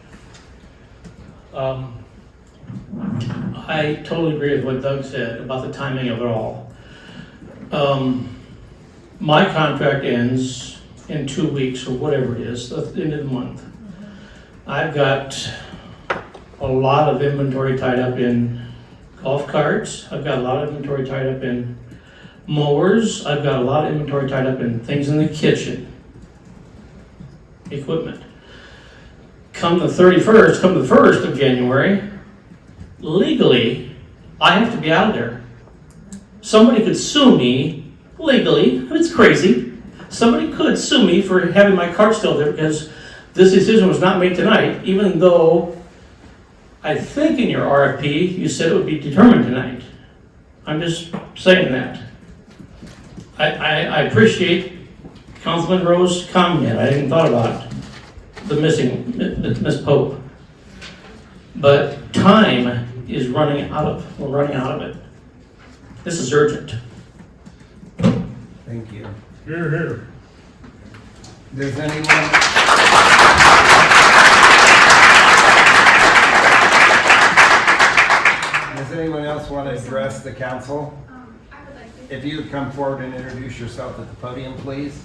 I totally agree with what Doug said about the timing of it all. My contract ends in 2 weeks or whatever it is, at the end of the month. I've got a lot of inventory tied up in golf carts. I've got a lot of inventory tied up in mowers. I've got a lot of inventory tied up in things in the kitchen, equipment. Come the 1st of January, legally, I have to be out of there. Somebody could sue me legally. It's crazy. Somebody could sue me for having my cart still there because this decision was not made tonight, even though I think in your RFP you said it would be determined tonight. I'm just saying that. I appreciate Councilman Rowe's comment. I hadn't thought about the missing Miss Pope. But time is running out of, we're running out of it. This is urgent. Thank you. Here, here. Does anyone? Does anyone else want to address the council? I would like to. If you would come forward and introduce yourself at the podium, please.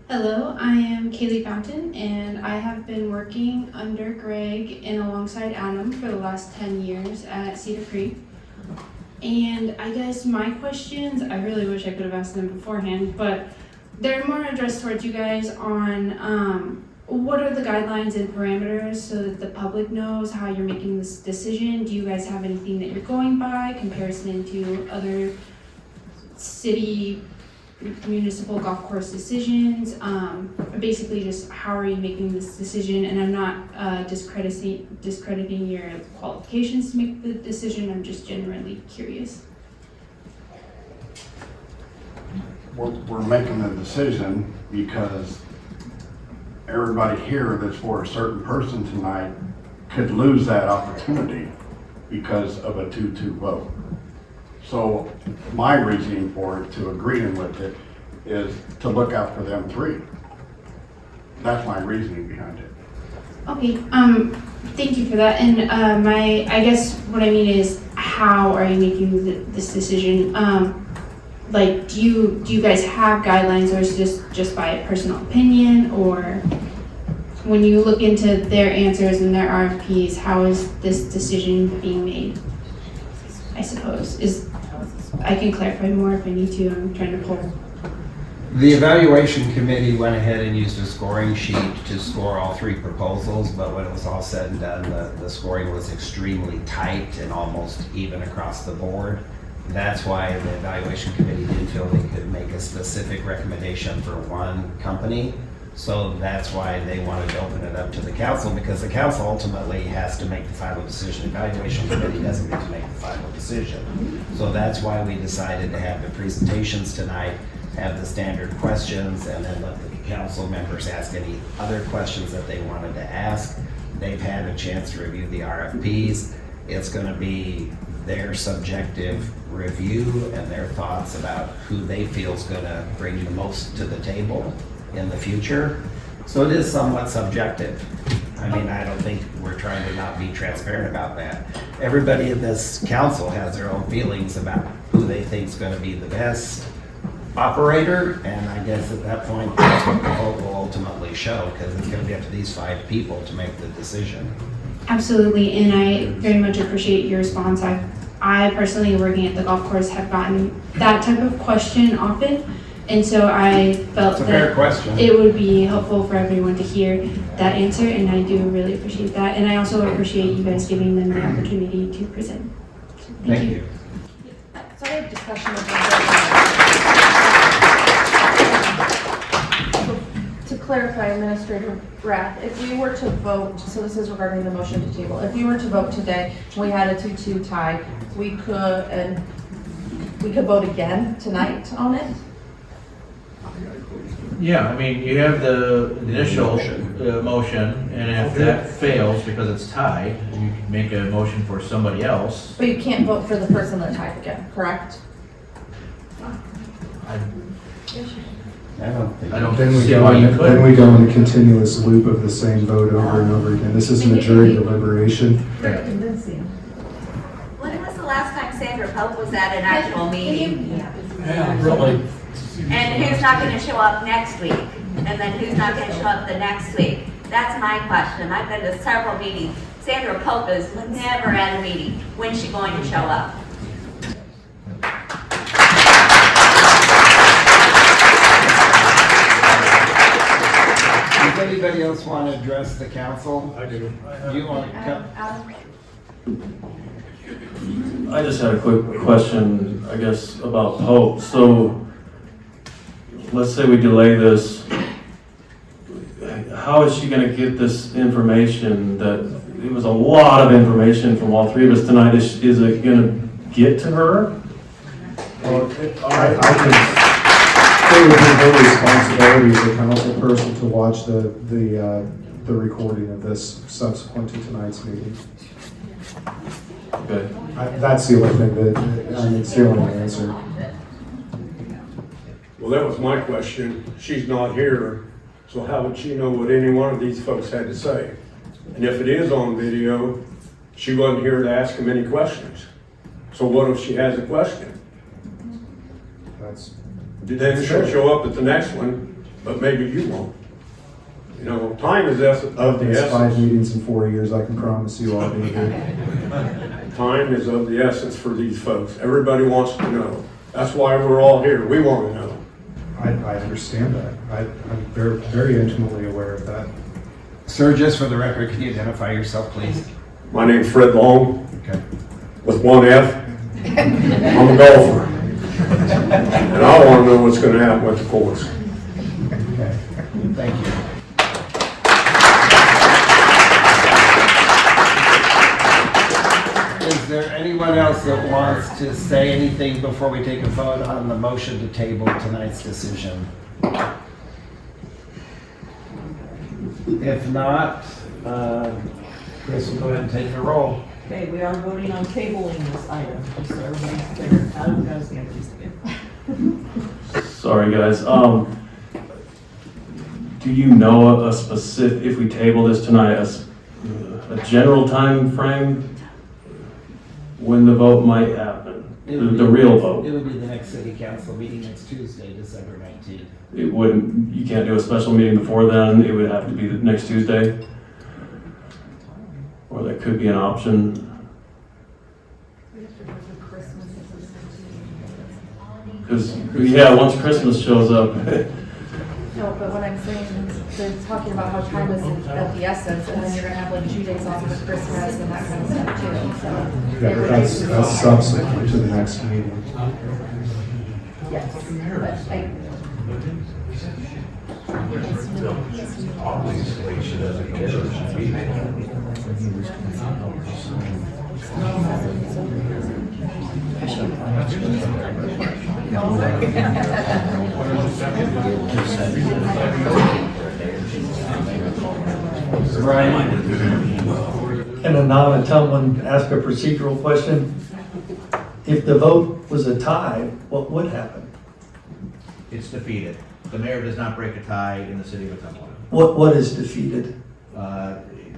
Hello, I am Kaylee Fountain, and I have been working under Greg and alongside Adam for the last 10 years at Cedar Creek. And I guess my questions, I really wish I could have asked them beforehand, but they're more addressed towards you guys on what are the guidelines and parameters so that the public knows how you're making this decision? Do you guys have anything that you're going by, comparison to other city municipal golf course decisions? Basically just how are you making this decision? And I'm not discrediting your qualifications to make the decision. I'm just generally curious. We're making the decision because everybody here that's for a certain person tonight could lose that opportunity because of a 2-2 vote. So my reasoning for it, to agreeing with it, is to look out for them 3. That's my reasoning behind it. Okay, thank you for that. And I guess what I mean is, how are you making this decision? Like, do you guys have guidelines, or is it just by personal opinion? Or when you look into their answers and their RFPs, how is this decision being made? I suppose I can clarify more if I need to. I'm trying to pull. The evaluation committee went ahead and used a scoring sheet to score all 3 proposals, but when it was all said and done, the scoring was extremely tight and almost even across the board. That's why the evaluation committee didn't feel they could make a specific recommendation for one company. So that's why they wanted to open it up to the council, because the council ultimately has to make the final decision. Evaluation committee doesn't get to make the final decision. So that's why we decided to have the presentations tonight, have the standard questions, and then let the council members ask any other questions that they wanted to ask. They've had a chance to review the RFPs. It's going to be their subjective review and their thoughts about who they feel is going to bring the most to the table in the future. So it is somewhat subjective. I mean, I don't think we're trying to not be transparent about that. Everybody in this council has their own feelings about who they think is going to be the best operator, and I guess at that point, that's what the vote will ultimately show, because it's going to be up to these 5 people to make the decision. Absolutely, and I very much appreciate your response. I personally, working at the golf course, have gotten that type of question often, and so I felt that it would be helpful for everyone to hear that answer, and I do really appreciate that. And I also appreciate you guys giving them the opportunity to present. So thank you. So I have discussion about to clarify, Administrator Rath, if we were to vote, so this is regarding the motion to table, if we were to vote today, we had a 2-2 tie, we could vote again tonight on it? Yeah, I mean, you have the initial motion, and if that fails because it's tied, you can make a motion for somebody else. But you can't vote for the person that tied again, correct? I don't think. Then we go in a continuous loop of the same vote over and over again. This isn't a jury deliberation. Very convincing. When was the last time Sandra Pope was at an actual meeting? Yeah, really. And who's not going to show up next week? And then who's not going to show up the next week? That's my question. I've been to several meetings. Sandra Pope is never at a meeting. When's she going to show up? Does anybody else want to address the council? I do. You want to come? I just had a quick question, I guess, about Pope. So, let's say we delay this. How is she going to get this information? That it was a lot of information from all 3 of us tonight. Is it going to get to her? Well, I can. It would be her responsibility as a council person to watch the recording of this subsequent to tonight's meeting. Okay. That's the only thing it's the only answer. Well, that was my question. She's not here, so how would she know what any one of these folks had to say? And if it is on video, she wasn't here to ask them any questions. So what if she has a question? Then she'll show up at the next one, but maybe you won't. You know, time is of the There's 5 essence. meetings in 4 years, I can promise you I'll be here. Time is of the essence for these folks. Everybody wants to know. That's why we're all here. We want to know. I understand that. I'm very, very intimately aware of that. Sir, just for the record, can you identify yourself, please? My name's Fred Long, Okay. with one F. I'm a golfer. And I want to know what's going to happen with the course. Okay. Thank you. Is there anyone else that wants to say anything before we take a vote on the motion to table tonight's decision? If not, Chris will go ahead and take the roll. Okay, we are voting on tabling this item, just so everybody's clear. Adam, guys, the answers again. Sorry, guys. Do you know a specific, if we table this tonight, a general time frame when the vote might happen? The real vote? It would be the next city council meeting next Tuesday, December 19th. It wouldn't, you can't do a special meeting before then, it would have to be the next Tuesday? Or that could be an option. Because, yeah, once Christmas shows up, No, but what I'm saying is, they're talking about how time is of the essence, and then you're gonna have like 2 days off for Christmas and that kind of stuff too, so. Yeah, but that's subsequent to the next meeting. Yes, but I. Can Ottumwa ask a procedural question? If the vote was a tie, what would happen? It's defeated. The mayor does not break a tie in the city of Ottumwa. What is defeated?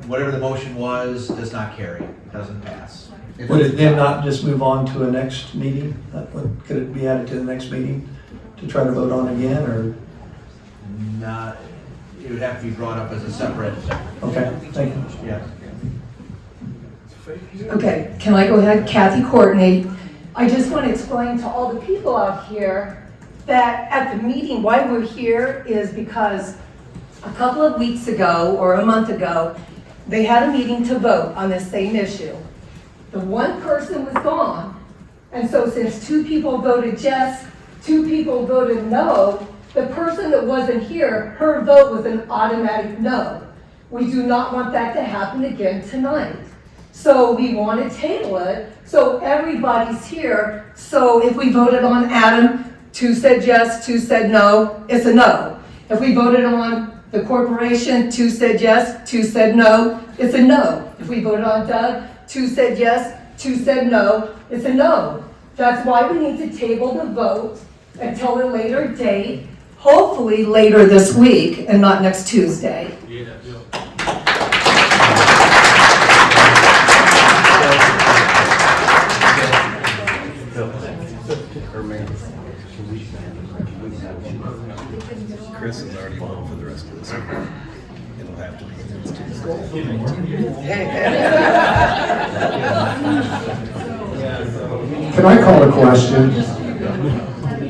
Whatever the motion was does not carry, it doesn't pass. Would it then not just move on to a next meeting? Could it be added to the next meeting to try to vote on again, or? Not, it would have to be brought up as a separate. Okay, thank you. Yeah. Okay, can I go ahead? Kathy Courtney. I just want to explain to all the people out here that at the meeting, why we're here is because a couple of weeks ago or a month ago, they had a meeting to vote on this same issue. The one person was gone, and so since 2 people voted yes, 2 people voted no, the person that wasn't here, her vote was an automatic no. We do not want that to happen again tonight. So we want to table it, so everybody's here. So if we voted on Adam, 2 said yes, 2 said no, it's a no. If we voted on the corporation, 2 said yes, 2 said no, it's a no. If we voted on Doug, 2 said yes, 2 said no, it's a no. That's why we need to table the vote until a later date, hopefully later this week and not next Tuesday. Chris is already on for the rest of this week. It'll have to be next Tuesday. Can I call a question? We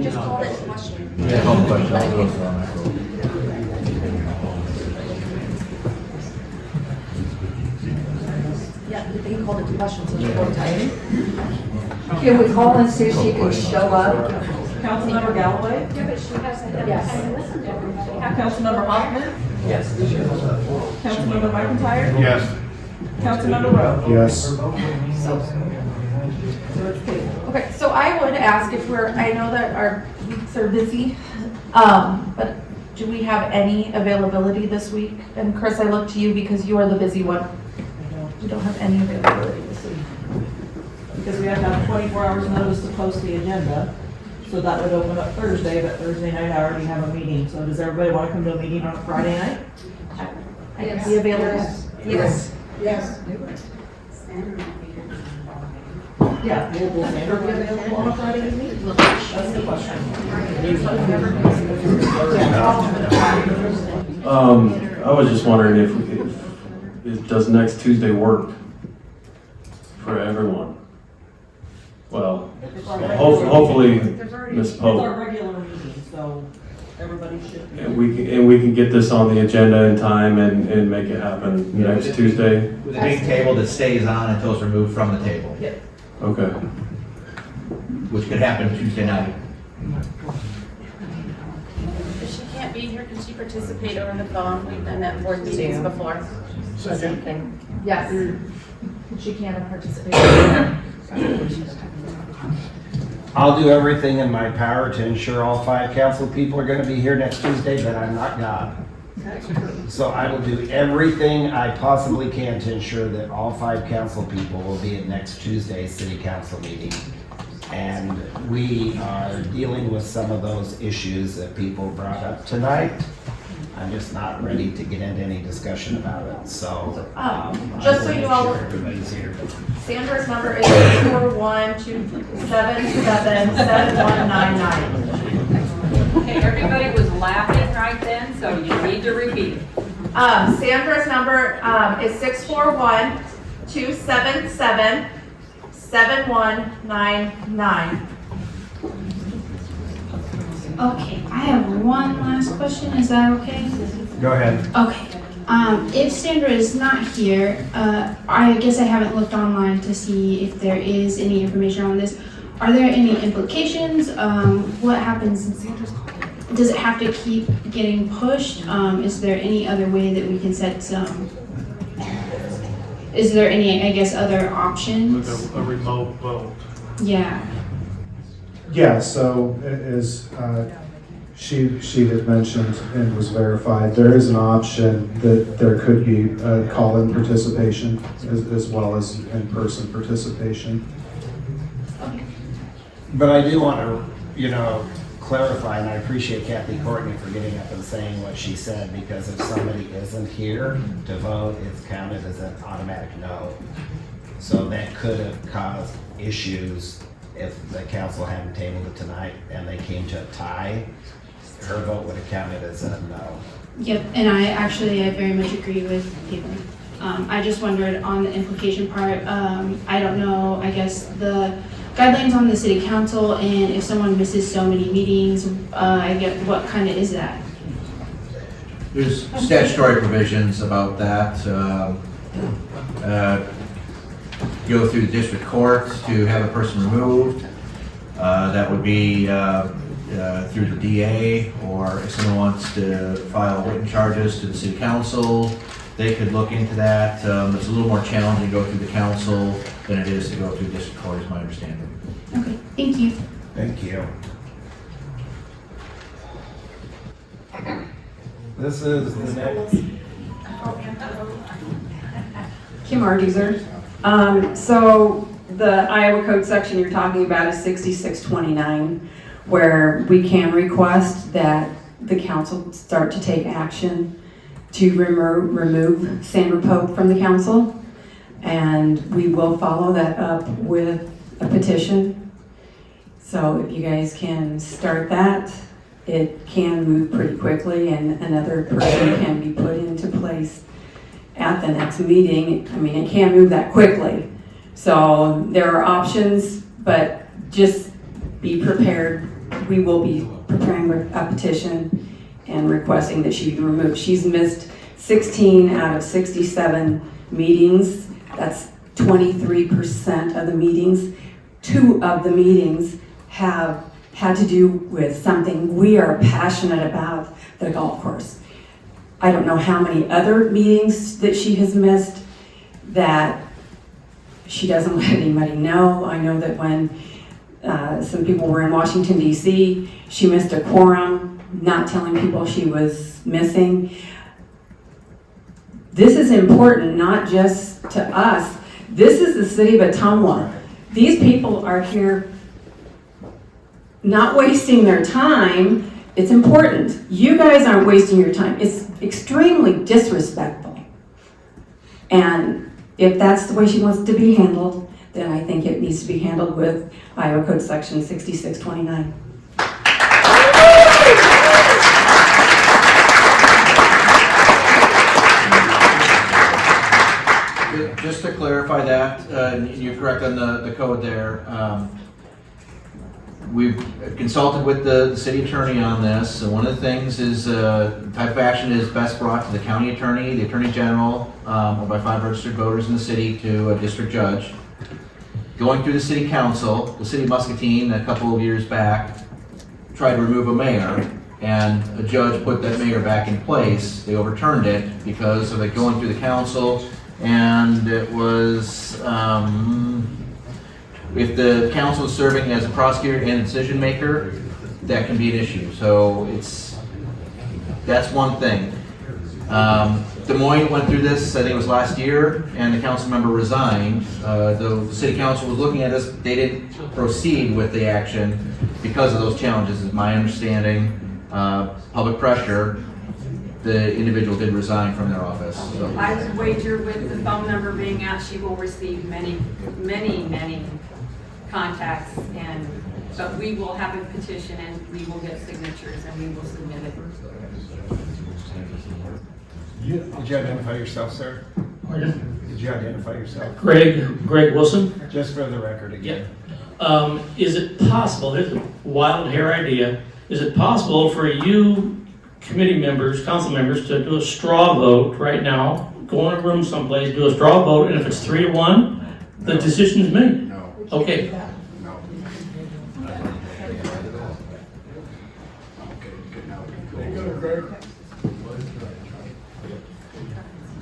just called it a question. Yeah, call the question. I'll go for on that roll. Yeah, they called it the question, so they're tired. Can we call and see if she can show up? Councilmember Galloway? Yes. Councilmember Hoffman? Yes. Councilmember McIntyre? Yes. Councilmember Rowe? Yes. So it's tabled. Okay, so I would ask if I know that our weeks are busy, but do we have any availability this week? And Chris, I look to you because you are the busy one. We don't have any availability this week. Because we have to have 24 hours notice to post the agenda. So that would open up Thursday, but Thursday night I already have a meeting. So does everybody want to come to a meeting on Friday night? I can be available. Yes. Yes. Yeah, will Sandra be available on a Friday evening? That's the question. I was just wondering if does next Tuesday work for everyone? Well, hopefully, Ms. It's our Pope. regular meeting, so everybody should be. And we can get this on the agenda in time and make it happen next Tuesday. With it being tabled, it stays on until it's removed from the table, Okay. which could happen Tuesday night. If she can't be here, can she participate over the phone? We've done that board meetings before. Same thing. Yes. She can't participate. I'll do everything in my power to ensure all 5 council people are going to be here next Tuesday, but I'm not God. So I will do everything I possibly can to ensure that all 5 council people will be at next Tuesday's city council meeting. And we are dealing with some of those issues that people brought up tonight. I'm just not ready to get into any discussion about it, so. Just so you know, everybody's here. Sandra's number is 641-277-7199. Okay, everybody was laughing right then, so you need to repeat it. Sandra's number is 641-277-7199. Okay, I have one last question. Is that okay? Go ahead. Okay. If Sandra is not here, I guess I haven't looked online to see if there is any information on this. Are there any implications? What happens? Does it have to keep getting pushed? Is there any other way that we can set some? Is there any, I guess, other options? With a remote vote. Yeah. Yeah, so as she had mentioned and was verified, there is an option that there could be call-in participation as well as in-person participation. But I do want to, clarify, and I appreciate Kathy Courtney for getting up and saying what she said, because if somebody isn't here to vote, it's counted as an automatic no. So that could have caused issues if the council hadn't tabled it tonight and they came to a tie. Her vote would have counted as a no. Yep, and I very much agree with people. I just wondered on the implication part, I don't know, I guess the guidelines on the city council, and if someone misses so many meetings, I get what kind of is that? There's statutory provisions about that. Go through the district court to have a person removed. That would be through the DA, or if someone wants to file written charges to the city council, they could look into that. It's a little more challenging to go through the council than it is to go through district court, is my understanding. Okay, thank you. Thank you. This is the next. Kim Ardizer. So the Iowa code section you're talking about is 6629, where we can request that the council start to take action to remove Sandra Pope from the council. And we will follow that up with a petition. So if you guys can start that, it can move pretty quickly and another person can be put into place at the next meeting. I mean, it can't move that quickly. So there are options, but just be prepared. We will be preparing a petition and requesting that she be removed. She's missed 16 out of 67 meetings. That's 23% of the meetings. 2 of the meetings have had to do with something we are passionate about, the golf course. I don't know how many other meetings that she has missed that she doesn't let anybody know. I know that when some people were in Washington, D.C., she missed a quorum, not telling people she was missing. This is important, not just to us. This is the city of Ottumwa. These people are here not wasting their time. It's important. You guys aren't wasting your time. It's extremely disrespectful. And if that's the way she wants to be handled, then I think it needs to be handled with Iowa Code Section 6629. Just to clarify that, you're correct on the code there. We've consulted with the city attorney on this, and one of the things is, type of action is best brought to the county attorney, the attorney general, or by 5 registered voters in the city to a district judge. Going through the city council, the city of Muscatine, a couple of years back, tried to remove a mayor, and a judge put that mayor back in place. They overturned it because of it going through the council, and it was, if the council is serving as a prosecutor and a decision maker, that can be an issue. So that's one thing. Des Moines went through this, I think it was last year, and the council member resigned. The city council was looking at this, they didn't proceed with the action because of those challenges, is my understanding. Public pressure, the individual did resign from their office. So. I would wager with the phone number being out, she will receive many contacts, but we will have a petition and we will get signatures and we will submit it. Did you identify yourself, sir? Pardon? Did you identify yourself? Greg Wilson. Just for the record again. Yeah. Is it possible, here's a wild hair idea, is it possible for you committee members, council members to do a straw vote right now, go in a room someplace, do a straw vote, and if it's 3-1, the decision is made? No. Okay. No.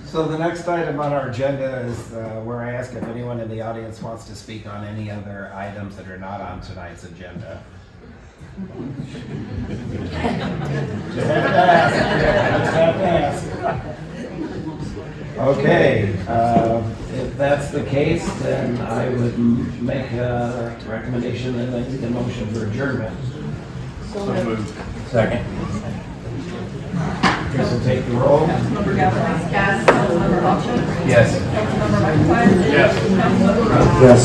So the next item on our agenda is where I ask if anyone in the audience wants to speak on any other items that are not on tonight's agenda. Just have to ask. Just have to ask. Okay, if that's the case, then I would make a recommendation and I need a motion for adjournment. So moved. Second. Chris will take the roll. Councilmember Gavin? Yes. Councilmember Hoffman? Yes. Councilmember McIntyre? Yes. Councilmember Rose? Yes.